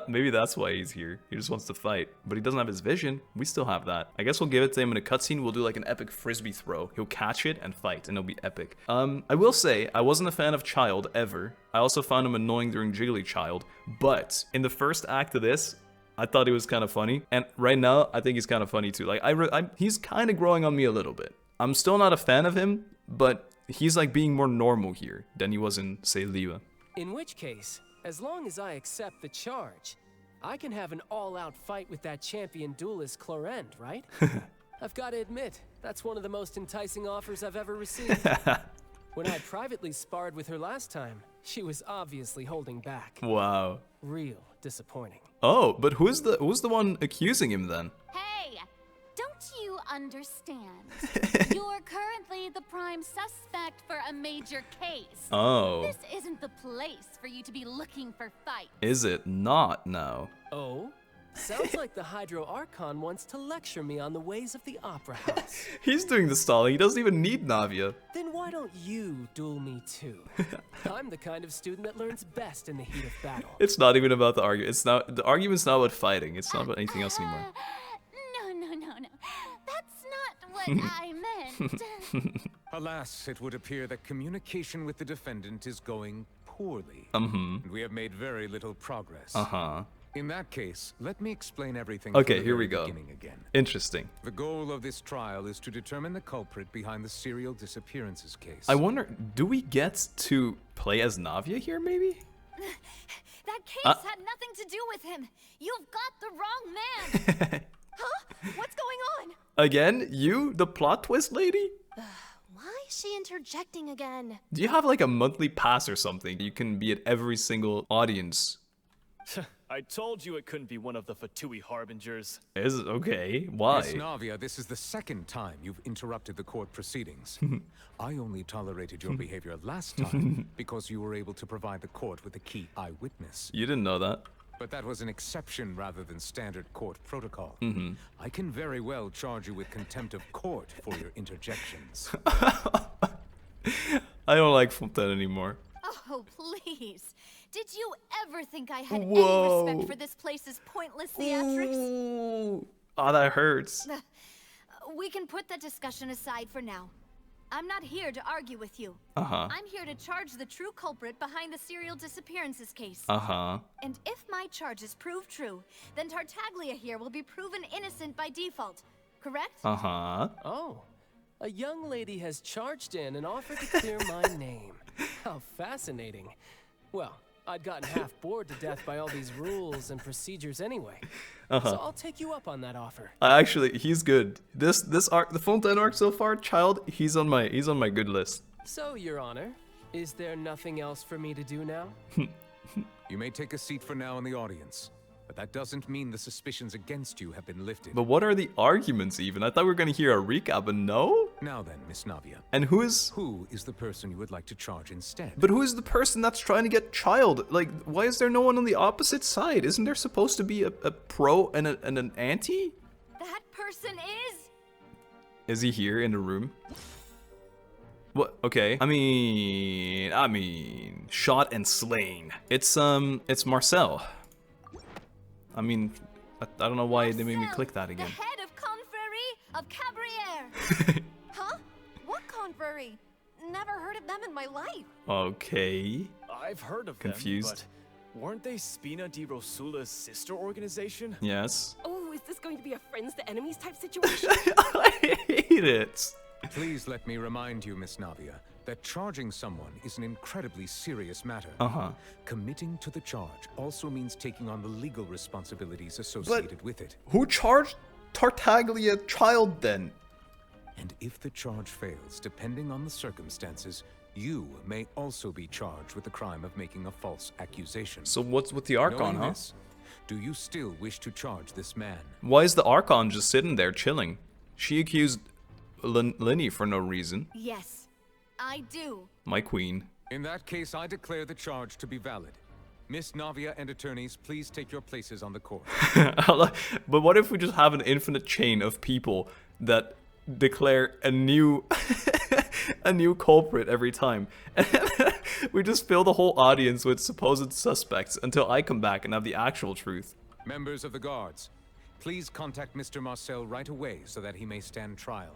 Maybe that's why he's here. He just wants to fight. But he doesn't have his vision. We still have that. I guess we'll give it to him in a cutscene. We'll do like an epic frisbee throw. He'll catch it and fight, and it'll be epic. I will say, I wasn't a fan of Child, ever. I also found him annoying during Jiggly Child. But in the first act of this, I thought he was kind of funny. And right now, I think he's kind of funny too. Like, he's kind of growing on me a little bit. I'm still not a fan of him, but he's like being more normal here than he was in, say, Liva. In which case, as long as I accept the charge, I can have an all-out fight with that champion duelist Clorinde, right? I've got to admit, that's one of the most enticing offers I've ever received. When I privately sparred with her last time, she was obviously holding back. Wow. Real disappointing. Oh, but who's the one accusing him then? Hey, don't you understand? You're currently the prime suspect for a major case. Oh. This isn't the place for you to be looking for fights. Is it not now? Oh? Sounds like the Hydro Archon wants to lecture me on the ways of the Opera House. He's doing the stalling. He doesn't even need Navia. Then why don't you duel me too? I'm the kind of student that learns best in the heat of battle. It's not even about the argument. It's not, the argument's not about fighting. It's not about anything else anymore. No. That's not what I meant. Alas, it would appear that communication with the defendant is going poorly. And we have made very little progress. In that case, let me explain everything. Okay, here we go. Again. Interesting. The goal of this trial is to determine the culprit behind the serial disappearances case. I wonder, do we get to play as Navia here, maybe? That case had nothing to do with him. You've got the wrong man. Huh? What's going on? Again? You? The plot twist lady? Why is she interjecting again? Do you have like a monthly pass or something? You can be at every single audience. I told you it couldn't be one of the Fatui harbingers. Is it okay? Why? Miss Navia, this is the second time you've interrupted the court proceedings. I only tolerated your behavior last time because you were able to provide the court with a key eyewitness. You didn't know that. But that was an exception rather than standard court protocol. I can very well charge you with contempt of court for your interjections. I don't like Fontaine anymore. Oh, please. Did you ever think I had Whoa. any respect for this place's pointless theatrics? Ooh. Oh, that hurts. We can put that discussion aside for now. I'm not here to argue with you. I'm here to charge the true culprit behind the serial disappearances case. And if my charges prove true, then Tartaglia here will be proven innocent by default. Correct? Oh, a young lady has charged in and offered to clear my name. How fascinating. Well, I'd gotten half bored to death by all these rules and procedures anyway. So I'll take you up on that offer. Actually, he's good. This arc, the Fontaine arc so far, child, he's on my good list. So, Your Honor, is there nothing else for me to do now? You may take a seat for now in the audience, but that doesn't mean the suspicions against you have been lifted. But what are the arguments even? I thought we were gonna hear a recap, but no? Now then, Miss Navia. And who is the person you would like to charge instead? But who is the person that's trying to get Child? Like, why is there no one on the opposite side? Isn't there supposed to be a pro and an anti? That person is... Is he here in the room? What? Okay. I mean, shot and slain. It's Marcel. I mean, I don't know why they made me click that again. The head of Confrérie of Cabriere. Huh? What confrérie? Never heard of them in my life. Okay. I've heard of Confused. them, but weren't they Spina di ROSULA'S sister organization? Yes. Oh, is this going to be a friends to enemies type situation? I hate it. Please let me remind you, Miss Navia, that charging someone is an incredibly serious matter. Committing to the charge also means taking on the legal responsibilities associated with it. Who charged Tartaglia Child then? And if the charge fails, depending on the circumstances, you may also be charged with the crime of making a false accusation. So what's with the Archon, huh? This, do you still wish to charge this man? Why is the Archon just sitting there chilling? She accused Linny for no reason. Yes, I do. My queen. In that case, I declare the charge to be valid. Miss Navia and attorneys, please take your places on the court. But what if we just have an infinite chain of people that declare a new a new culprit every time? We just fill the whole audience with supposed suspects until I come back and have the actual truth. Members of the guards, please contact Mr. Marcel right away so that he may stand trial.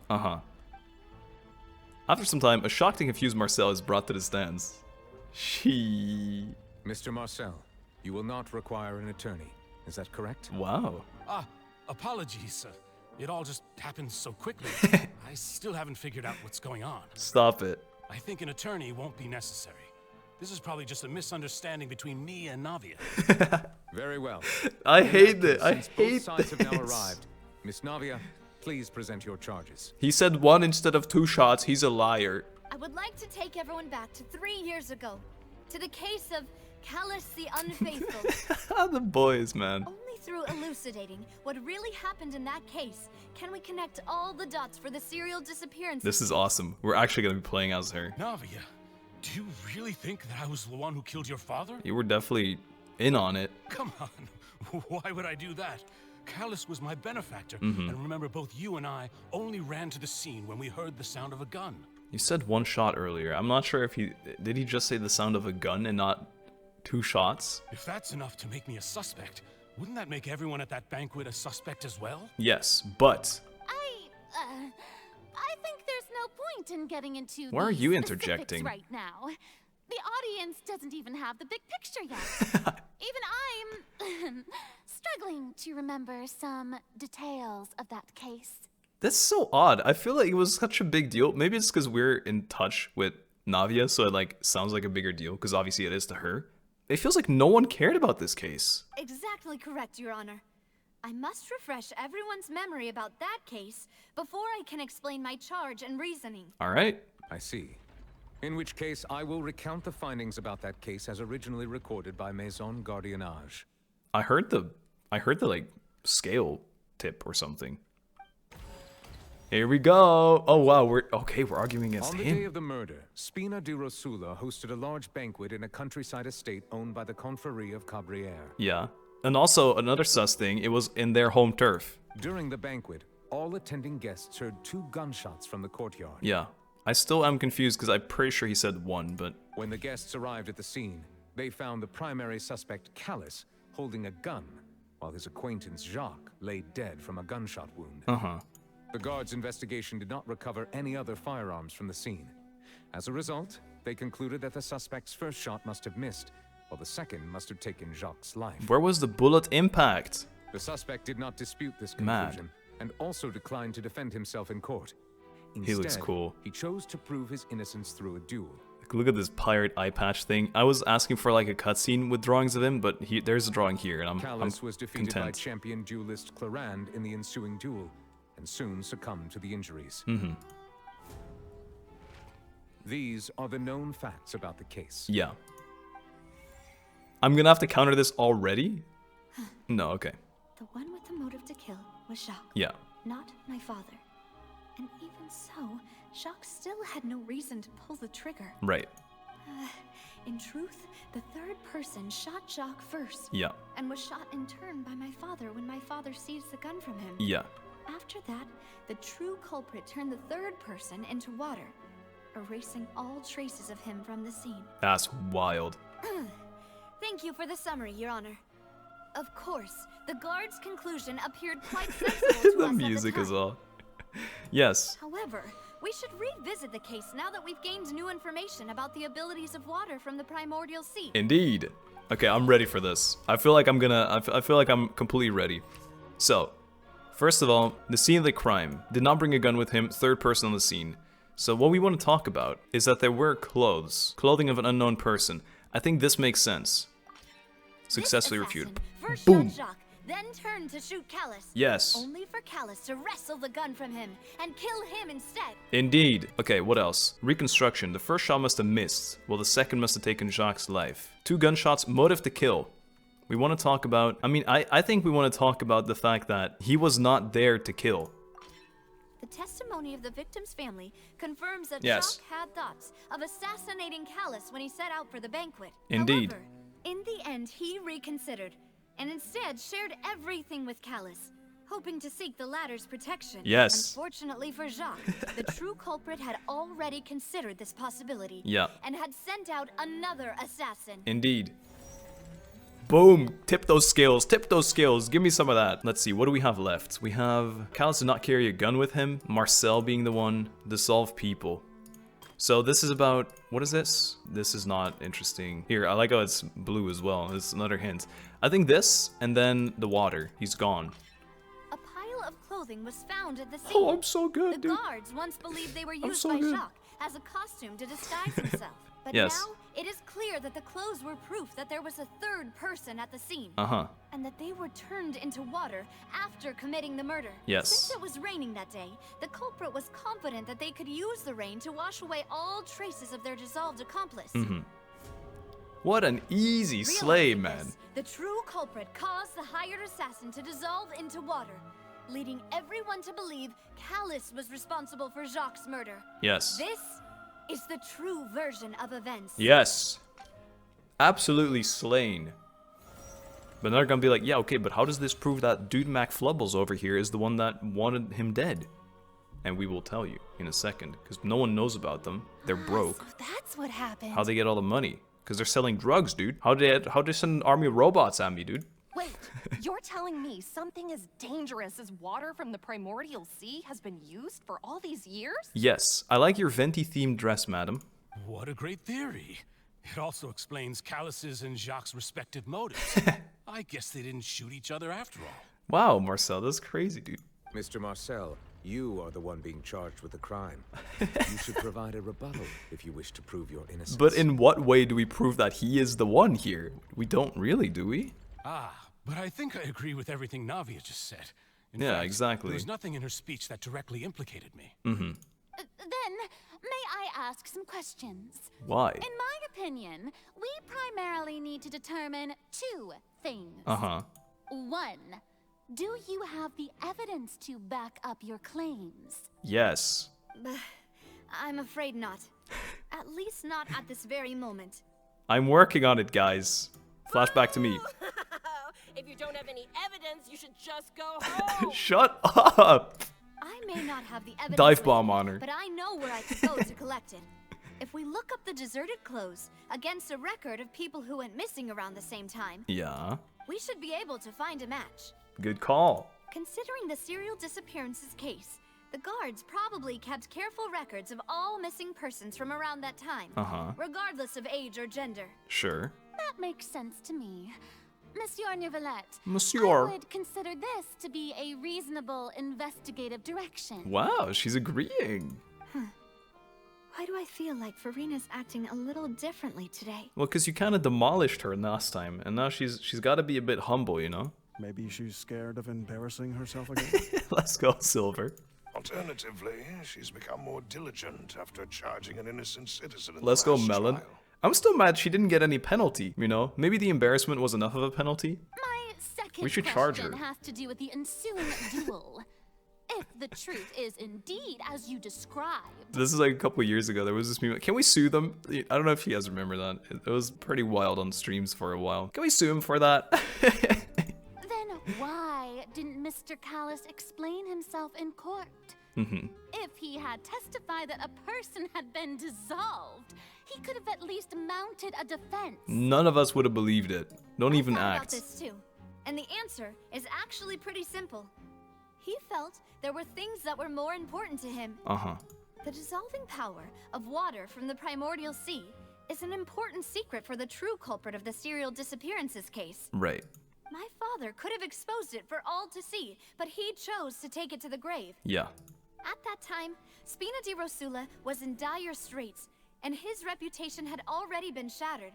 After some time, a shocked and confused Marcel is brought to the stands. Mr. Marcel, you will not require an attorney. Is that correct? Wow. Apologies. It all just happened so quickly. I still haven't figured out what's going on. Stop it. I think an attorney won't be necessary. This is probably just a misunderstanding between me and Navia. Very well. I hate it. I Since hate both sides have now this. arrived, Miss Navia, please present your charges. He said 1 instead of 2 shots. He's a liar. I would like to take everyone back to 3 years ago, to the case of Callas the Unfaithful. The boys, man. Only through elucidating what really happened in that case can we connect all the dots for the serial disappearance. This is awesome. We're actually going to be playing as her. Navia, do you really think that I was the one who killed your father? You were definitely in on it. Come on. Why would I do that? Callas was my benefactor, and remember both you and I only ran to the scene when we heard the sound of a gun. You said one shot earlier. I'm not sure if did he just say the sound of a gun and not 2 shots? If that's enough to make me a suspect, wouldn't that make everyone at that banquet a suspect as well? Yes, but I think there's no point in getting into why are these you specifics interjecting right now? The audience doesn't even have the big picture yet. Even I'm struggling to remember some details of that case. that's so odd. I feel like it was such a big deal. Maybe it's because we're in touch with Navia, so it like sounds like a bigger deal, because obviously it is to her. It feels like no one cared about this case. Exactly correct, Your Honor. I must refresh everyone's memory about that case before I can explain my charge and reasoning. All right. I see. In which case, I will recount the findings about that case as originally recorded by Maison Gardiennage. I heard the like scale tip or something. Here we go. Oh wow, we're arguing against On the him. day of the murder, Spina di Rosula hosted a large banquet in a countryside estate owned by the Confrérie of Cabrières. Yeah. And also another sus thing, it was in their home turf. During the banquet, all attending guests heard 2 gunshots from the courtyard. Yeah. I still am confused because I'm pretty sure he said 1, but When the guests arrived at the scene, they found the primary suspect, Callas, holding a gun, while his acquaintance, Jacques, lay dead from a gunshot wound. The guards' investigation did not recover any other firearms from the scene. As a result, they concluded that the suspect's first shot must have missed, while the second must have taken Jacques' life. Where was the bullet impact? The suspect did not dispute this conclusion, and also declined to defend himself in court. Instead, He looks cool. He chose to prove his innocence through a duel. Look at this pirate eye patch thing. I was asking for like a cutscene with drawings of him, but there's a drawing here, and I'm Callas was defeated by content. champion duelist Clorinde in the ensuing duel, and soon succumbed to the injuries. These are the known facts about the case. Yeah. I'm gonna have to counter this already? No, okay. The one with the motive to kill was Jacques. Yeah. Not my father. And even so, Jacques still had no reason to pull the trigger. Right. In truth, the third person shot Jacques first. Yeah. And was shot in turn by my father when my father seized the gun from him. Yeah. After that, the true culprit turned the third person into water, erasing all traces of him from the scene. That's wild. Thank you for the summary, Your Honor. Of course, the guard's conclusion appeared quite sensible to The us music at the as time. well. Yes. However, we should revisit the case now that we've gained new information about the abilities of water from the primordial sea. Indeed. Okay, I'm ready for this. I feel like I feel like I'm completely ready. So, first of all, the scene of the crime did not bring a gun with him, third person on the scene. So what we want to talk about is that there were clothing of an unknown person. I think this makes sense. Successfully refuted. First Boom. shot Jacques, then turned to shoot Callas. Yes. Only for Callas to wrestle the gun from him and kill him instead. Indeed. Okay, what else? Reconstruction. The first shot must have missed, while the second must have taken Jacques' life. 2 gunshots, motive to kill. We want to talk about... I think we want to talk about the fact that he was not there to kill. The testimony of the victim's family confirms that Yes. Jacques had thoughts of assassinating Callas when he set out for the banquet. Indeed. However, in the end, he reconsidered and instead shared everything with Callas, hoping to seek the latter's protection. Yes. Unfortunately for Jacques, the true culprit had already considered this possibility. Yeah. And had sent out another assassin. Indeed. Boom! Tip those scales, tip those scales. Give me some of that. Let's see, what do we have left? We have Callas did not carry a gun with him. Marcel being the one. Dissolve people. So this is about, what is this? This is not interesting. Here, I like how it's blue as well. It's another hint. I think this, and then the water. He's gone. A pile of clothing was found at the scene. Oh, I'm so good, The dude. guards once believed they were I'm used so by good. Jacques as a costume to disguise himself. But Yes. now, it is clear that the clothes were proof that there was a third person at the scene. Uh-huh. And that they were turned into water after committing the murder. Yes. Since it was raining that day, the culprit was confident that they could use the rain to wash away all traces of their dissolved accomplice. What an easy slay, Realizing man. this, the true culprit caused the hired assassin to dissolve into water, leading everyone to believe Callas was responsible for Jacques' murder. Yes. This is the true version of events. Yes. Absolutely slain. But they're gonna be like, yeah, okay, but how does this prove that Dude Mac Flubbles over here is the one that wanted him dead? And we will tell you in a second, because no one knows about them. They're broke. So that's what happened. How'd they get all the money? Because they're selling drugs, dude. How'd they send an army of robots at me, dude? Wait, you're telling me something as dangerous as water from the primordial sea has been used for all these years? Yes. I like your venti-themed dress, madam. What a great theory. It also explains Callas's and Jacques' respective motives. I guess they didn't shoot each other after all. Wow, Marcel, that's crazy, dude. Mr. Marcel, you are the one being charged with the crime. You should provide a rebuttal if you wish to prove your innocence. But in what way do we prove that he is the one here? We don't really, do we? But I think I agree with everything Navia just said. In yeah, fact, exactly. There's nothing in her speech that directly implicated me. Mm-hmm. Then, may I ask some questions? Why? In my opinion, we primarily need to determine two things. Uh-huh. One, do you have the evidence to back up your claims? Yes. I'm afraid not. At least not at this very moment. I'm working on it, guys. Flashback to me. If you don't have any evidence, you should just go home. Shut up! I may not have the evidence, Dive bomb on her. but I know where I could go to collect it. If we look up the deserted clothes against a record of people who went missing around the same time, Yeah. we should be able to find a match. Good call. Considering the serial disappearances case, the guards probably kept careful records of all missing persons from around that time, regardless of age or gender. Sure. That makes sense to me. Monsieur Neuvillette, Monsieur. I would consider this to be a reasonable investigative direction. Wow, she's agreeing. Why do I feel like Farina's acting a little differently today? Well, because you kind of demolished her last time, and now she's got to be a bit humble, you know? Maybe she's scared of embarrassing herself again. Let's go, Silver. Alternatively, she's become more diligent after charging an innocent citizen. Let's go, Melon. I'm still mad she didn't get any penalty, you know? Maybe the embarrassment was enough of a penalty. My second We should charge her. question has to do with the ensuing duel. If the truth is indeed as you described. This is like a couple years ago. There was this meme. Can we sue them? I don't know if you guys remember that. It was pretty wild on streams for a while. Can we sue him for that? Then why didn't Mr. Callas explain himself in court? If he had testified that a person had been dissolved, he could have at least mounted a defense. None of us would have believed it. Don't even About act. this too, and the answer is actually pretty simple. He felt there were things that were more important to him. The dissolving power of water from the primordial sea is an important secret for the true culprit of the serial disappearances case. Right. My father could have exposed it for all to see, but he chose to take it to the grave. Yeah. At that time, Spina di Rosula was in dire straits, and his reputation had already been shattered.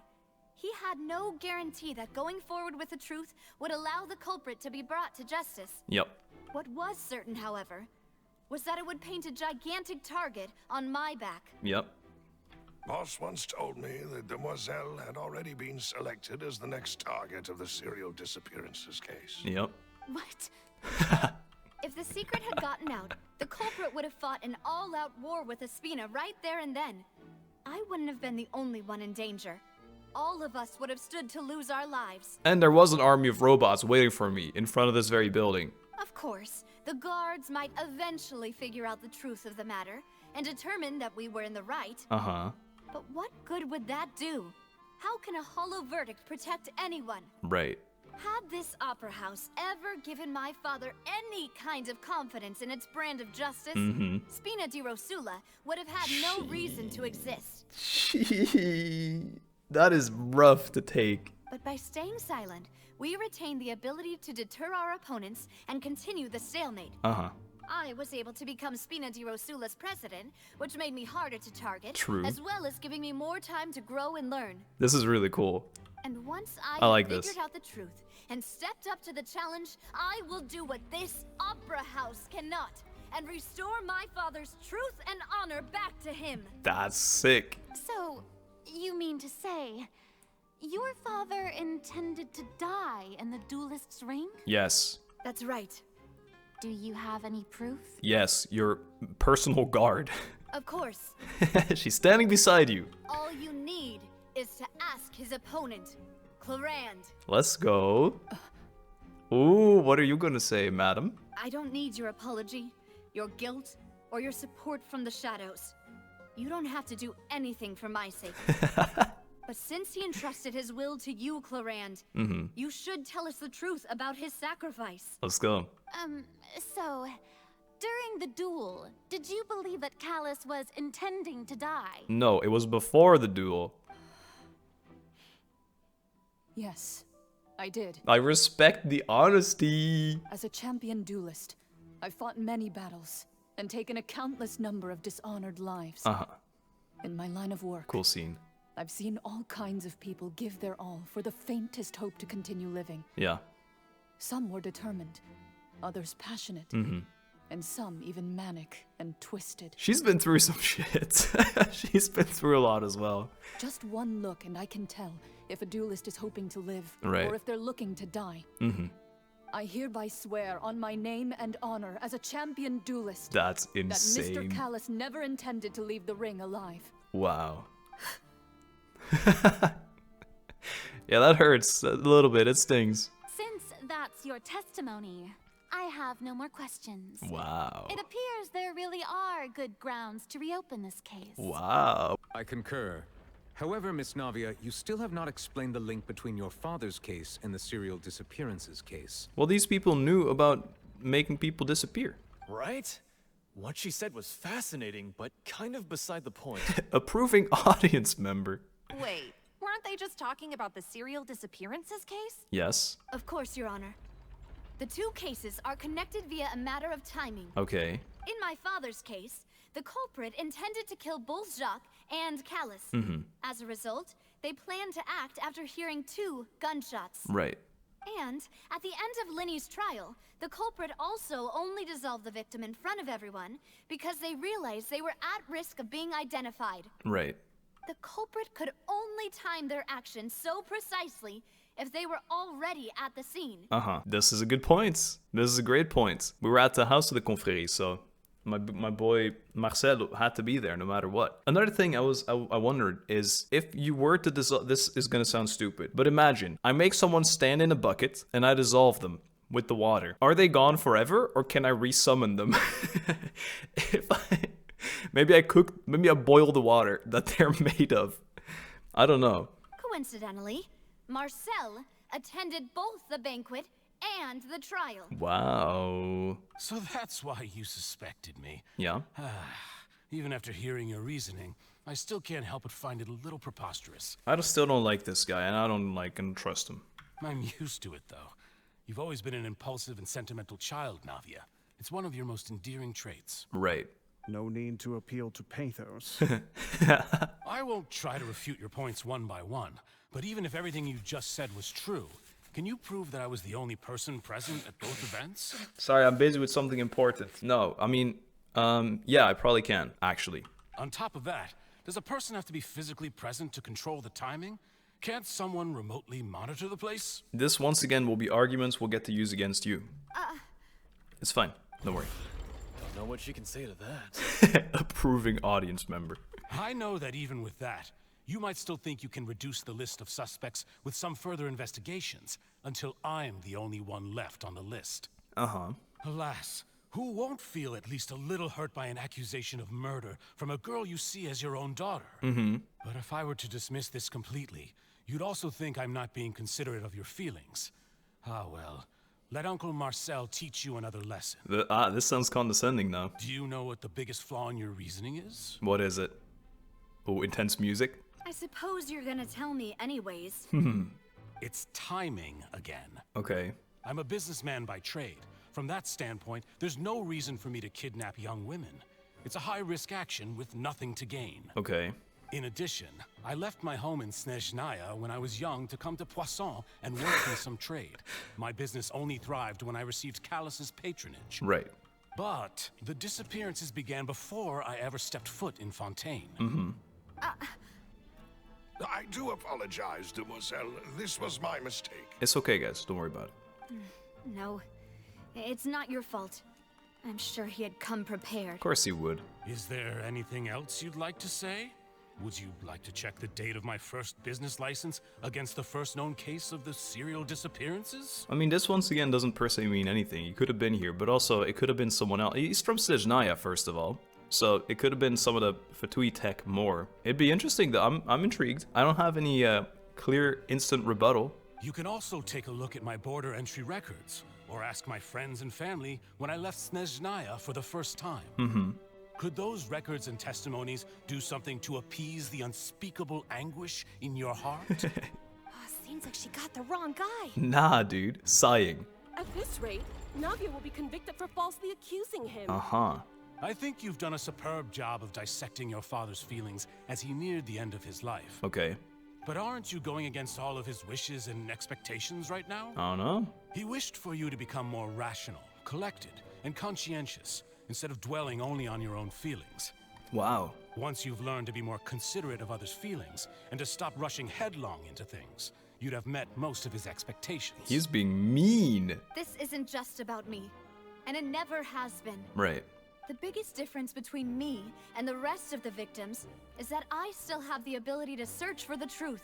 He had no guarantee that going forward with the truth would allow the culprit to be brought to justice. Yep. What was certain, however, was that it would paint a gigantic target on my back. Yep. Boss once told me that Demoiselle had already been selected as the next target of the serial disappearances case. Yep. What? If the secret had gotten out, the culprit would have fought an all-out war with Espina right there and then. I wouldn't have been the only one in danger. All of us would have stood to lose our lives. And there was an army of robots waiting for me in front of this very building. Of course, the guards might eventually figure out the truth of the matter and determine that we were in the right. But what good would that do? How can a hollow verdict protect anyone? Right. Had this opera house ever given my father any kind of confidence in its brand of justice, Spina di Rosula would have had no reason to exist. That is rough to take. But by staying silent, we retain the ability to deter our opponents and continue the stalemate. I was able to become Spina di Rosula's president, which made me harder to target, True. as well as giving me more time to grow and learn. This is really cool. And once I I like figured this. out the truth and stepped up to the challenge, I will do what this opera house cannot and restore my father's truth and honor back to him. That's sick. So, you mean to say, your father intended to die in the duelist's ring? Yes. That's right. Do you have any proof? Yes, your personal guard. Of course. She's standing beside you. All you need is to ask his opponent, Clorinde. Let's go. Ooh, what are you gonna say, madam? I don't need your apology, your guilt, or your support from the shadows. You don't have to do anything for my sake. But since he entrusted his will to you, Clorinde, you should tell us the truth about his sacrifice. Let's go. So, during the duel, did you believe that Callas was intending to die? No, it was before the duel. Yes, I did. I respect the honesty. As a champion duelist, I've fought many battles and taken a countless number of dishonored lives. In my line of work, Cool scene. I've seen all kinds of people give their all for the faintest hope to continue living. Yeah. Some were determined, others passionate, and some even manic and twisted. She's been through some shit. She's been through a lot as well. Just one look and I can tell if a duelist is hoping to live, Right. or if they're looking to die. I hereby swear on my name and honor as a champion duelist That's that insane. Mr. Callas never intended to leave the ring alive. Wow. Yeah, that hurts a little bit. It stings. Since that's your testimony, I have no more questions. Wow. It appears there really are good grounds to reopen this case. Wow. I concur. However, Miss Navia, you still have not explained the link between your father's case and the serial disappearances case. Well, these people knew about making people disappear. Right? What she said was fascinating, but kind of beside the point. Approving audience member. Wait, weren't they just talking about the serial disappearances case? Yes. Of course, Your Honor. The two cases are connected via a matter of timing. Okay. In my father's case, the culprit intended to kill both Jacques and Callas. As a result, they planned to act after hearing 2 gunshots. Right. And at the end of Linny's trial, the culprit also only dissolved the victim in front of everyone because they realized they were at risk of being identified. Right. The culprit could only time their actions so precisely if they were already at the scene. This is a good point. This is a great point. We were at the house of the confrérie, so my boy Marcel had to be there no matter what. Another thing I wondered is if you were to dissolve, this is gonna sound stupid, but imagine I make someone stand in a bucket and I dissolve them with the water. Are they gone forever, or can I resummon them? Maybe I boil the water that they're made of. I don't know. Coincidentally, Marcel attended both the banquet and the trial. Wow. So that's why you suspected me. Yeah. Even after hearing your reasoning, I still can't help but find it a little preposterous. I still don't like this guy, and I don't like and trust him. I'm used to it, though. You've always been an impulsive and sentimental child, Navia. It's one of your most endearing traits. Right. No need to appeal to pathos. I won't try to refute your points one by one, but even if everything you just said was true, can you prove that I was the only person present at both events? Sorry, I'm busy with something important. No, I mean, yeah, I probably can, actually. On top of that, does a person have to be physically present to control the timing? Can't someone remotely monitor the place? This, once again, will be arguments we'll get to use against you. It's fine. Don't worry. Don't know what she can say to that. Approving audience member. I know that even with that, you might still think you can reduce the list of suspects with some further investigations until I'm the only one left on the list. Alas, who won't feel at least a little hurt by an accusation of murder from a girl you see as your own daughter? But if I were to dismiss this completely, you'd also think I'm not being considerate of your feelings. Ah well, let Uncle Marcel teach you another lesson. This sounds condescending now. Do you know what the biggest flaw in your reasoning is? What is it? Oh, intense music? I suppose you're gonna tell me anyways. It's timing again. Okay. I'm a businessman by trade. From that standpoint, there's no reason for me to kidnap young women. It's a high-risk action with nothing to gain. Okay. In addition, I left my home in Snezhnaya when I was young to come to Poisson and work in some trade. My business only thrived when I received Callas's patronage. Right. But the disappearances began before I ever stepped foot in Fontaine. I do apologize, Demoiselle. This was my mistake. It's okay, guys. Don't worry about it. No, it's not your fault. I'm sure he had come prepared. Of course he would. Is there anything else you'd like to say? Would you like to check the date of my first business license against the first known case of the serial disappearances? I mean, this once again doesn't per se mean anything. He could have been here, but also it could have been someone else. He's from Snezhnaya, first of all. So it could have been some of the Fatui tech more. It'd be interesting though. I'm intrigued. I don't have any clear instant rebuttal. You can also take a look at my border entry records, or ask my friends and family when I left Snezhnaya for the first time. Mm-hmm. Could those records and testimonies do something to appease the unspeakable anguish in your heart? Seems like she got the wrong guy. Nah, dude. Sighing. At this rate, Navia will be convicted for falsely accusing him. Uh-huh. I think you've done a superb job of dissecting your father's feelings as he neared the end of his life. Okay. But aren't you going against all of his wishes and expectations right now? I don't know. He wished for you to become more rational, collected, and conscientious, instead of dwelling only on your own feelings. Wow. Once you've learned to be more considerate of others' feelings, and to stop rushing headlong into things, you'd have met most of his expectations. He's being mean. This isn't just about me, and it never has been. Right. The biggest difference between me and the rest of the victims is that I still have the ability to search for the truth,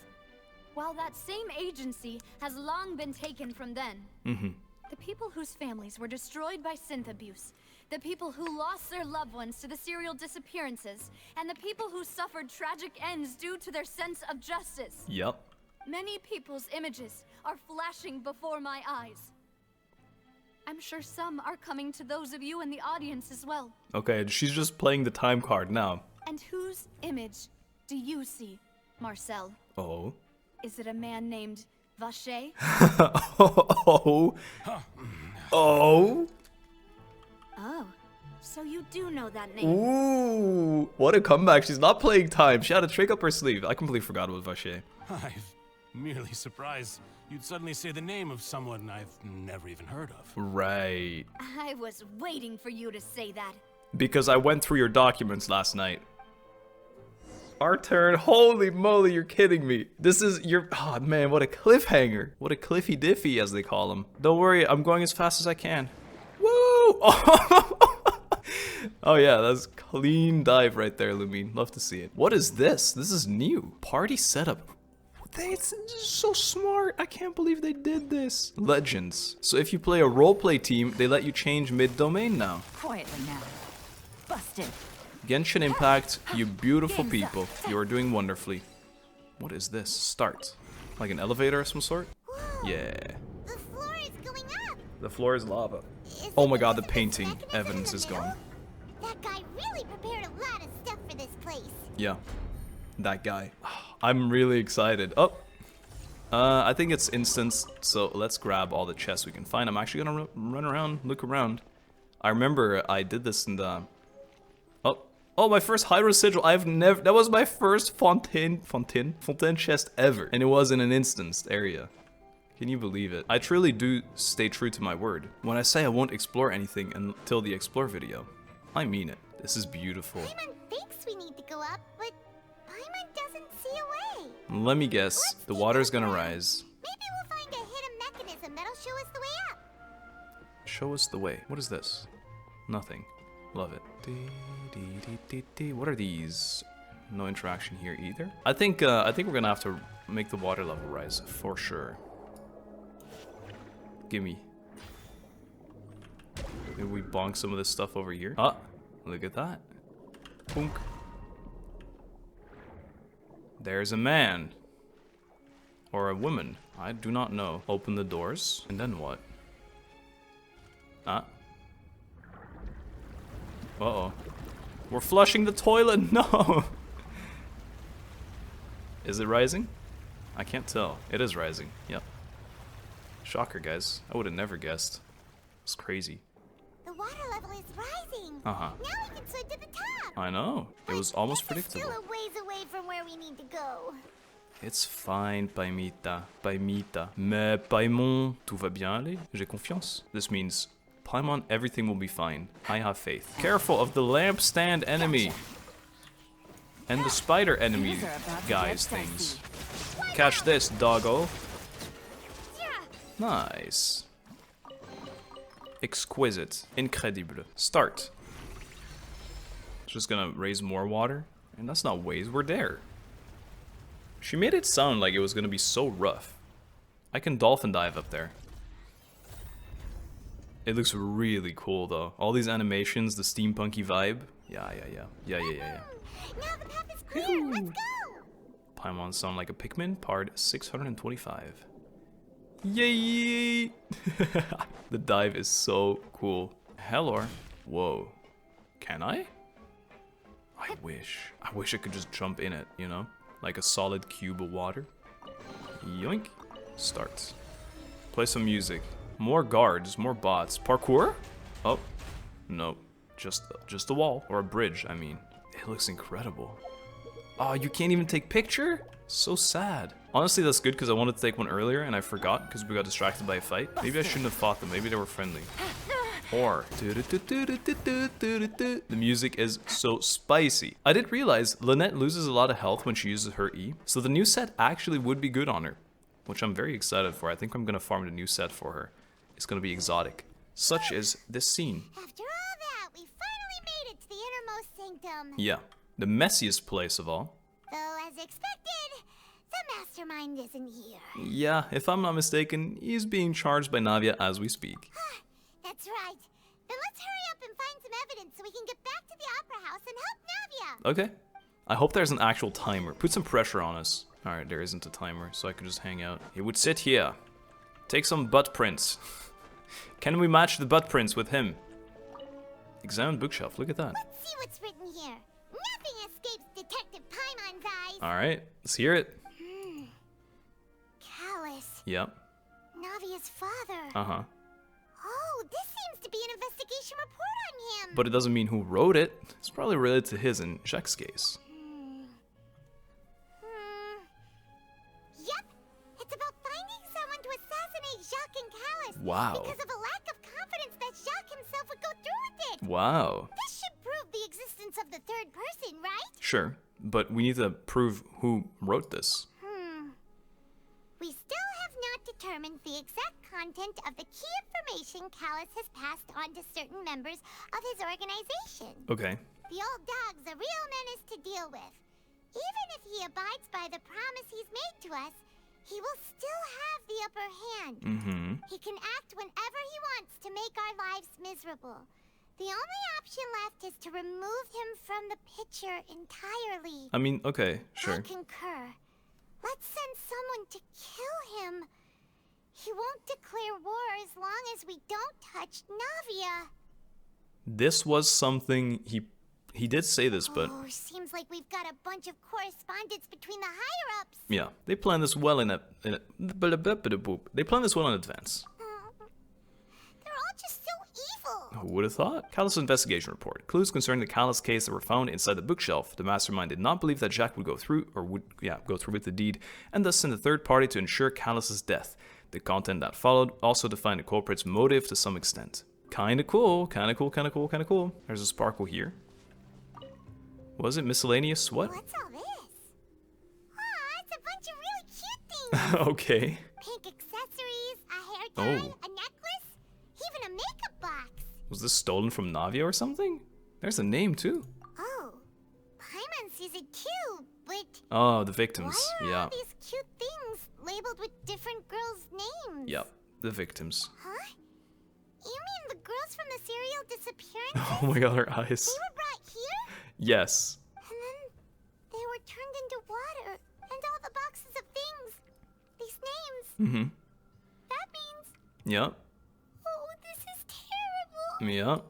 while that same agency has long been taken from them. Mm-hmm. The people whose families were destroyed by synth abuse, the people who lost their loved ones to the serial disappearances, and the people who suffered tragic ends due to their sense of justice. Yep. Many people's images are flashing before my eyes. I'm sure some are coming to those of you in the audience as well. Okay, she's just playing the time card now. And whose image do you see, Marcel? Oh. Is it a man named Vacher? Oh. Oh. Oh, so you do know that name. Ooh, what a comeback. She's not playing time. She had a trick up her sleeve. I completely forgot about Vacher. I'm merely surprised you'd suddenly say the name of someone I've never even heard of. Right. I was waiting for you to say that. Because I went through your documents last night. Our turn. Holy moly, you're kidding me. This is your... Oh, man, what a cliffhanger. What a cliffy diffy, as they call them. Don't worry, I'm going as fast as I can. Woo! Oh, yeah, that's clean dive right there, Lumine. Love to see it. What is this? This is new. Party setup. It's so smart. I can't believe they did this. Legends. So if you play a roleplay team, they let you change mid-domain now. Quietly now. Busted. Genshin Impact, you beautiful people. You are doing wonderfully. What is this? Start. Like an elevator of some sort? Yeah. The floor is going up. The floor is lava. Oh my god, the painting evidence is gone. That guy really prepared a lot of stuff for this place. Yeah. That guy. I'm really excited. Oh. I think it's instance, so let's grab all the chests we can find. I'm actually gonna run around, look around. I remember I did this in the... Oh, my first Hydro Sigil. I've never... That was my first fontaine chest ever. And it was in an instanced area. Can you believe it? I truly do stay true to my word. When I say I won't explore anything until the explore video, I mean it. This is beautiful. Paimon thinks we need to go up, but Paimon doesn't see a way. Let me guess. The water's gonna rise. Maybe we'll find a hidden mechanism that'll show us the way up. Show us the way. What is this? Nothing. Love it. What are these? No interaction here either. I think we're gonna have to make the water level rise for sure. Gimme. Maybe we bonk some of this stuff over here. Ah, look at that. Boonk. There's a man. Or a woman. I do not know. Open the doors. And then what? Ah. Uh-oh. We're flushing the toilet. No. Is it rising? I can't tell. It is rising. Yep. Shocker, guys. I would have never guessed. It's crazy. The water level is rising. Uh-huh. Now we can swim to the top. I know. It was almost predictable. Still a ways away from where we need to go. It's fine, Paimita. Paimita. Mais Paimon, tout va bien aller. J'ai confiance. This means, Paimon, everything will be fine. I have faith. Careful of the lampstand enemy. And the spider enemy guys things. Catch this, doggo. Nice. Exquisite. Incredible. Start. Just gonna raise more water. And that's not ways, we're there. She made it sound like it was gonna be so rough. I can dolphin dive up there. It looks really cool though. All these animations, the steampunky vibe. Yeah. Now the path is clear. Let's go. Paimon sound like a Pikmin, part 625. Yay! The dive is so cool. Hello. Whoa. Can I? I wish I could just jump in it, you know? Like a solid cube of water. Yoink. Starts. Play some music. More guards, more bots. Parkour? Oh. No. Just a wall. Or a bridge, I mean. It looks incredible. Oh, you can't even take picture? So sad. Honestly, that's good because I wanted to take one earlier and I forgot because we got distracted by a fight. Maybe I shouldn't have fought them. Maybe they were friendly. Or the music is so spicy. I did realize Lynette loses a lot of health when she uses her E, so the new set actually would be good on her, which I'm very excited for. I think I'm gonna farm the new set for her. It's gonna be exotic, such as this scene. After all that, we finally made it to the innermost sanctum. Yeah, the messiest place of all. Though, as expected, the mastermind isn't here. Yeah, if I'm not mistaken, he's being charged by Navia as we speak. That's right. Then let's hurry up and find some evidence so we can get back to the opera house and help Navia. Okay. I hope there's an actual timer. Put some pressure on us. Alright, there isn't a timer, so I can just hang out. He would sit here. Take some butt prints. Can we match the butt prints with him? Examine bookshelf. Look at that. Let's see what's written here. Nothing escapes Detective Paimon's eyes. Alright, let's hear it. Callas. Yep. Navia's father. Uh-huh. Oh, this seems to be an investigation report on him. But it doesn't mean who wrote it. It's probably related to his and Jacques' case. Yep. It's about finding someone to assassinate Jacques and Callas. Wow. Because of a lack of confidence that Jacques himself would go through with it. Wow. This should prove the existence of the third person, right? Sure, but we need to prove who wrote this. We still have not determined the exact content of the key information Callas has passed on to certain members of his organization. Okay. The old dog's a real menace to deal with. Even if he abides by the promise he's made to us, he will still have the upper hand. He can act whenever he wants to make our lives miserable. The only option left is to remove him from the picture entirely. I mean, okay, I sure. concur. Let's send someone to kill him. He won't declare war as long as we don't touch Navia. This was something he did say this, but Oh, seems like we've got a bunch of correspondence between the higher-ups. yeah, they planned this well in advance. They're all just so evil. Who would have thought? Callas' investigation report. Clues concerning the Callas case that were found inside the bookshelf. The mastermind did not believe that Jacques would go through with the deed, and thus sent a third party to ensure Callas' death. The content that followed also defined the culprit's motive to some extent. Kinda cool. There's a sparkle here. Was it miscellaneous? What? What's all this? Aw, it's a bunch of really cute things. Okay. Pink accessories, a hair tie, Oh. a necklace, even a makeup box. Was this stolen from Navia or something? There's a name too. Oh, Paimon sees it too, but Oh, the victims. why are Yeah. all these cute things labeled with different girls' names? Yep. The victims. Huh? You mean the girls from the serial disappearance? Oh my god, her eyes. They were brought here? Yes. And then they were turned into water, and all the boxes of things. These names. That means... Yep. Oh, this is terrible. Yep.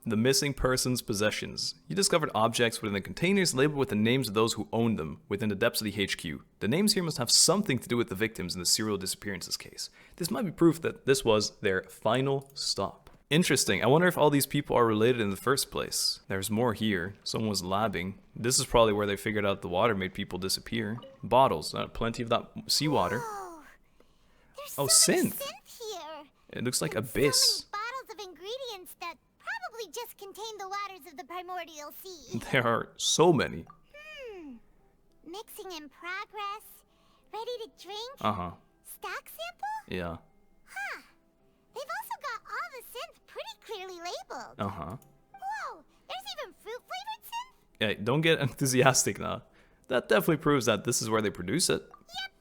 The missing person's possessions. You discovered objects within the containers labeled with the names of those who owned them within the depths of the HQ. The names here must have something to do with the victims in the serial disappearances case. This might be proof that this was their final stop. Interesting. I wonder if all these people are related in the first place. There's more here. Someone was labbing. This is probably where they figured out the water made people disappear. Bottles. Plenty of that seawater. Oh, synth. Here. It looks like Abyss. So many bottles of ingredients that probably just contain the waters of the primordial sea. There are so many. Mixing in progress. Ready to drink. Stock sample? Yeah. Huh. They've also got all the synth pretty clearly labeled. Uh-huh. Whoa, there's even fruit-flavored synth? Yeah, don't get enthusiastic now. That definitely proves that this is where they produce it. Yep,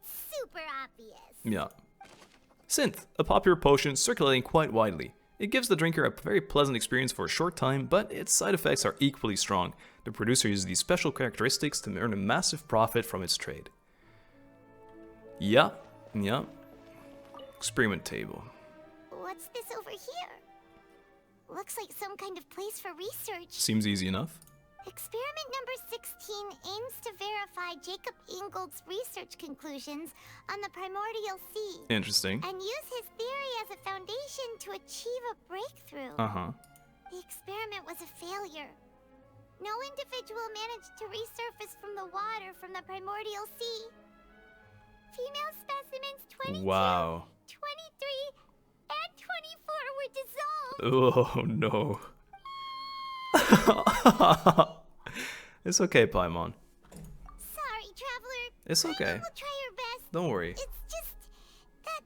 it's super obvious. Yeah. Synth, a popular potion circulating quite widely. It gives the drinker a very pleasant experience for a short time, but its side effects are equally strong. The producer uses these special characteristics to earn a massive profit from its trade. Yeah. Experiment table. What's this over here? Looks like some kind of place for research. Seems easy enough. Experiment number 16 aims to verify Jacob Ingold's research conclusions on the primordial sea. Interesting. And use his theory as a foundation to achieve a breakthrough. The experiment was a failure. No individual managed to resurface from the water from the primordial sea. Female specimens 22, Wow. 23, and 24 were dissolved. Oh no. It's okay, Paimon. Sorry, traveler. It's okay. We'll try your best. Don't worry. It's just that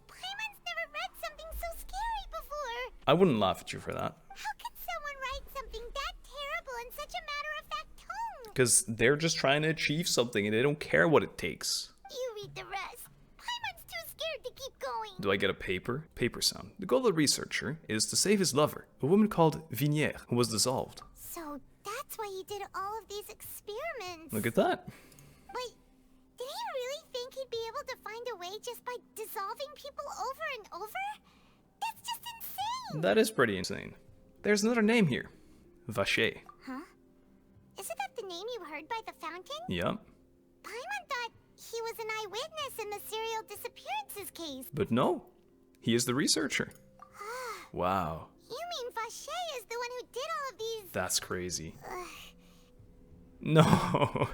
Paimon's never read something so scary before. I wouldn't laugh at you for that. How could someone write something that terrible in such a matter-of-fact tone? Because they're just trying to achieve something and they don't care what it takes. You read the rest. Paimon's too scared to keep going. Do I get a paper? Paper sound. The goal of the researcher is to save his lover, a woman called Vinière, who was dissolved. So that's why he did all of these experiments. Look at that. But did he really think he'd be able to find a way just by dissolving people over and over? That's just insane! That is pretty insane. There's another name here. Vacher. Huh? Isn't that the name you heard by the fountain? Yep. Paimon thought he was an eyewitness in the serial disappearances case. But no. He is the researcher. Wow. You mean Vacher is the one who did all of these... That's crazy. No.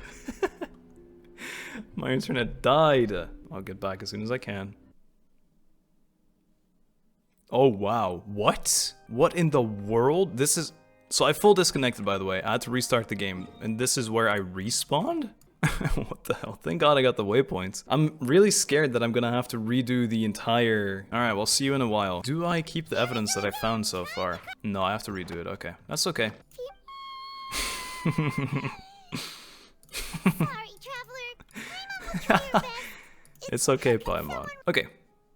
My internet died. I'll get back as soon as I can. Oh, wow. What? What in the world? This is... So I full disconnected, by the way. I had to restart the game. And this is where I respawned? What the hell? Thank God I got the waypoints. I'm really scared that I'm gonna have to redo the entire... Alright, we'll see you in a while. Do I keep the evidence that I found so far? No, I have to redo it. Okay. That's okay. Sorry, traveler. Paimon will try your best. It's okay, Paimon. Okay.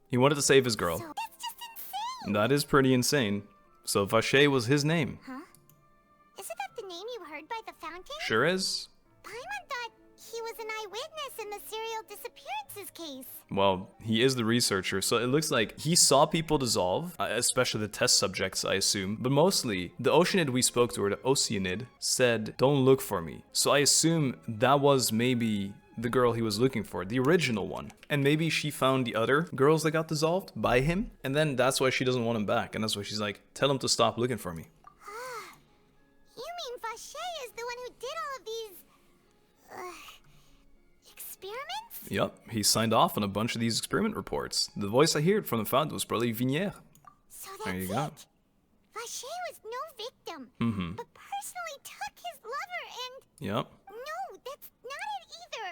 He wanted to save his girl. That's just insane. That is pretty insane. So Vacher was his name. Huh? Isn't that the name you heard by the fountain? Sure is. Paimon thought he was an eyewitness in the serial disappearances case. Well, he is the researcher, so it looks like he saw people dissolve, especially the test subjects, I assume. But mostly, the Oceanid we spoke to, or the Oceanid, said, "Don't look for me." So I assume that was maybe the girl he was looking for, the original one. And maybe she found the other girls that got dissolved by him, and then that's why she doesn't want him back. And that's why she's like, "Tell him to stop looking for me." You mean Vacher is the one who did all of these... experiments? Yep, he signed off on a bunch of these experiment reports. The voice I heard from the fountain was probably Vinière. So that's There you it. go. Vacher was no victim, but personally took his lover and... Yep. No, that's not it either.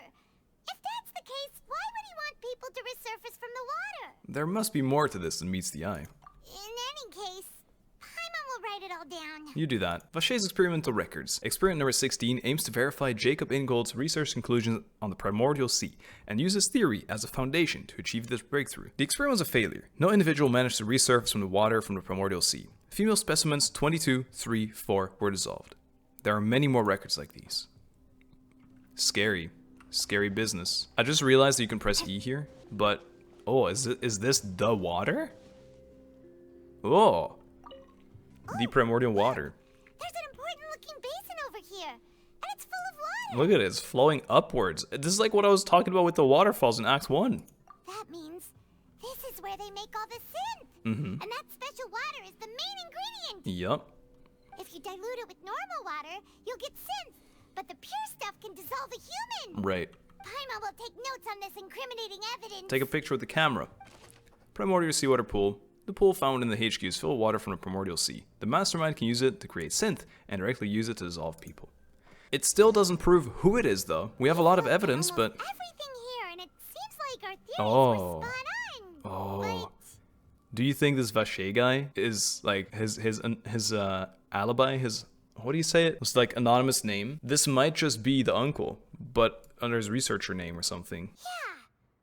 If that's the case, why would he want people to resurface from the water? There must be more to this than meets the eye. In any case, Paimon will write it all down. You do that. Vacher's experimental records. Experiment number 16 aims to verify Jacob Ingold's research conclusions on the primordial sea and uses theory as a foundation to achieve this breakthrough. The experiment was a failure. No individual managed to resurface from the water from the primordial sea. Female specimens 22, 3, 4 were dissolved. There are many more records like these. Scary. Scary business. I just realized that you can press E here, but... Oh, is this the water? Oh. The primordial water. There's an important looking basin over here, and it's full of water. Look at it, it's flowing upwards. This is like what I was talking about with the waterfalls in Act 1. That means this is where they make all the synth. And that special water is the main ingredient. Yup. If you dilute it with normal water, you'll get synth. But the pure stuff can dissolve a human. Right. Paimon will take notes on this incriminating evidence. Take a picture with the camera. Primordial seawater pool. The pool found in the HQ is filled with water from the primordial sea. The mastermind can use it to create synth and directly use it to dissolve people. It still doesn't prove who it is though. We have a lot of evidence, but... Everything here, and it seems like our theories Oh. were spot on. Oh. Do you think this Vacher guy is like his alibi, his what do you say it? It's like anonymous name. This might just be the uncle, but under his researcher name or something. Yeah,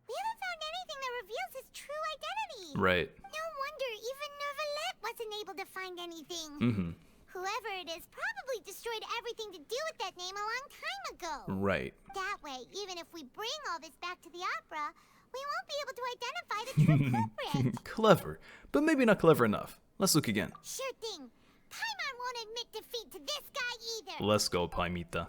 we haven't found anything that reveals his true identity. Right. No wonder even Neuvillette wasn't able to find anything. Mm-hmm. Whoever it is probably destroyed everything to do with that name a long time ago. Right. That way, even if we bring all this back to the opera, we won't be able to identify the true culprit. Clever, but maybe not clever enough. Let's look again. Sure thing. Paimon won't admit defeat to this guy either. Let's go, Paimita.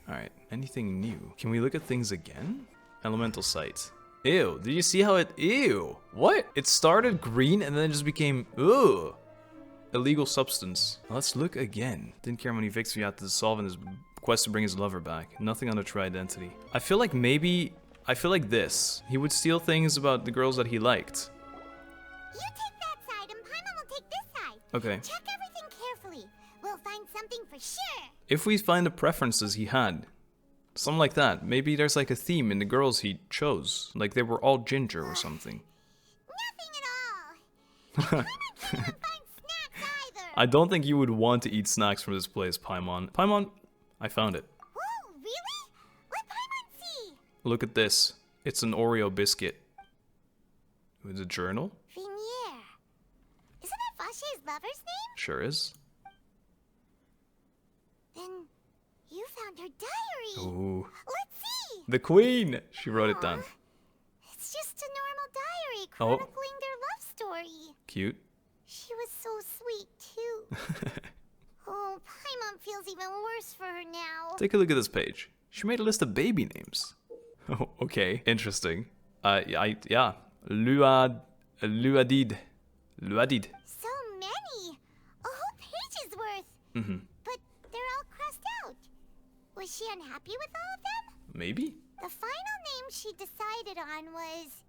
Alright, anything new? Can we look at things again? Elemental sight. Ew, did you see how it... Ew! What? It started green and then it just became... Ugh! Illegal substance. Let's look again. Didn't care how many victims he had to solve in his quest to bring his lover back. Nothing on the true identity. I feel like maybe... I feel like this. He would steal things about the girls that he liked. You take that side and Paimon will take this side. Okay. Check everything carefully. We'll find something for sure. If we find the preferences he had, something like that, maybe there's like a theme in the girls he chose. Like they were all ginger or something. Nothing at all. And Paimon can't even find snacks either. I don't think you would want to eat snacks from this place, Paimon. Paimon, I found it. Whoa, really? What Paimon see? Look at this. It's an Oreo biscuit. With a journal? Vinier. Isn't that Vache's lover's name? Sure is. Then you found her diary. Ooh. Let's see. The queen! She wrote it down. It's just a normal diary Oh. chronicling their love story. Cute. She was so sweet too. Oh, Paimon feels even worse for her now. Take a look at this page. She made a list of baby names. Oh, okay. Interesting. Yeah. Luadid. So many. A whole page's worth. Mm-hmm. But they're all crossed out. Was she unhappy with all of them? Maybe? The final name she decided on was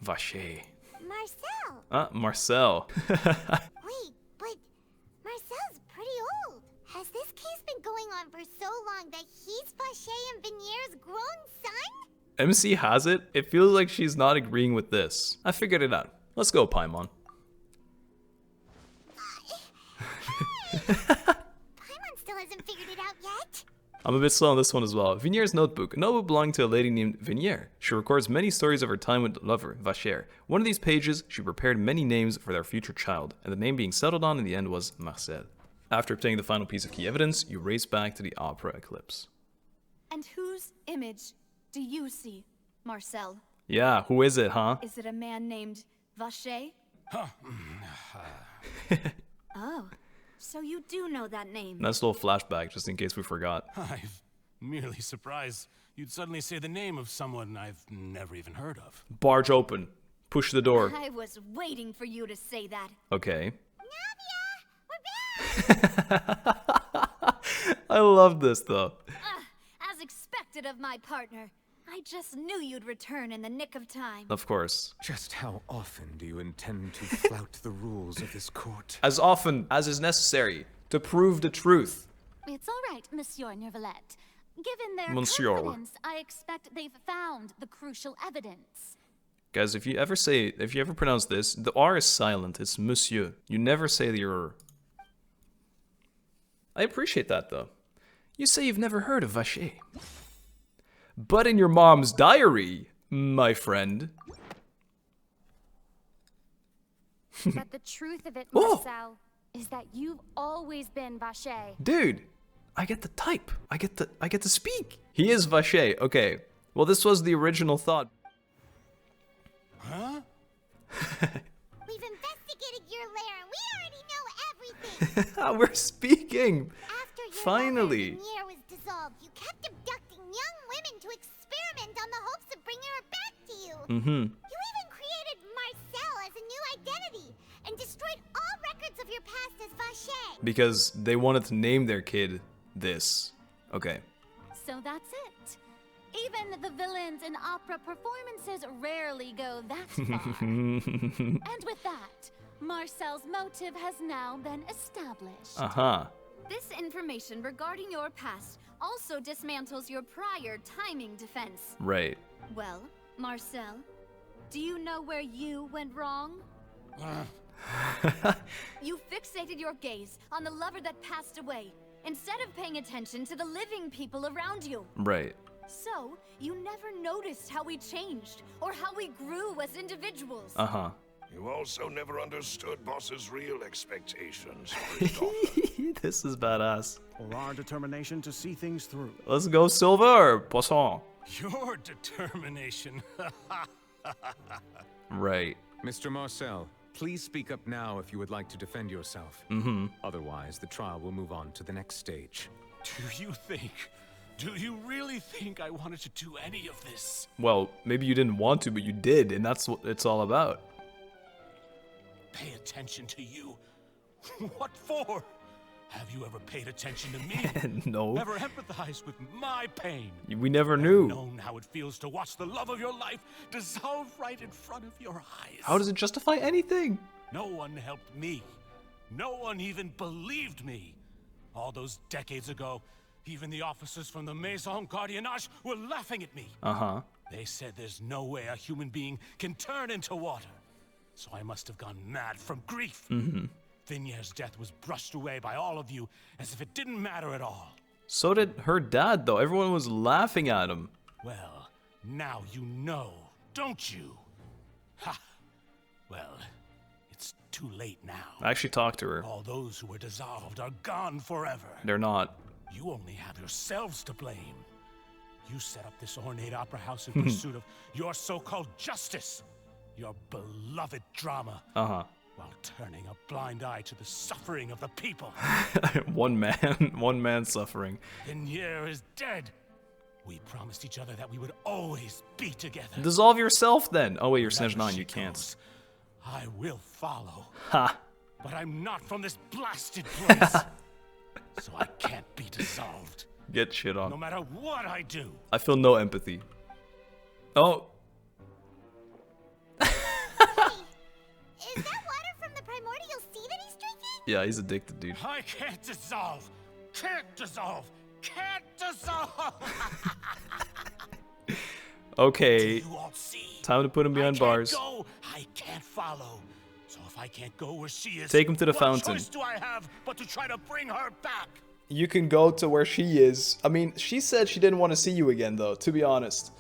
Vache. Marcel. Marcel. Wait, but Marcel's pretty old. Has this case been going on for so long that he's Vache and Vinier's grown son? MC has it. It feels like she's not agreeing with this. I figured it out. Let's go, Paimon. Paimon still hasn't figured it out yet. I'm a bit slow on this one as well. Vinier's notebook. A notebook belonging to a lady named Vinier. She records many stories of her time with the lover, Vacher. One of these pages, she prepared many names for their future child, and the name being settled on in the end was Marcel. After obtaining the final piece of key evidence, you race back to the opera eclipse. And whose image do you see, Marcel? Yeah, who is it, huh? Is it a man named Vache? Oh, so you do know that name. Nice little flashback, just in case we forgot. I'm merely surprised you'd suddenly say the name of someone I've never even heard of. Barge open. Push the door. I was waiting for you to say that. Okay. Navia, we're back! I love this, though. As expected of my partner. I just knew you'd return in the nick of time. Of course. Just how often do you intend to flout the rules of this court? As often as is necessary to prove the truth. It's all right, Monsieur Neuvillette. Given their Monsieur. confidence, I expect they've found the crucial evidence. Guys, if you ever pronounce this, the R is silent. It's Monsieur. You never say the R. I appreciate that, though. You say you've never heard of Vache. But in your mom's diary, my friend. But the truth of it, Marcel, is that you've always been Vache. Dude, I get to type. I get to speak. He is Vache. Okay. Well, this was the original thought. Huh? We've investigated your lair and we already know everything. We're speaking. After your Finally. Vinier was dissolved, you kept abducting young women to experiment on the hopes of bringing her back to you. Mm-hmm. You even created Marcel as a new identity and destroyed all records of your past as Vache. Because they wanted to name their kid this. Okay. So that's it. Even the villains in opera performances rarely go that far. And with that, Marcel's motive has now been established. Uh-huh. This information regarding your past also dismantles your prior timing defense. Right. Well, Marcel, do you know where you went wrong? You fixated your gaze on the lover that passed away, instead of paying attention to the living people around you. Right. So, you never noticed how we changed, or how we grew as individuals. Uh-huh. You also never understood Boss's real expectations for his daughter. This is badass. Or our determination to see things through. Let's go, Silver! Poisson! Your determination. Right. Mr. Marcel, please speak up now if you would like to defend yourself. Mm-hmm. Otherwise, the trial will move on to the next stage. Do you really think I wanted to do any of this? Well, maybe you didn't want to, but you did, and that's what it's all about. Pay attention to you? What for? Have you ever paid attention to me? No. Ever empathized with my pain? We never knew. Known how it feels to watch the love of your life dissolve right in front of your eyes. How does it justify anything? No one helped me. No one even believed me. All those decades ago, even the officers from the Maison Gardiennage were laughing at me. Uh-huh. They said there's no way a human being can turn into water. So I must have gone mad from grief. Mm-hmm. Vigniere's death was brushed away by all of you as if it didn't matter at all. So did her dad, though. Everyone was laughing at him. Well, now you know, don't you? Ha! Well, it's too late now. I actually talked to her. All those who were dissolved are gone forever. They're not. You only have yourselves to blame. You set up this ornate opera house in pursuit of your so-called justice. Your beloved drama. Uh-huh. While turning a blind eye to the suffering of the people. One man suffering. Vigniere is dead. We promised each other that we would always be together. Dissolve yourself then. Oh wait, you're Snatch 9, you can't. Goes, I will follow. Ha! But I'm not from this blasted place. So I can't be dissolved. Get shit on. No matter what I do. I feel no empathy. Oh. Is that water from the primordial sea that he's drinking? Yeah, he's addicted, dude. I can't dissolve. Can't dissolve. Can't dissolve. Okay. Do you all see? Time to put him behind bars. Go. I can't follow. So if I can't go where she is, take him to the what fountain. choice do I have but to try to bring her back? You can go to where she is. I mean, she said she didn't want to see you again, though, to be honest.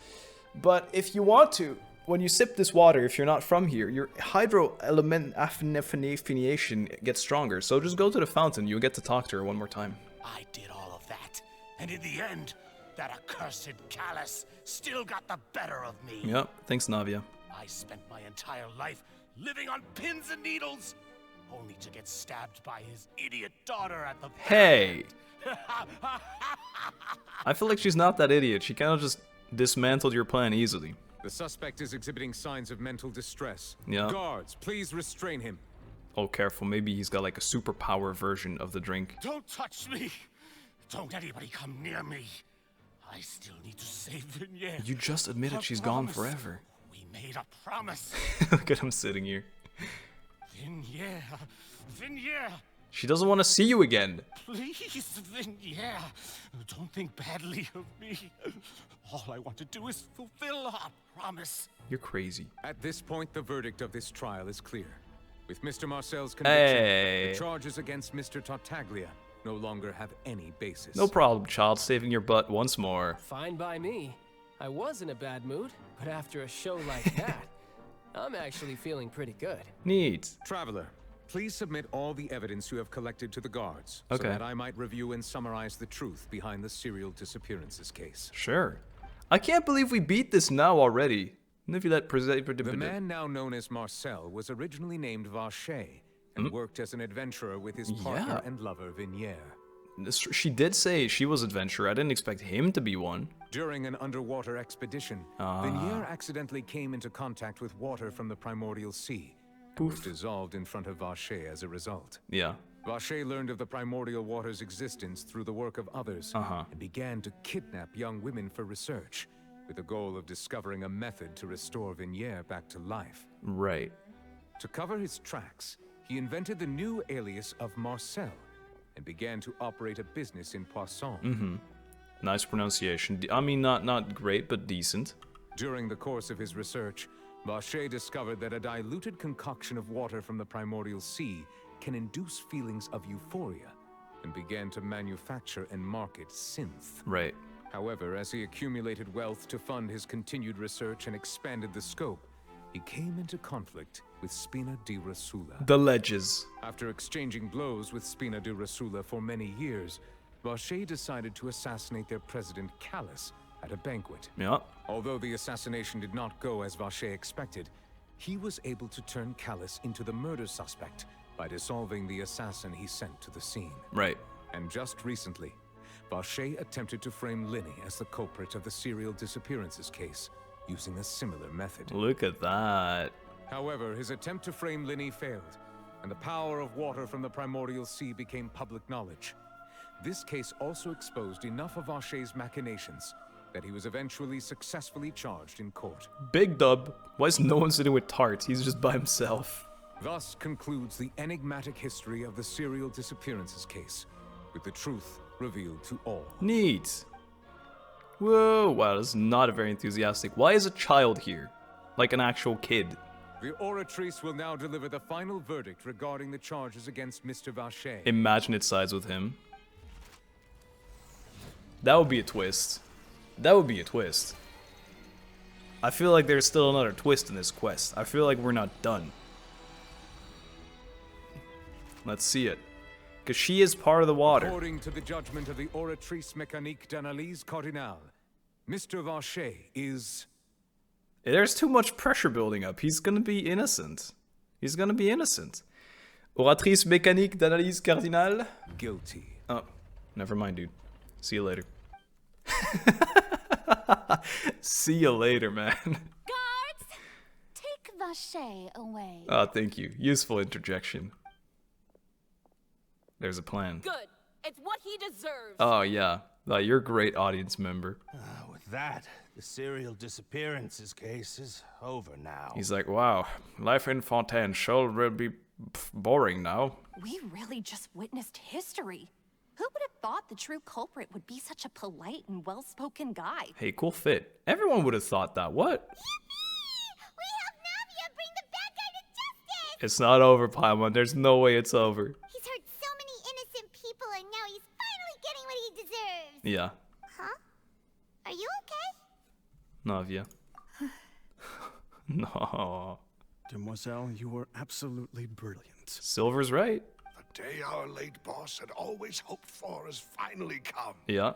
But if you want to, when you sip this water, if you're not from here, your hydro-element affination gets stronger. So just go to the fountain. You'll get to talk to her one more time. I did all of that. And in the end, that accursed Callas still got the better of me. Yep. Thanks, Navia. I spent my entire life living on pins and needles, only to get stabbed by his idiot daughter at the Hey! I feel like she's not that idiot. She kind of just dismantled your plan easily. The suspect is exhibiting signs of mental distress. Yeah. Guards, please restrain him. Oh, careful. Maybe he's got like a superpower version of the drink. Don't touch me! Don't anybody come near me. I still need to save Vigniere. You just admitted she's gone forever. We made a promise. Look at him sitting here. Vigniere. Vigniere. She doesn't want to see you again. Please, Vigniere. Don't think badly of me. All I want to do is fulfill our promise. You're crazy. At this point, the verdict of this trial is clear. With Mr. Marcel's conviction, the charges against Mr. Tartaglia no longer have any basis. No problem, child. Saving your butt once more. Fine by me. I was in a bad mood, but after a show like that, I'm actually feeling pretty good. Neat. Traveler, please submit all the evidence you have collected to the guards, okay, so that I might review and summarize the truth behind the serial disappearances case. Sure. I can't believe we beat this now already. Neuvillette The man now known as Marcel was originally named Vacher and worked as an adventurer with his partner and lover Vigniere. She did say she was adventurer. I didn't expect him to be one. During an underwater expedition, Vigniere accidentally came into contact with water from the primordial sea and was dissolved in front of Vacher as a result. Yeah. Vacher learned of the primordial water's existence through the work of others and began to kidnap young women for research, with the goal of discovering a method to restore Vigniere back to life. Right. To cover his tracks, he invented the new alias of Marcel and began to operate a business in Poisson. Nice pronunciation. I mean, not great, but decent. During the course of his research, Vacher discovered that a diluted concoction of water from the primordial sea can induce feelings of euphoria, and began to manufacture and market synth. Right. However, as he accumulated wealth to fund his continued research and expanded the scope, he came into conflict with Spina di Rosula. The ledges. After exchanging blows with Spina di Rosula for many years, Vacher decided to assassinate their president Callas at a banquet. Yeah. Although the assassination did not go as Vacher expected, he was able to turn Callas into the murder suspect by dissolving the assassin he sent to the scene. Right. And just recently, Vacher attempted to frame Lynette as the culprit of the serial disappearances case, using a similar method. Look at that. However, his attempt to frame Lynette failed, and the power of water from the primordial sea became public knowledge. This case also exposed enough of Vacher's machinations that he was eventually successfully charged in court. Big dub. Why is no one sitting with tarts? He's just by himself. Thus concludes the enigmatic history of the serial disappearances case, with the truth revealed to all. Neat. Whoa, wow, that's not a very enthusiastic. Why is a child here? Like an actual kid. The oratrice will now deliver the final verdict regarding the charges against Mr. Vacher. Imagine it sides with him. That would be a twist. That would be a twist. I feel like there's still another twist in this quest. I feel like we're not done. Let's see it. Because she is part of the water. According to the judgment of the oratrice mécanique d'analyse cardinale, Mr. Vacher is... There's too much pressure building up. He's gonna be innocent. He's gonna be innocent. Oratrice mécanique d'analyse cardinale? Guilty. Oh, never mind, dude. See you later. See you later, man. Guards! Take Vacher away. Oh, thank you. Useful interjection. There's a plan. Good. It's what he deserves. Oh, yeah. You're a great audience member. With that, the serial disappearances case is over now. He's like, wow, life in Fontaine sure will be boring now. We really just witnessed history. Who would have thought the true culprit would be such a polite and well-spoken guy? Hey, cool fit. Everyone would have thought that. What? We helped Navia bring the bad guy to justice! It's not over, Paimon. There's no way it's over. He's hurt so many innocent people, and now he's finally getting what he deserves. Yeah. Huh? Are you okay? Navia. No. Demoiselle, you were absolutely brilliant. Silver's right. The day our late boss had always hoped for has finally come. Yeah.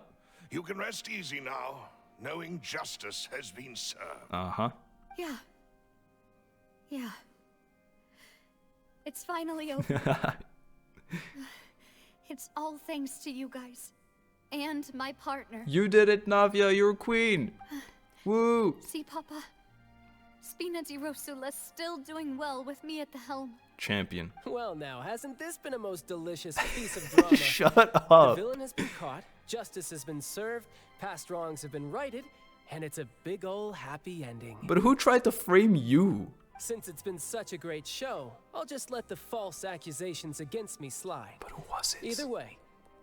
You can rest easy now, knowing justice has been served. Uh-huh. Yeah. Yeah. It's finally over. It's all thanks to you guys. And my partner. You did it, Navia. You're a queen. Woo. See, Papa? Spina di Rosula's still doing well with me at the helm. Champion. Well now, hasn't this been a most delicious piece of drama? Shut up. The villain has been caught, justice has been served, past wrongs have been righted, and it's a big ol' happy ending. But who tried to frame you? Since it's been such a great show, I'll just let the false accusations against me slide. But who was it? Either way,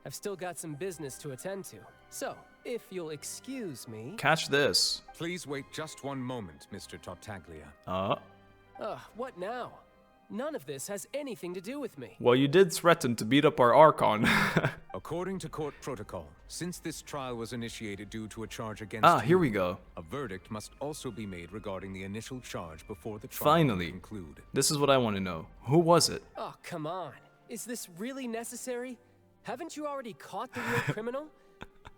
I've still got some business to attend to. So, if you'll excuse me... Catch this. Please wait just one moment, Mr. Tartaglia. What now? None of this has anything to do with me. Well, you did threaten to beat up our Archon. According to court protocol, since this trial was initiated due to a charge against here we go. A verdict must also be made regarding the initial charge before the trial can conclude. This is what I want to know. Who was it? Oh, come on. Is this really necessary? Haven't you already caught the real criminal?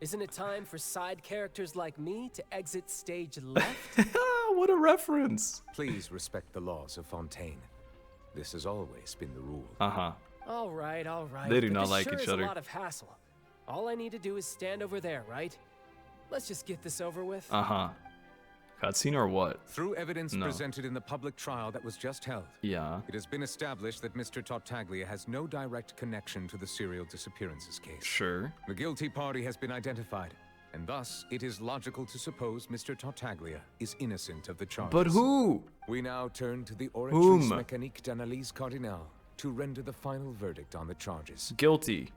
Isn't it time for side characters like me to exit stage left? What a reference. Please respect the laws of Fontaine. This has always been the rule. Uh-huh. All right. They do but not this like sure each is other. a lot of hassle. All I need to do is stand over there, right? Let's just get this over with. Uh-huh. Cutscene or what? Through evidence presented in the public trial that was just held, it has been established that Mr. Tartaglia has no direct connection to the serial disappearances case. Sure. The guilty party has been identified, and thus it is logical to suppose Mr. Tartaglia is innocent of the charges. But who? We now turn to the oratrice mécanique d'analyse cardinale to render the final verdict on the charges. Guilty.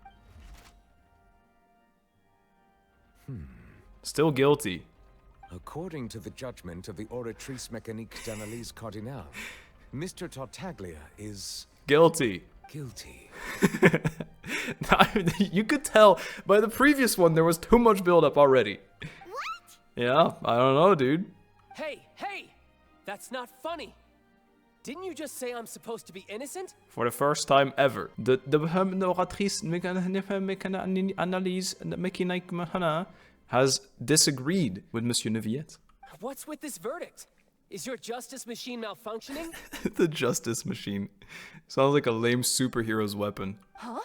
Still guilty. According to the judgment of the Oratrice Mécanique d'Analyse Cardinale, Mr. Tartaglia is... guilty. Guilty. You could tell by the previous one there was too much build-up already. What? Yeah, I don't know, dude. Hey, hey! That's not funny! Didn't you just say I'm supposed to be innocent? For the first time ever, the Oratrice Analyse Mécanique has disagreed with Monsieur Neuvillette. What's with this verdict? Is your justice machine malfunctioning? The justice machine. Sounds like a lame superhero's weapon. Huh?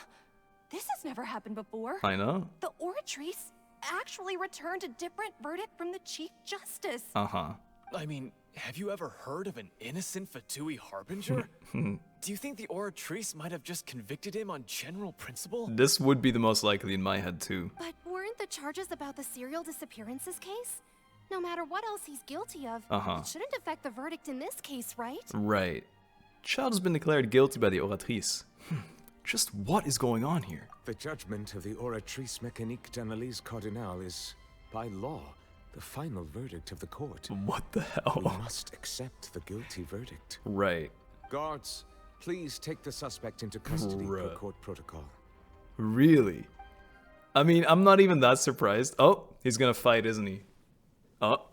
This has never happened before. I know. The Oratrice actually returned a different verdict from the Chief Justice. Uh-huh. I mean, have you ever heard of an innocent Fatui Harbinger? Do you think the Oratrice might have just convicted him on general principle? This would be the most likely in my head, too. But weren't the charges about the serial disappearances case? No matter what else he's guilty of, it shouldn't affect the verdict in this case, right? Right. Child has been declared guilty by the Oratrice. Just what is going on here? The judgment of the Oratrice Mécanique d'Analyse Cardinale is, by law, the final verdict of the court. What the hell? We must accept the guilty verdict. Right. Guards, please take the suspect into custody per court protocol. Really? I mean, I'm not even that surprised. Oh, he's gonna fight, isn't he? Oh.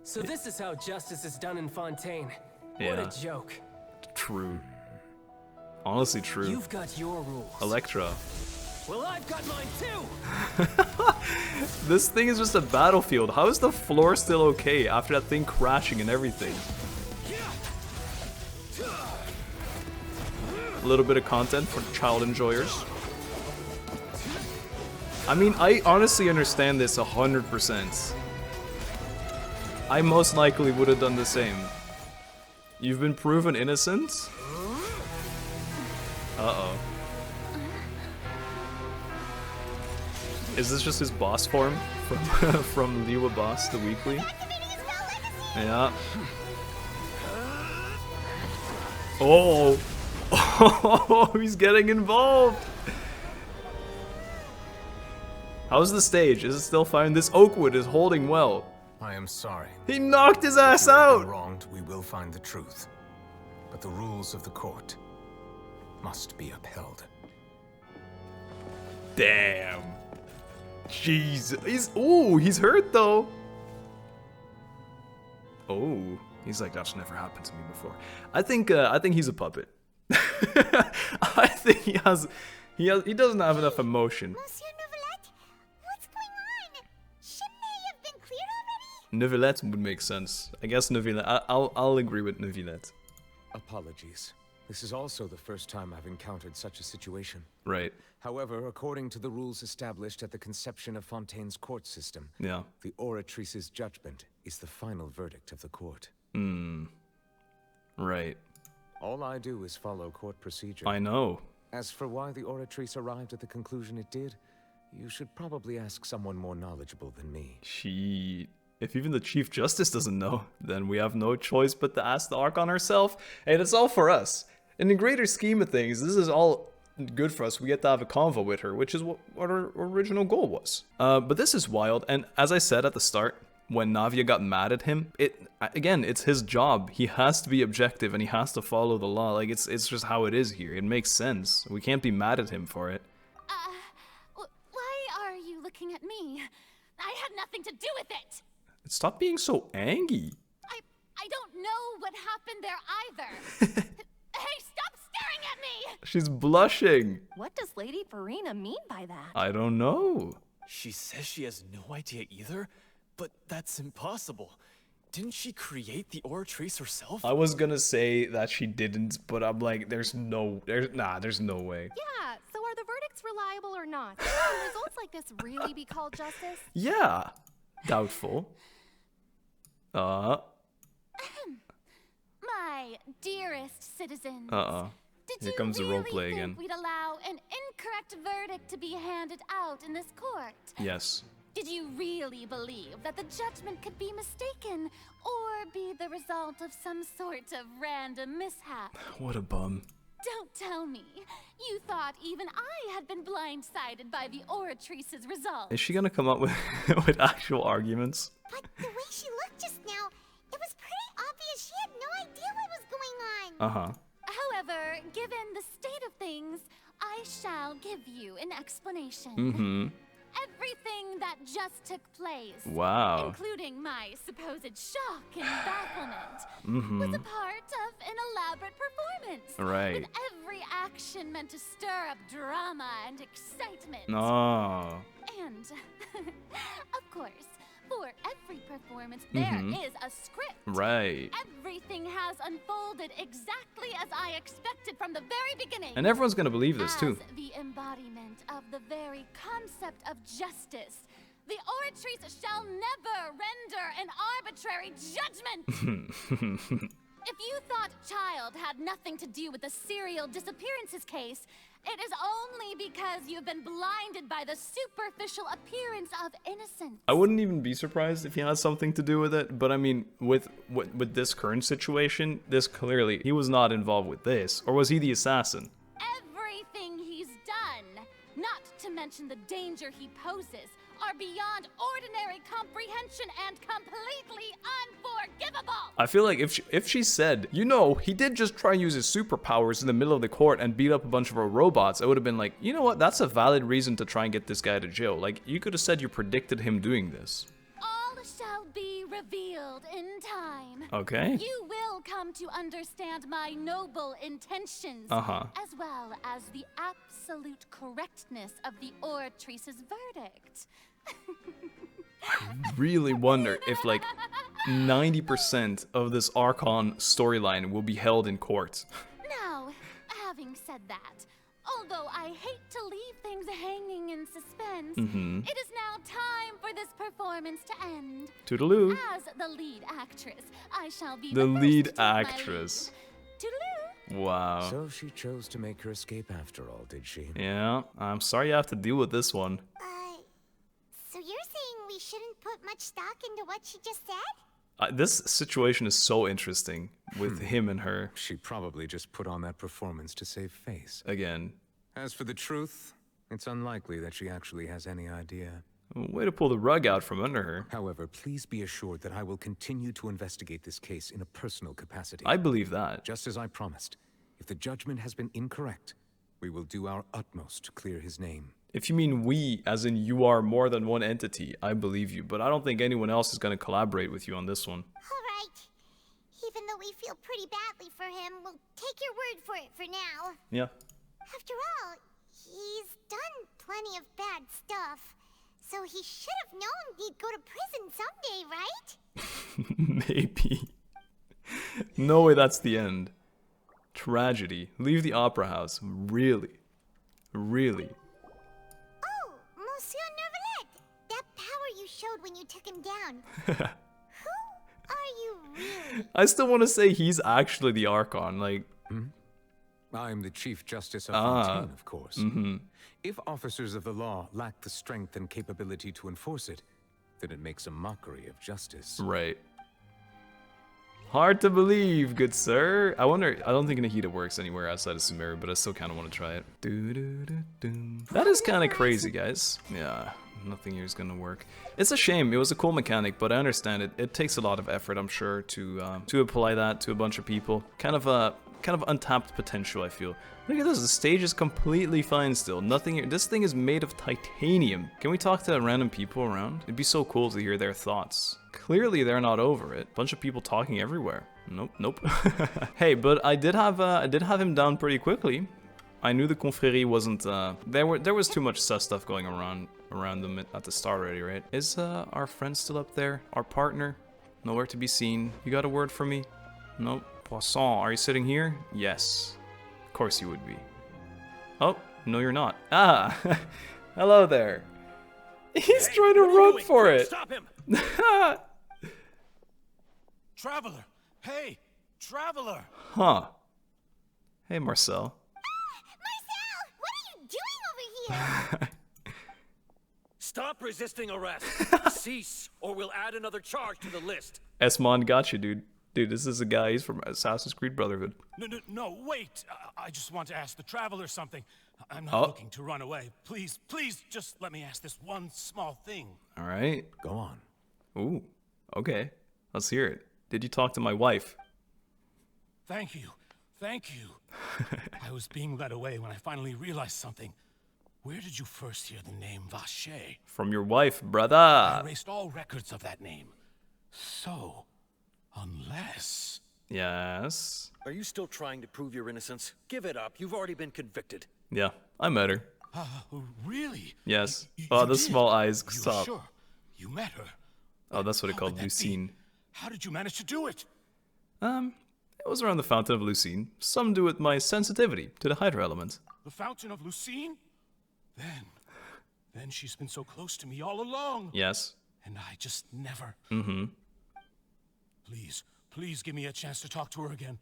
So this is how justice is done in Fontaine. Yeah. What a joke. True. Honestly true. You've got your rules. Electra. Well, I've got mine too! This thing is just a battlefield. How is the floor still okay after that thing crashing and everything? A little bit of content for child enjoyers. I mean, I honestly understand this 100%. I most likely would have done the same. You've been proven innocent? Uh-oh. Is this just his boss form from Liwa Boss, the weekly? Yeah. Oh! Oh, he's getting involved! How's the stage? Is it still fine? This Oakwood is holding well. I am sorry. He knocked his ass out! If you have been wronged, we will find the truth. But the rules of the court must be upheld. Damn. Jeez. He's hurt though. Oh, he's like, that's never happened to me before. I think he's a puppet. I think he doesn't have enough emotion. Monsieur Neuvillette, what's going on? Shouldn't they have been cleared already? Neuvillette would make sense. I guess Neuvillette. I'll agree with Neuvillette. Apologies. This is also the first time I've encountered such a situation. Right. However, according to the rules established at the conception of Fontaine's court system, yeah, the Oratrice's judgment is the final verdict of the court. Right. All I do is follow court procedure. I know. As for why the Oratrice arrived at the conclusion it did, you should probably ask someone more knowledgeable than me. If even the Chief Justice doesn't know, then we have no choice but to ask the Archon herself. And it's all for us. In the greater scheme of things, this is all good for us. We get to have a convo with her, which is what our original goal was. But this is wild, and as I said at the start, when Navia got mad at him, it's his job. He has to be objective and he has to follow the law. Like, it's just how it is here. It makes sense. We can't be mad at him for it. Why are you looking at me? I had nothing to do with it! Stop being so angry. I don't know what happened there either. Hey, stop staring at me! She's blushing. What does Lady Farina mean by that? I don't know. She says she has no idea either, but that's impossible. Didn't she create the Oratrice herself? I was gonna say that she didn't, but I'm like, there's no way. Yeah, so are the verdicts reliable or not? Can results like this really be called justice? Yeah. Doubtful. My dearest citizens. Here comes the roleplay again. We'd allow an incorrect verdict to be handed out in this court? Yes. Did you really believe that the judgment could be mistaken or be the result of some sort of random mishap? What a bum. Don't tell me. You thought even I had been blindsided by the oratrice's results. Is she gonna come up with with actual arguments? But the way she looked just now, it was pretty obvious she had no idea what was going on. Uh-huh. However, given the state of things, I shall give you an explanation. Mm-hmm. Everything that just took place, Wow. including my supposed shock and bafflement, Mm-hmm. was a part of an elaborate performance. Right. With every action meant to stir up drama and excitement. Oh. And, of course, for every performance, there is a script. Right. Everything has unfolded exactly as I expected from the very beginning. And everyone's gonna believe this too. As the embodiment of the very concept of justice, the oratrice shall never render an arbitrary judgment. If you thought Child had nothing to do with the serial disappearances case, it is only because you've been blinded by the superficial appearance of innocence. I wouldn't even be surprised if he has something to do with it, but I mean, with this current situation, this clearly, he was not involved with this, or was he the assassin? Everything he's done, not to mention the danger he poses, are beyond ordinary comprehension and completely unforgivable. I feel like if she said, you know, he did just try and use his superpowers in the middle of the court and beat up a bunch of our robots, I would have been like, you know what, that's a valid reason to try and get this guy to jail. Like, you could have said you predicted him doing this. All shall be revealed in time. Okay. You will come to understand my noble intentions, as well as the absolute correctness of the oratrice's verdict. I really wonder if like 90% of this Archon storyline will be held in court. Now, having said that, although I hate to leave things hanging in suspense, it is now time for this performance to end. Toodaloo. As the lead actress, I shall be The lead first to my actress. lead. Toodaloo. Wow. So she chose to make her escape after all, did she? Yeah, I'm sorry you have to deal with this one. So you're saying we shouldn't put much stock into what she just said? This situation is so interesting with him and her. She probably just put on that performance to save face. Again. As for the truth, it's unlikely that she actually has any idea. Way to pull the rug out from under her. However, please be assured that I will continue to investigate this case in a personal capacity. I believe that. Just as I promised. If the judgment has been incorrect, we will do our utmost to clear his name. If you mean we, as in you are more than one entity, I believe you. But I don't think anyone else is going to collaborate with you on this one. Alright. Even though we feel pretty badly for him, we'll take your word for it for now. Yeah. After all, he's done plenty of bad stuff. So he should have known he'd go to prison someday, right? Maybe. No way that's the end. Tragedy. Leave the opera house. Really. Really. Oh, Monsieur Neuvillette! That power you showed when you took him down. Who are you really? I still want to say he's actually the Archon, like... I'm the Chief Justice of Fontaine, of course. If officers of the law lack the strength and capability to enforce it, then it makes a mockery of justice. Right. Hard to believe, good sir. I wonder, I don't think Hideout works anywhere outside of Sumeru, but I still kind of want to try it. That is kind of crazy, guys. Yeah, nothing here is going to work. It's a shame. It was a cool mechanic, but I understand it. It takes a lot of effort, I'm sure, to apply that to a bunch of people. Kind of untapped potential, I feel. Look at this, the stage is completely fine still. Nothing here. This thing is made of titanium. Can we talk to random people around? It'd be so cool to hear their thoughts. Clearly they're not over it. Bunch of people talking everywhere. Nope. Hey, but I did have him down pretty quickly. I knew the confrérie wasn't there was too much sus stuff going around them at the start already, right? Is our friend still up there? Our partner? Nowhere to be seen. You got a word for me? Nope. Poisson, are you sitting here? Yes. Of course you would be. Oh, no you're not. Ah! Hello there. He's trying to run for it. Stop him! Traveler! Hey! Traveler! Huh. Hey, Marcel. Marcel! What are you doing over here? Stop resisting arrest. Cease, or we'll add another charge to the list. Esmond got you, dude. Dude, this is a guy. He's from Assassin's Creed Brotherhood. No, wait. I just want to ask the traveler something. I'm not looking to run away. Please, just let me ask this one small thing. All right. Go on. Ooh, okay. Let's hear it. Did you talk to my wife? Thank you. I was being led away when I finally realized something. Where did you first hear the name Vacher? From your wife, brother. I erased all records of that name. So, unless... Yes? Are you still trying to prove your innocence? Give it up. You've already been convicted. Yeah, I met her. Really? Yes. Oh, the small eyes. Stop. Sure? You met her? Oh, that's what it called, Lucine. How did you manage to do it? It was around the Fountain of Lucine. Some do with my sensitivity to the Hydra element. The Fountain of Lucine? Then she's been so close to me all along. Yes. And I just never... Mm-hmm. Please give me a chance to talk to her again.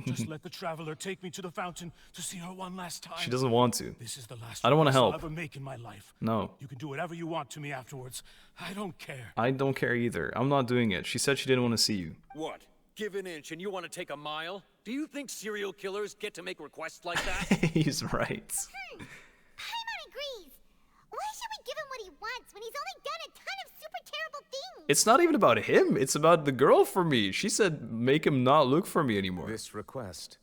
Just let the traveler take me to the fountain to see her one last time. She doesn't want to. This is the last I don't want to help. I'll ever make in my life. No. You can do whatever you want to me afterwards. I don't care. I don't care either. I'm not doing it. She said she didn't want to see you. What? Give an inch and you want to take a mile? Do you think serial killers get to make requests like that? He's right. Paimon agrees. Why should we give him what he wants when he's only done a ton of super terrible things? It's not even about him. It's about the girl for me. She said make him not look for me anymore. This request,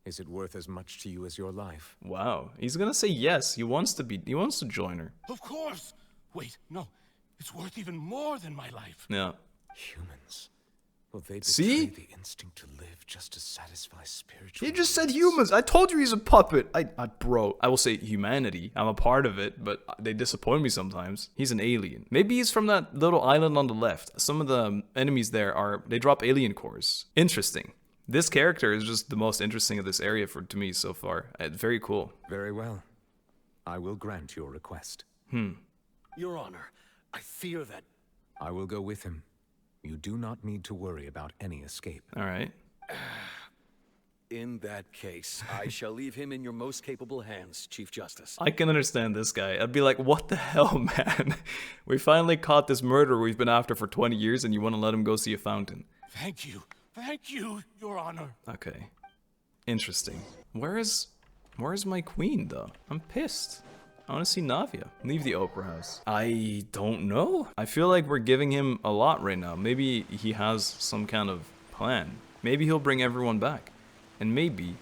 is it worth as much to you as your life? Wow. He's gonna say yes. He wants to join her. Of course. Wait, no. It's worth even more than my life. Yeah. Humans. Will they See? betray the instinct to live just to satisfy spiritual He just said humans. I told you he's a puppet. Bro, I will say humanity. I'm a part of it, but they disappoint me sometimes. He's an alien. Maybe he's from that little island on the left. Some of the enemies there they drop alien cores. Interesting. This character is just the most interesting of this area to me so far. Very cool. Very well. I will grant your request. Your Honor, I fear that... I will go with him. You do not need to worry about any escape. All right. In that case, I shall leave him in your most capable hands, Chief Justice. I can understand this guy. I'd be like, what the hell, man? We finally caught this murderer we've been after for 20 years and you want to let him go see a fountain. Thank you, Your Honor. Okay. Interesting. Where is my queen, though? I'm pissed. I want to see Navia. Leave the opera house. I don't know. I feel like we're giving him a lot right now. Maybe he has some kind of plan. Maybe he'll bring everyone back. And maybe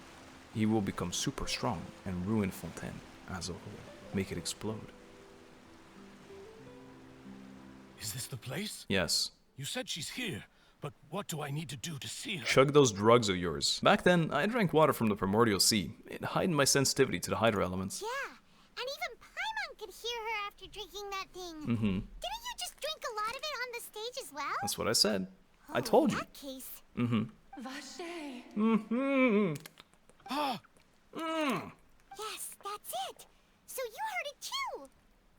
he will become super strong and ruin Fontaine as a whole. Make it explode. Is this the place? Yes. You said she's here, but what do I need to do to see her? Chug those drugs of yours. Back then, I drank water from the primordial sea. It heightened my sensitivity to the Hydra elements. Yeah, and even Paimon could hear her after drinking that thing. Mm-hmm. Didn't you just drink a lot of it on the stage as well? That's what I said. I told you. In that case. Mm-hmm. Vacher. Mm-hmm. Yes, that's it. So you heard it too.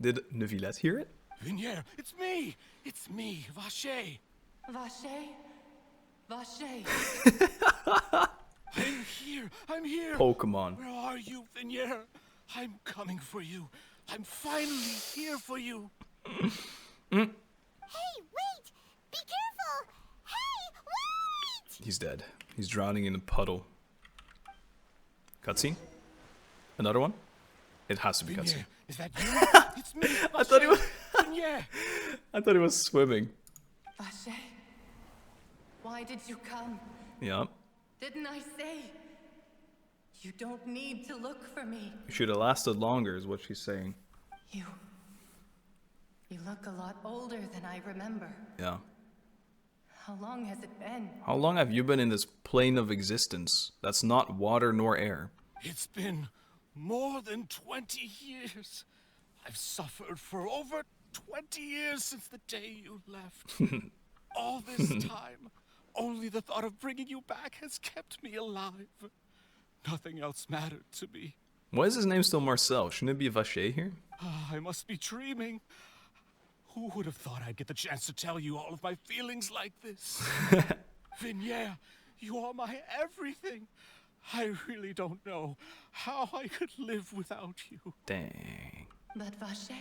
Did Neuvillette hear it? Vignier, it's me. It's me, Vacher. Vacher? Vacher. I'm here. Pokemon. Where are you, Vignier? I'm coming for you. I'm finally here for you. Hey, wait! Be careful! Hey, wait! He's dead. He's drowning in a puddle. Cutscene? Another one? It has to be cutscene. Is that you? It's me. I thought he was. Vignier. I thought he was swimming. Vacher, why did you come? Yeah. Didn't I say? You don't need to look for me. You should have lasted longer, is what she's saying. You look a lot older than I remember. Yeah. How long has it been? How long have you been in this plane of existence that's not water nor air? It's been more than 20 years. I've suffered for over 20 years since the day you left. All this time, only the thought of bringing you back has kept me alive. Nothing else mattered to me. Why is his name still Marcel? Shouldn't it be Vacher here? I must be dreaming. Who would have thought I'd get the chance to tell you all of my feelings like this? Vignier, you are my everything. I really don't know how I could live without you. Dang. But Vacher,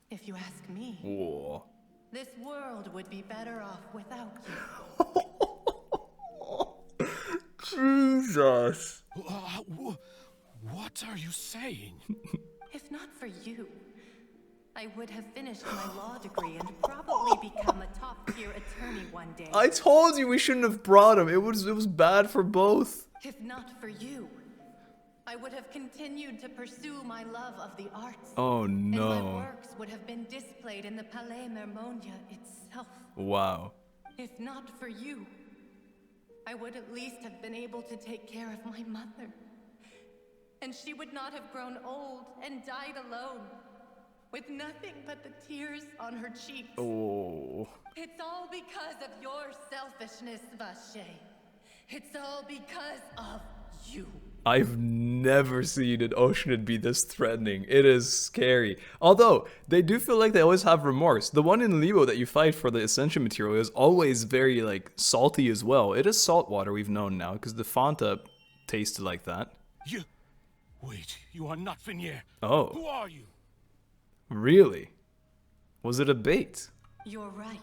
if you ask me, Whoa. this world would be better off without you. Jesus. What are you saying? If not for you, I would have finished my law degree and probably become a top-tier attorney one day. I told you we shouldn't have brought him. It was bad for both. If not for you, I would have continued to pursue my love of the arts. Oh no. And my works would have been displayed in the Palais Mermonia itself. Wow. If not for you, I would at least have been able to take care of my mother. And she would not have grown old and died alone, with nothing but the tears on her cheeks. Oh. It's all because of your selfishness, Vache. It's all because of you. I've never seen an Oceanid be this threatening. It is scary. Although, they do feel like they always have remorse. The one in Lebo that you fight for the Ascension material is always very, like, salty as well. It is salt water, we've known now, because the Fanta tasted like that. You... Wait, you are not Venier. Oh. Who are you? Really? Was it a bait? You're right.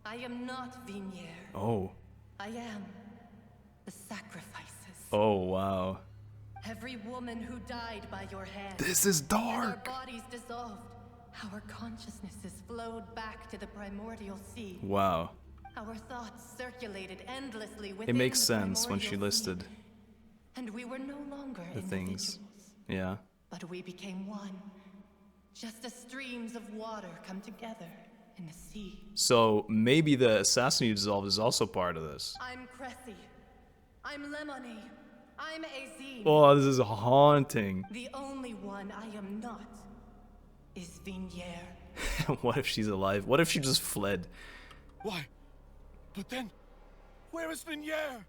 I am not Venier. Oh. I am the sacrifices. Oh, wow. Every woman who died by your hand. This is dark. Our bodies dissolved. Our consciousnesses flowed back to the primordial sea. Wow. Our thoughts circulated endlessly within It makes the sense when she primordial listed sea. And we were no longer the things. Yeah. But we became one. Just as streams of water come together in the sea. So maybe the assassin you dissolved is also part of this. I'm Cressy. I'm Lemony. I'm Azine. Oh, this is haunting. The only one I am not is Venier. What if she's alive? What if she just fled? Why? But then, where is Venier?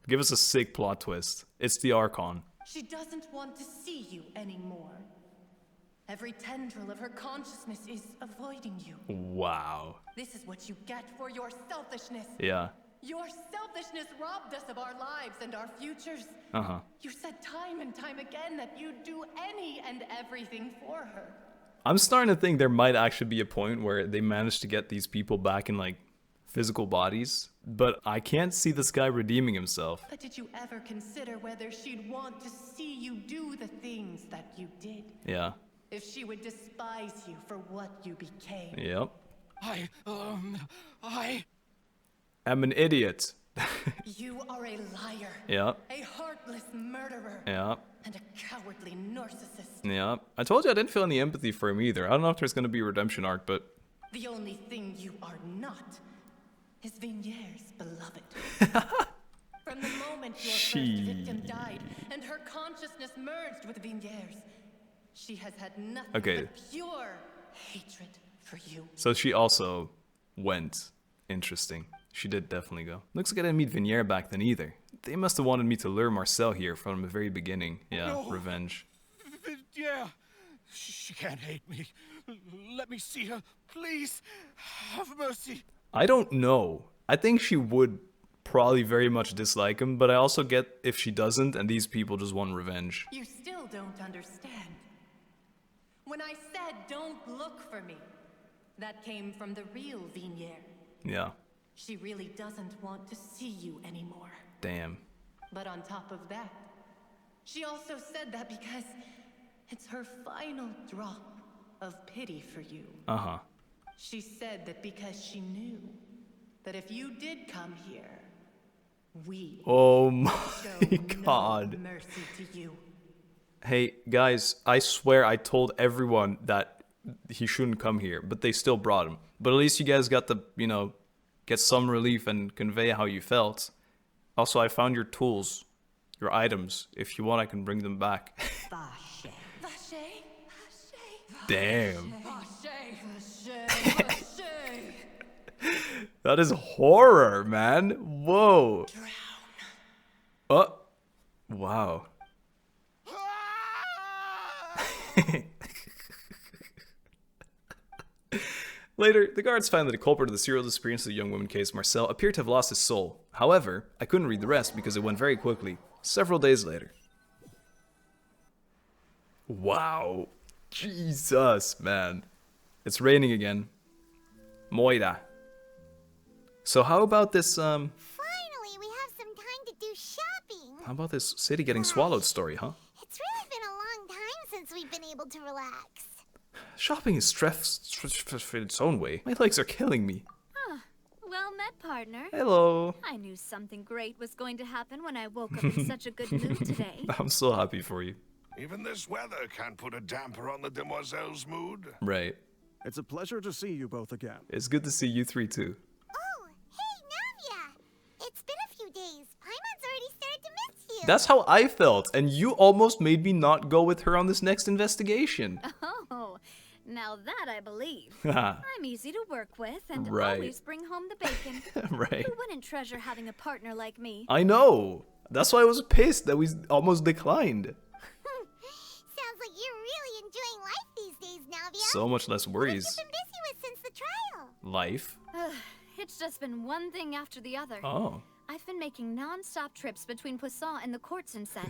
Give us a sick plot twist. It's the Archon. She doesn't want to see you anymore. Every tendril of her consciousness is avoiding you. Wow. This is what you get for your selfishness. Yeah. Your selfishness robbed us of our lives and our futures. Uh-huh. You said time and time again that you'd do any and everything for her. I'm starting to think there might actually be a point where they managed to get these people back in, like, physical bodies. But I can't see this guy redeeming himself. But did you ever consider whether she'd want to see you do the things that you did? Yeah. If she would despise you for what you became. Yep. I am an idiot. You are a liar. Yeah. A heartless murderer. Yeah. And a cowardly narcissist. Yeah. I told you I didn't feel any empathy for him either. I don't know if there's going to be a redemption arc, but... The only thing you are not is Venier's beloved. From the moment your first victim died and her consciousness merged with Venier's, she has had nothing but pure hatred for you. So she also went. Interesting. She did definitely go. Looks like I didn't meet Venier back then either. They must have wanted me to lure Marcel here from the very beginning. Yeah, no. Revenge. Yeah, she can't hate me. Let me see her, please. Have mercy. I don't know. I think she would probably very much dislike him, but I also get if she doesn't and these people just want revenge. You still don't understand. When I said don't look for me, that came from the real Venier. Yeah. She really doesn't want to see you anymore. Damn. But on top of that, she also said that because it's her final drop of pity for you. Uh-huh. She said that because she knew that if you did come here, we oh my God. No mercy to you. Hey, guys, I swear I told everyone that he shouldn't come here, but they still brought him. But at least you guys got to, you know, get some relief and convey how you felt. Also, I found your tools, your items. If you want, I can bring them back. Damn. That is horror, man. Whoa. Oh. Wow. Later, the guards found that the culprit of the serial disappearance of the young woman case, Marcel, appeared to have lost his soul. However, I couldn't read the rest because it went very quickly. Several days later. Wow. Jesus, man. It's raining again. Moira. So how about this, Finally, we have some time to do shopping. How about this city getting swallowed story, huh? It's really been a long time since we've been able to relax. Shopping is stress in its own way. My legs are killing me. Huh. Well met, partner. Hello. I knew something great was going to happen when I woke up in such a good mood today. I'm so happy for you. Even this weather can't put a damper on the demoiselle's mood. Right. It's a pleasure to see you both again. It's good to see you three too. Oh, hey, Navia! It's been a few days. Paimon's already started to miss you. That's how I felt, and you almost made me not go with her on this next investigation. Oh, now that I believe. I'm easy to work with and always bring home the bacon. Right. Who wouldn't treasure having a partner like me? I know. That's why I was pissed that we almost declined. Sounds like you're really enjoying life these days, Navia. So much less worries. What have you been busy with since the trial? Life? It's just been one thing after the other. Oh. I've been making non-stop trips between Poisson and the courts in Seine.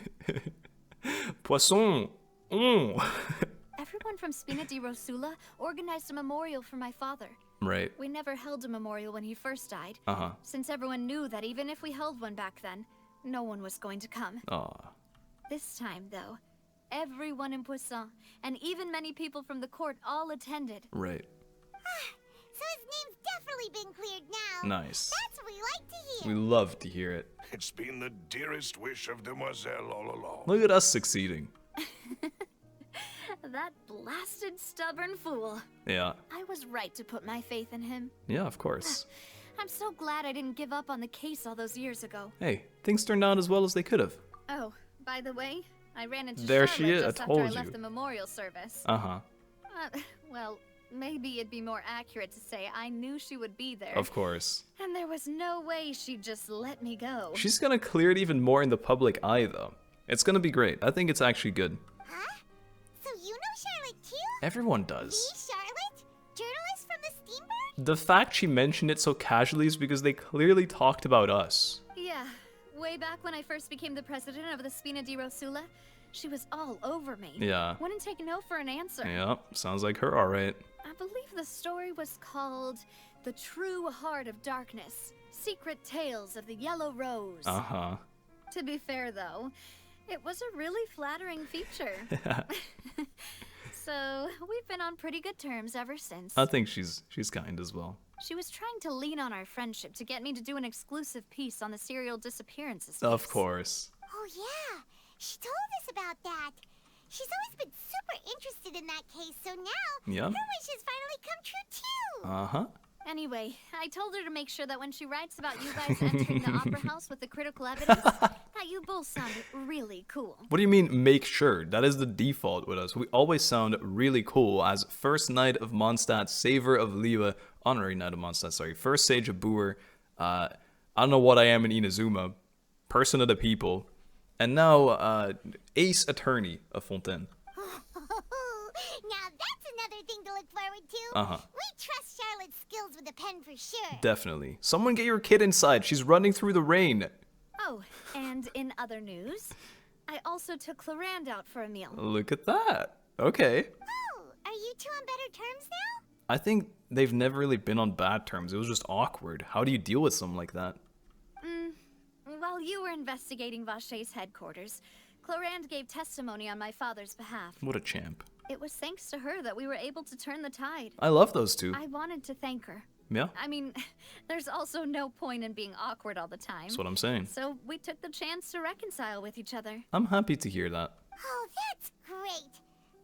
Poisson. Everyone from Spina di Rosula organized a memorial for my father. Right. We never held a memorial when he first died, Uh-huh. since everyone knew that even if we held one back then, no one was going to come. Aw. This time, though, everyone in Poisson, and even many people from the court, all attended. Right. So his name's definitely been cleared now. Nice. That's what we like to hear. We love to hear it. It's been the dearest wish of Demoiselle all along. Look at us succeeding. That blasted stubborn fool. Yeah. I was right to put my faith in him. Yeah, of course. I'm so glad I didn't give up on the case all those years ago. Hey, things turned out as well as they could have. Oh, by the way, I ran into There Charlotte she is, I just after told I you. left the memorial service. Uh-huh. Well, maybe it'd be more accurate to say I knew she would be there. Of course. And there was no way she'd just let me go. She's gonna clear it even more in the public eye, though. It's gonna be great. I think it's actually good. Huh? So you know Charlotte too? Everyone does. Me, Charlotte? Journalist from the Steamboat? The fact she mentioned it so casually is because they clearly talked about us. Yeah, way back when I first became the president of the Spina di Rosula, she was all over me. Yeah. Wouldn't take no for an answer. Yeah, sounds like her, alright. I believe the story was called The True Heart of Darkness, Secret Tales of the Yellow Rose. Uh-huh. To be fair, though, it was a really flattering feature. So, we've been on pretty good terms ever since. I think she's kind as well. She was trying to lean on our friendship to get me to do an exclusive piece on the serial disappearances. Of course. Oh yeah, she told us about that. She's always been super interested in that case, so now Yeah. her wish has finally come true too. Uh-huh. Anyway, I told her to make sure that when she writes about you guys entering the opera house with the critical evidence, that you both sounded really cool. What do you mean, make sure? That is the default with us. We always sound really cool as First Knight of Mondstadt, Saver of Liwa, Honorary Knight of Mondstadt, sorry, First Sage of Boer, I don't know what I am in Inazuma, Person of the People, and now Ace Attorney of Fontaine. Now that's another thing to look forward to. Uh-huh. We trust Charlotte's skills with a pen for sure. Definitely. Someone get your kid inside. She's running through the rain. Oh, and in other news, I also took Clorinde out for a meal. Look at that. Okay. Oh, are you two on better terms now? I think they've never really been on bad terms. It was just awkward. How do you deal with something like that? While you were investigating Vacher's headquarters, Clorinde gave testimony on my father's behalf. What a champ. It was thanks to her that we were able to turn the tide. I love those two. I wanted to thank her. Yeah. I mean, there's also no point in being awkward all the time. That's what I'm saying. So we took the chance to reconcile with each other. I'm happy to hear that. Oh, that's great.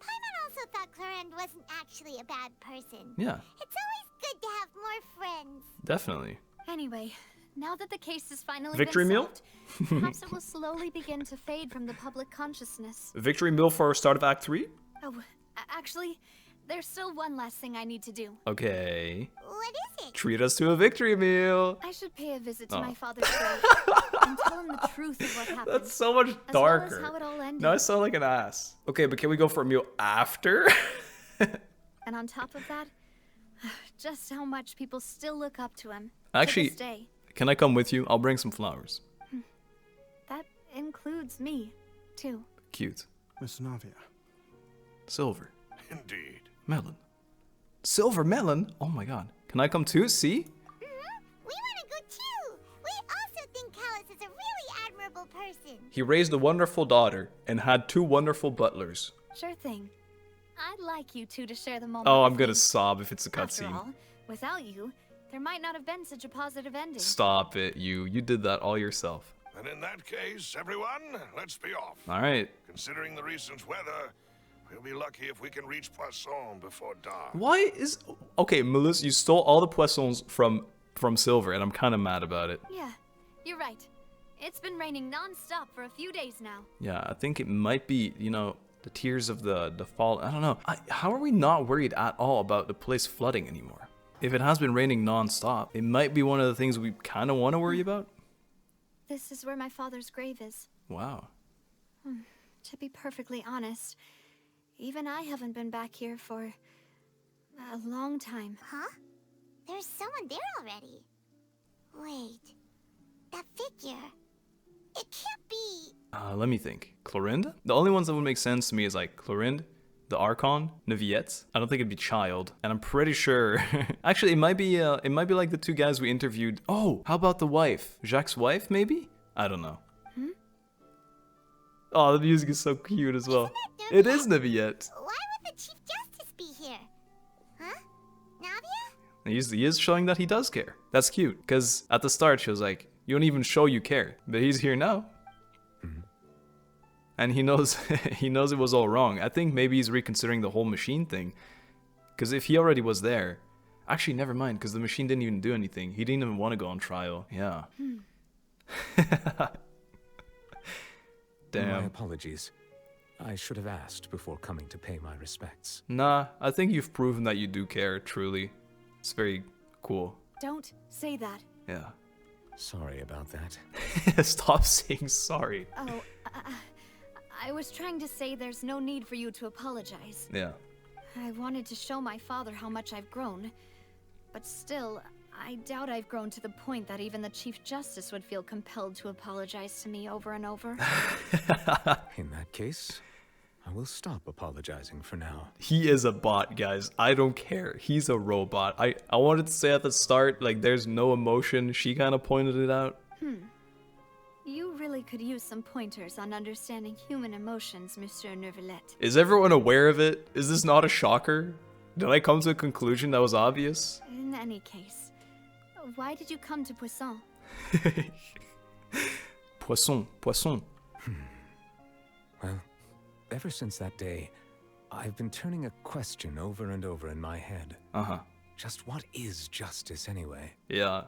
Paimon also thought Clorinde wasn't actually a bad person. Yeah. It's always good to have more friends. Definitely. Anyway, now that the case has finally Victory been meal? solved, perhaps it will slowly begin to fade from the public consciousness. Victory meal for start of Act 3? Oh, actually, there's still one last thing I need to do. Okay. What is it? Treat us to a victory meal. I should pay a visit to Oh. my father's grave and tell him the truth of what happened. That's so much as well as darker. how it all ended. Now I sound like an ass. Okay, but can we go for a meal after? And on top of that, just how much people still look up to him. Actually, to this day. can I come with you? I'll bring some flowers. That includes me, too. Cute. Miss Navia. Silver. Indeed. Melon. Silver melon? Oh my god. Can I come too? See? We want to go too. We also think Callas is a really admirable wonderful person. He raised a wonderful daughter and had 2 wonderful butlers. Sure thing. I'd like you two to share the moment. Oh, I'm with gonna me. sob if it's a After cutscene. all, without you, there might not have been such a positive ending. Stop it, you. You did that all yourself. And in that case, everyone, let's be off. All right. Considering the recent weather, we'll be lucky if we can reach Poisson before dark. Why is... Okay, melus, you stole all the poissons from Silver, and I'm kind of mad about it. Yeah, you're right. It's been raining non-stop for a few days now. Yeah, I think it might be, you know, the tears of the fall. I don't know. How are we not worried at all about the place flooding anymore? If it has been raining non-stop, it might be one of the things we kind of want to worry about. This is where my father's grave is. Wow. To be perfectly honest, even I haven't been back here for a long time. Huh? There's someone there already. Wait, that figure. It can't be. Let me think. Clorinde? The only ones that would make sense to me is like Clorinde, the Archon, Neuvillette. I don't think it'd be Child, and I'm pretty sure. Actually, it might be like the 2 guys we interviewed. Oh, how about the wife? Jacques' wife, maybe? I don't know. Oh, the music is so cute as well. It is Neuvillette. Why would the Chief Justice be here? Huh? Navia? He is showing that he does care. That's cute, because at the start she was like, you don't even show you care. But he's here now. And he knows he knows it was all wrong. I think maybe he's reconsidering the whole machine thing. Because if he already was there... Actually, never mind, because the machine didn't even do anything. He didn't even want to go on trial. Yeah. Damn. My apologies. I should have asked before coming to pay my respects. Nah, I think you've proven that you do care, truly. It's very cool. Don't say that. Yeah. Sorry about that. Stop saying sorry. Oh, I was trying to say there's no need for you to apologize. Yeah. I wanted to show my father how much I've grown. But still, I doubt I've grown to the point that even the Chief Justice would feel compelled to apologize to me over and over. In that case, I will stop apologizing for now. He is a bot, guys. I don't care. He's a robot. I wanted to say at the start, like, there's no emotion. She kind of pointed it out. You really could use some pointers on understanding human emotions, Monsieur Neuvillette. Is everyone aware of it? Is this not a shocker? Did I come to a conclusion that was obvious? In any case, why did you come to Poisson? Poisson. Well, ever since that day, I've been turning a question over and over in my head. Just what is justice anyway? Yeah.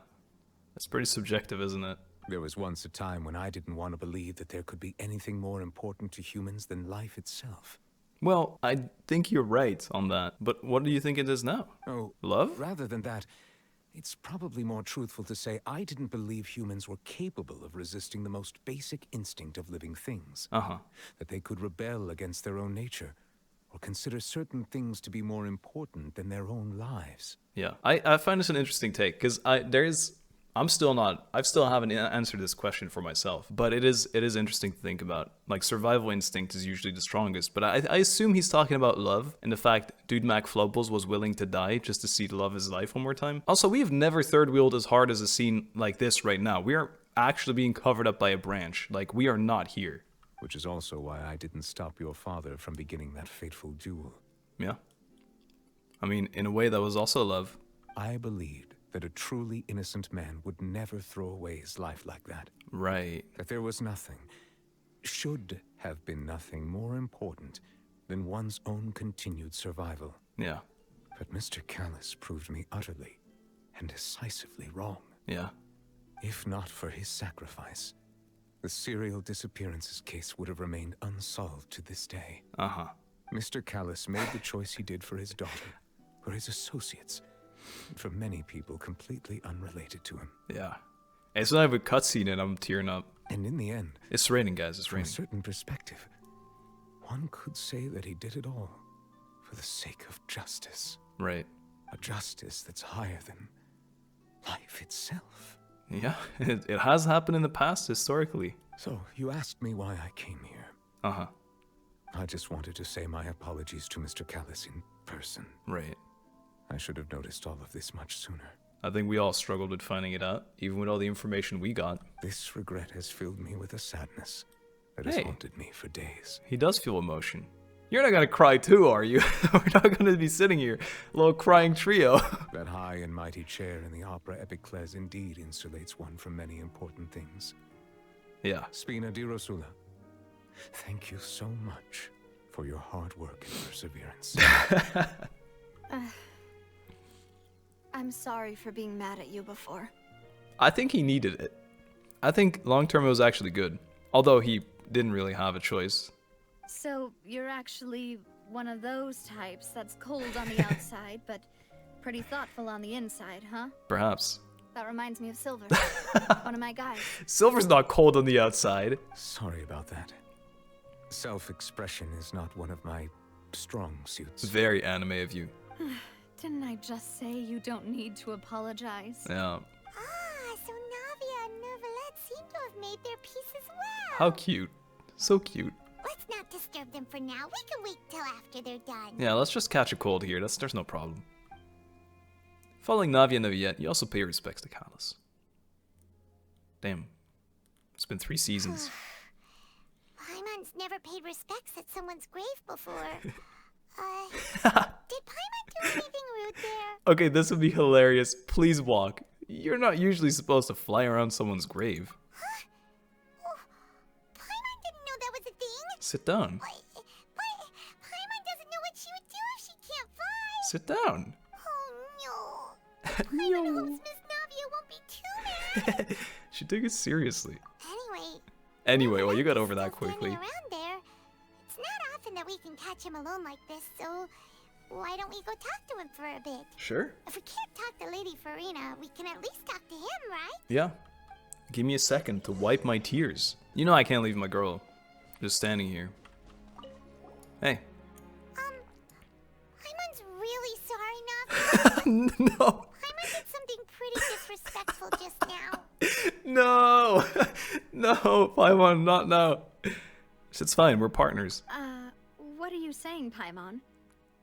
That's pretty subjective, isn't it? There was once a time when I didn't want to believe that there could be anything more important to humans than life itself. Well, I think you're right on that. But what do you think it is now? Oh, love? Rather than that, it's probably more truthful to say I didn't believe humans were capable of resisting the most basic instinct of living things. That they could rebel against their own nature, or consider certain things to be more important than their own lives. Yeah, I find this an interesting take, because I still haven't answered this question for myself, but it is interesting to think about. Like, survival instinct is usually the strongest, but I assume he's talking about love and the fact Dude Mac Flubbles was willing to die just to see the love of his life one more time. Also, we have never third wheeled as hard as a scene like this right now. We are actually being covered up by a branch. Like, we are not here. Which is also why I didn't stop your father from beginning that fateful duel. Yeah. I mean, in a way, that was also love. I believed that a truly innocent man would never throw away his life like that. Right. That there was nothing, should have been nothing more important than one's own continued survival. Yeah. But Mr. Callas proved me utterly and decisively wrong. Yeah. If not for his sacrifice, the serial disappearances case would have remained unsolved to this day. Mr. Callas made the choice he did for his daughter, for his associates, and for many people completely unrelated to him. Yeah. It's not even a cutscene and I'm tearing up. And in the end... It's raining, guys. It's raining. From a certain perspective, one could say that he did it all for the sake of justice. Right. A justice that's higher than life itself. Yeah, it has happened in the past, historically. So, you asked me why I came here. I just wanted to say my apologies to Mr. Callas in person. Right. I should have noticed all of this much sooner. I think we all struggled with finding it out, even with all the information we got. This regret has filled me with a sadness that has haunted me for days. He does feel emotion. You're not gonna cry too, are you? We're not gonna be sitting here, a little crying trio. That high and mighty chair in the opera Epiclese indeed insulates one from many important things. Yeah. Spina di Rosula, thank you so much for your hard work and perseverance. I'm sorry for being mad at you before. I think he needed it. I think long term it was actually good. Although he didn't really have a choice. So, you're actually one of those types that's cold on the outside, but pretty thoughtful on the inside, huh? Perhaps. That reminds me of Silver, one of my guys. Silver's not cold on the outside. Sorry about that. Self-expression is not one of my strong suits. Very anime of you. Didn't I just say you don't need to apologize? Yeah. Ah, so Navia and Neuvillette seem to have made their peace as well. How cute. So cute. Let's not disturb them for now. We can wait till after they're done. Yeah, let's just catch a cold here. There's no problem. Following Navia and Neuvillette, you also pay your respects to Callas. Damn. It's been 3 seasons. Paimon's never paid respects at someone's grave before. Did Paimon do anything rude there? Okay, this would be hilarious. Please walk. You're not usually supposed to fly around someone's grave. Huh? Oh, Paimon didn't know that was a thing. Sit down. But Paimon doesn't know what she would do if she can't fly. Sit down. Oh no. Paimon hopes Miss Navia won't be too mad. She took it seriously. Anyway, well, you got over that quickly. Around there, it's not often that we can catch him alone like this, so why don't we go talk to him for a bit? Sure. If we can't talk to Lady Farina, we can at least talk to him, right? Yeah. Give me a second to wipe my tears. You know I can't leave my girl just standing here. Hey. Paimon's really sorry, Navia. No. Paimon did something pretty disrespectful just now. No. No, Paimon, not now. It's fine, we're partners. What are you saying, Paimon?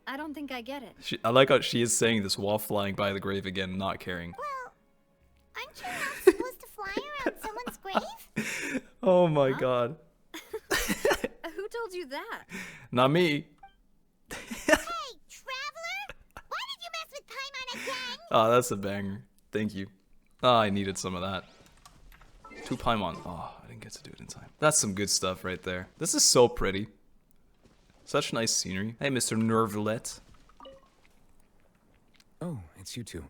I don't think I get it. I like how she is saying this while flying by the grave again, not caring. Well, aren't you not supposed to fly around someone's grave? Oh my god. Who told you that? Not me. Hey, traveler! Why did you mess with Paimon again? Oh, that's a banger. Thank you. Oh, I needed some of that. 2 Paimon. Oh, I didn't get to do it in time. That's some good stuff right there. This is so pretty. Such nice scenery. Hey, Mr. Neuvillette. Oh, it's you two.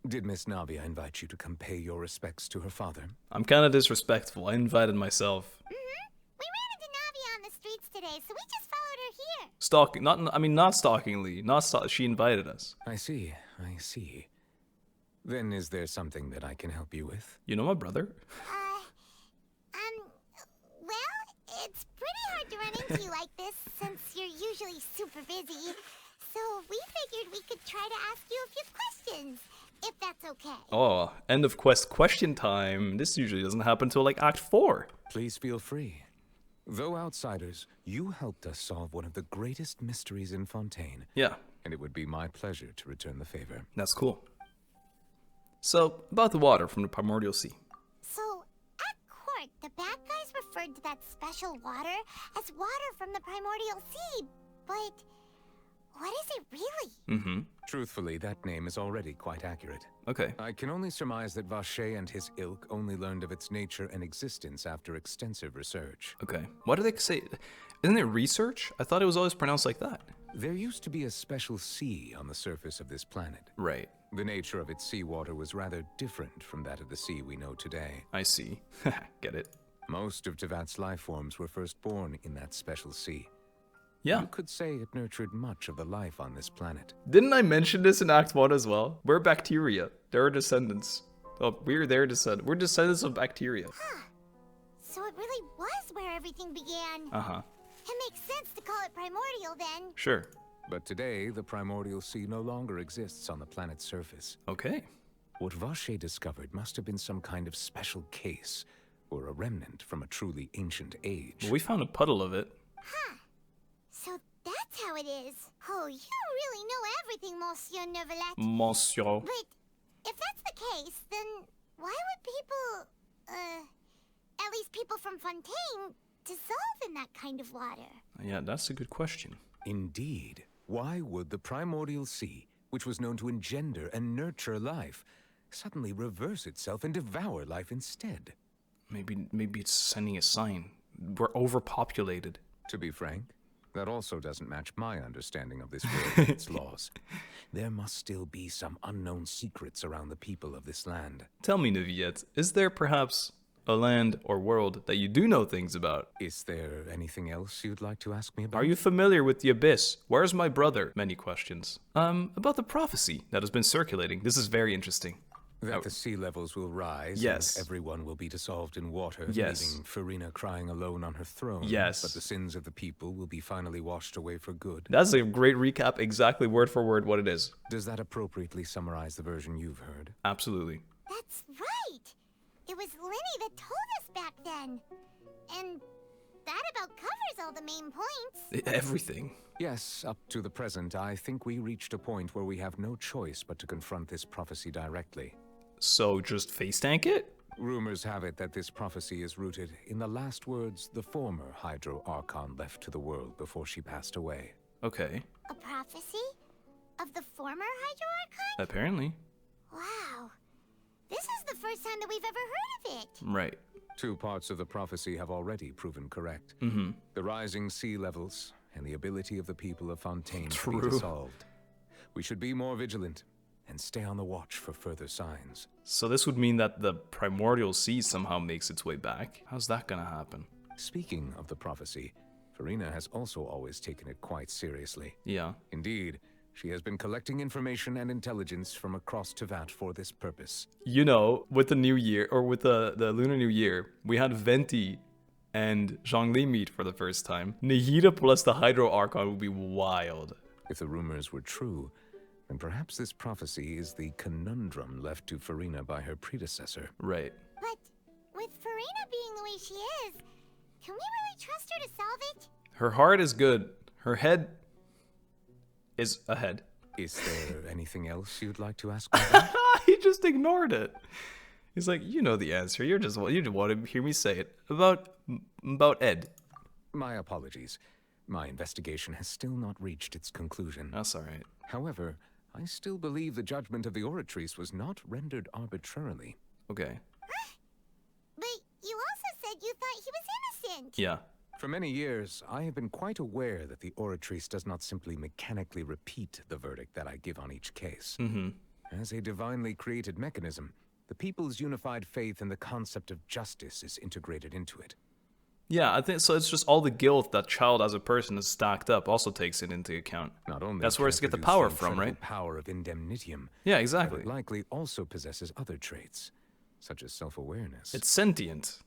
Did Miss Navia invite you to come pay your respects to her father? I'm kind of disrespectful. I invited myself. We ran into Navia on the streets today, so we just followed her here. Stalking, not stalkingly. She invited us. I see. Then is there something that I can help you with? You know my brother? Well, it's pretty hard to run into you like this, since you're usually super busy. So we figured we could try to ask you a few questions, if that's okay. Oh, end of quest question time. This usually doesn't happen till like Act 4. Please feel free. Though outsiders, you helped us solve one of the greatest mysteries in Fontaine. Yeah. And it would be my pleasure to return the favor. That's cool. So, about the water from the Primordial Sea. So, at court, the bad guys referred to that special water as water from the Primordial Sea, but what is it really? Truthfully, that name is already quite accurate. Okay. I can only surmise that Vacher and his ilk only learned of its nature and existence after extensive research. Okay. What do they say? Isn't it research? I thought it was always pronounced like that. There used to be a special sea on the surface of this planet. Right. The nature of its seawater was rather different from that of the sea we know today. I see. Get it. Most of Tevat's life forms were first born in that special sea. Yeah. You could say it nurtured much of the life on this planet. Didn't I mention this in Act 1 as well? We're bacteria. They're descendants. Oh, we're their descendants. We're descendants of bacteria. Huh. So it really was where everything began. Uh-huh. It makes sense to call it primordial then. Sure. But today, the primordial sea no longer exists on the planet's surface. Okay. What Vacher discovered must have been some kind of special case, or a remnant from a truly ancient age. Well, we found a puddle of it. Huh. So that's how it is. Oh, you really know everything, Monsieur Neuvillette. Monsieur. But If that's the case, then why would people, at least people from Fontaine, dissolve in that kind of water? Yeah, that's a good question. Indeed. Why would the primordial sea, which was known to engender and nurture life, suddenly reverse itself and devour life instead? Maybe it's sending a sign. We're overpopulated. To be frank, that also doesn't match my understanding of this world and its laws. There must still be some unknown secrets around the people of this land. Tell me, Neuvillette, is there perhaps a land or world that you do know things about? Is there anything else you'd like to ask me about? Are you familiar with the Abyss? Where's my brother? Many questions. About the prophecy that has been circulating. This is very interesting. That the sea levels will rise, yes, and everyone will be dissolved in water, yes, leaving Furina crying alone on her throne. Yes. But the sins of the people will be finally washed away for good. That's a great recap, exactly word for word what it is. Does that appropriately summarize the version you've heard? Absolutely. That's right! It was Linny that told us back then. And that about covers all the main points. Everything. Yes, up to the present, I think we reached a point where we have no choice but to confront this prophecy directly. So just face tank it? Rumors have it that this prophecy is rooted in the last words the former Hydro Archon left to the world before she passed away. Okay. A prophecy? Of the former Hydro Archon? Apparently. Wow. This is the first time that we've ever heard of it. Right. 2 parts of the prophecy have already proven correct. Mm-hmm. The rising sea levels and the ability of the people of Fontaine to True. be dissolved. We should be more vigilant and stay on the watch for further signs. So this would mean that the primordial sea somehow makes its way back? How's that gonna happen? Speaking of the prophecy, Furina has also always taken it quite seriously. Yeah. Indeed, she has been collecting information and intelligence from across Tevat for this purpose. You know, with the new year, or with the Lunar New Year, we had Venti and Zhongli meet for the first time. Nahida plus the Hydro Archon would be wild. If the rumors were true, then perhaps this prophecy is the conundrum left to Furina by her predecessor. Right. But with Furina being the way she is, can we really trust her to solve it? Her heart is good. Her head is ahead. Is there anything else you'd like to ask me about? He just ignored it. He's like, you know the answer. You just want to hear me say it. About Ed. My apologies. My investigation has still not reached its conclusion. That's all right. However, I still believe the judgment of the Oratrice was not rendered arbitrarily. Okay. But you also said you thought he was innocent. Yeah. For many years, I have been quite aware that the Oratrice does not simply mechanically repeat the verdict that I give on each case. Mm-hmm. As a divinely created mechanism, the people's unified faith in the concept of justice is integrated into it. Yeah, I think so. It's just all the guilt that Child as a person has stacked up also takes it into account. Not only that's where it's get the power from, right? Power of indemnitium. Yeah, exactly. But it likely also possesses other traits, such as self-awareness. It's sentient.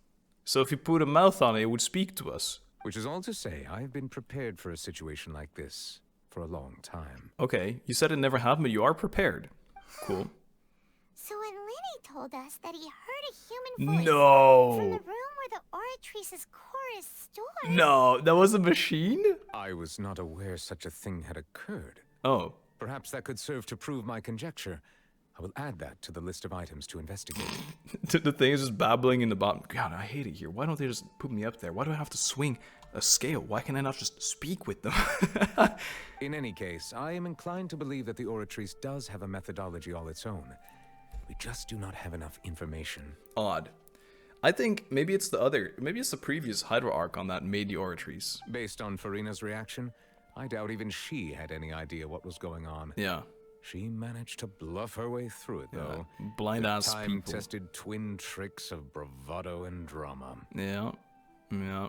So if you put a mouth on it, it would speak to us. Which is all to say, I have been prepared for a situation like this for a long time. Okay, you said it never happened, but you are prepared. Cool. So when Linny told us that he heard a human voice from the room where the Oratrice's core is stored... No, that was a machine? I was not aware such a thing had occurred. Oh. Perhaps that could serve to prove my conjecture. I will add that to the list of items to investigate. The thing is just babbling in the bottom. God, I hate it here. Why don't they just put me up there? Why do I have to swing a scale? Why can I not just speak with them? In any case, I am inclined to believe that the Oratrice does have a methodology all its own. We just do not have enough information. Odd. I think maybe it's the previous Hydro Archon that made the Oratrice. Based on Furina's reaction, I doubt even she had any idea what was going on. Yeah. She managed to bluff her way through it, though. Blind-ass people. Time-tested twin tricks of bravado and drama. Yeah. Yeah.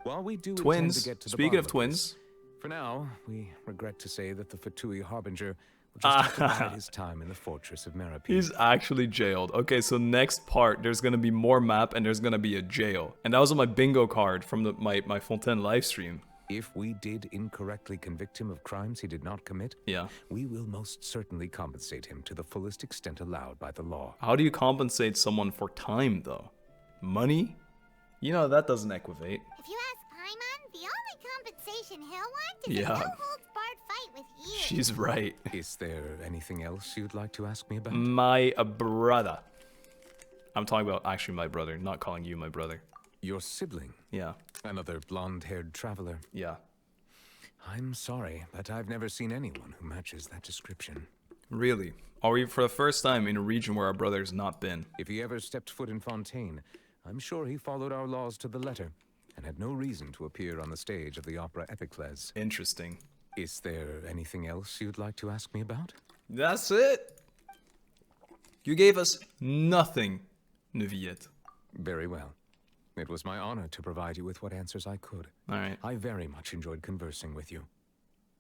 While we do twins. To get to Speaking of twins. For now, we regret to say that the Fatui Harbinger will just have to bide his time in the fortress of Merapine. He's actually jailed. Okay, so next part, there's going to be more map and there's going to be a jail. And that was on my bingo card from my Fontaine livestream. If we did incorrectly convict him of crimes he did not commit, we will most certainly compensate him to the fullest extent allowed by the law. How do you compensate someone for time, though? Money? You know, that doesn't equivate. If you ask Paimon, the only compensation he'll want is a no-holds-barred fight with you. She's right. Is there anything else you'd like to ask me about? My brother. I'm talking about actually my brother, not calling you my brother. Your sibling? Yeah. Another blonde-haired traveler? Yeah. I'm sorry, but I've never seen anyone who matches that description. Really? Are we for the first time in a region where our brother's not been? If he ever stepped foot in Fontaine, I'm sure he followed our laws to the letter and had no reason to appear on the stage of the opera Epicles. Interesting. Is there anything else you'd like to ask me about? That's it. You gave us nothing, Neuvillette. Very well. It was my honor to provide you with what answers I could. All right. I very much enjoyed conversing with you.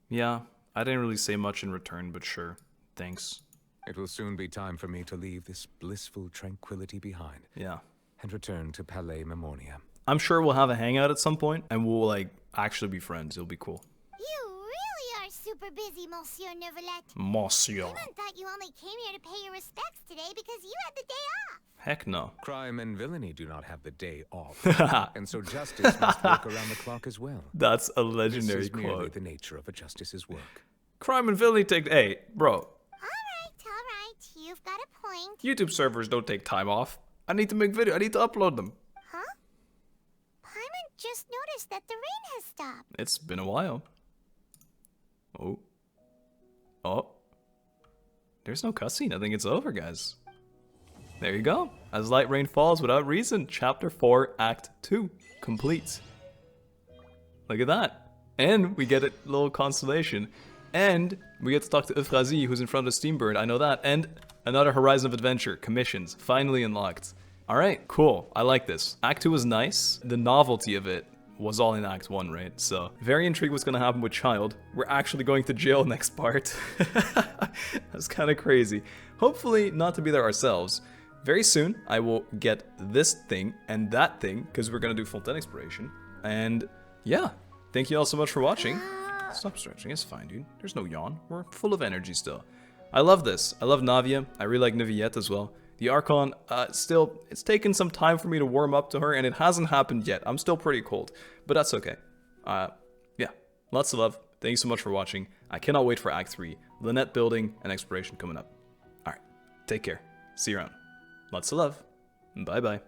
Yeah, I didn't really say much in return, but sure. Thanks. It will soon be time for me to leave this blissful tranquility behind. Yeah. And return to Palais Memoria. I'm sure we'll have a hangout at some point, and we'll, like, actually be friends. It'll be cool. You really are super busy, Monsieur Neuvillette. Monsieur. I thought you only came here to pay your respects today because you had the day off. Heck no. Crime and villainy do not have the day off. And so justice must work around the clock as well. That's a legendary this is merely quote. The nature of a justice's work. Crime and villainy take... Hey, bro. All right. You've got a point. YouTube servers don't take time off. I need to make video. I need to upload them. Huh? Paimon just noticed that the rain has stopped. It's been a while. Oh. Oh. There's no cutscene. I think it's over, guys. There you go. As light rain falls without reason. Chapter 4, Act 2. Complete. Look at that. And we get a little constellation. And we get to talk to Euphrasie, who's in front of the Steambird. I know that. And another Horizon of Adventure. Commissions. Finally unlocked. Alright, cool. I like this. Act 2 was nice. The novelty of it was all in Act 1, right? So, very intrigued what's going to happen with Child. We're actually going to jail next part. That's kind of crazy. Hopefully not to be there ourselves. Very soon, I will get this thing and that thing, because we're going to do Fontaine exploration. And yeah, thank you all so much for watching. Stop stretching, it's fine, dude. There's no yawn. We're full of energy still. I love this. I love Navia. I really like Neuvillette as well. The Archon, still, it's taken some time for me to warm up to her, and it hasn't happened yet. I'm still pretty cold, but that's okay. Yeah, lots of love. Thank you so much for watching. I cannot wait for Act 3. Lynette building and exploration coming up. Alright, take care. See you around. Lots of love. Bye-bye.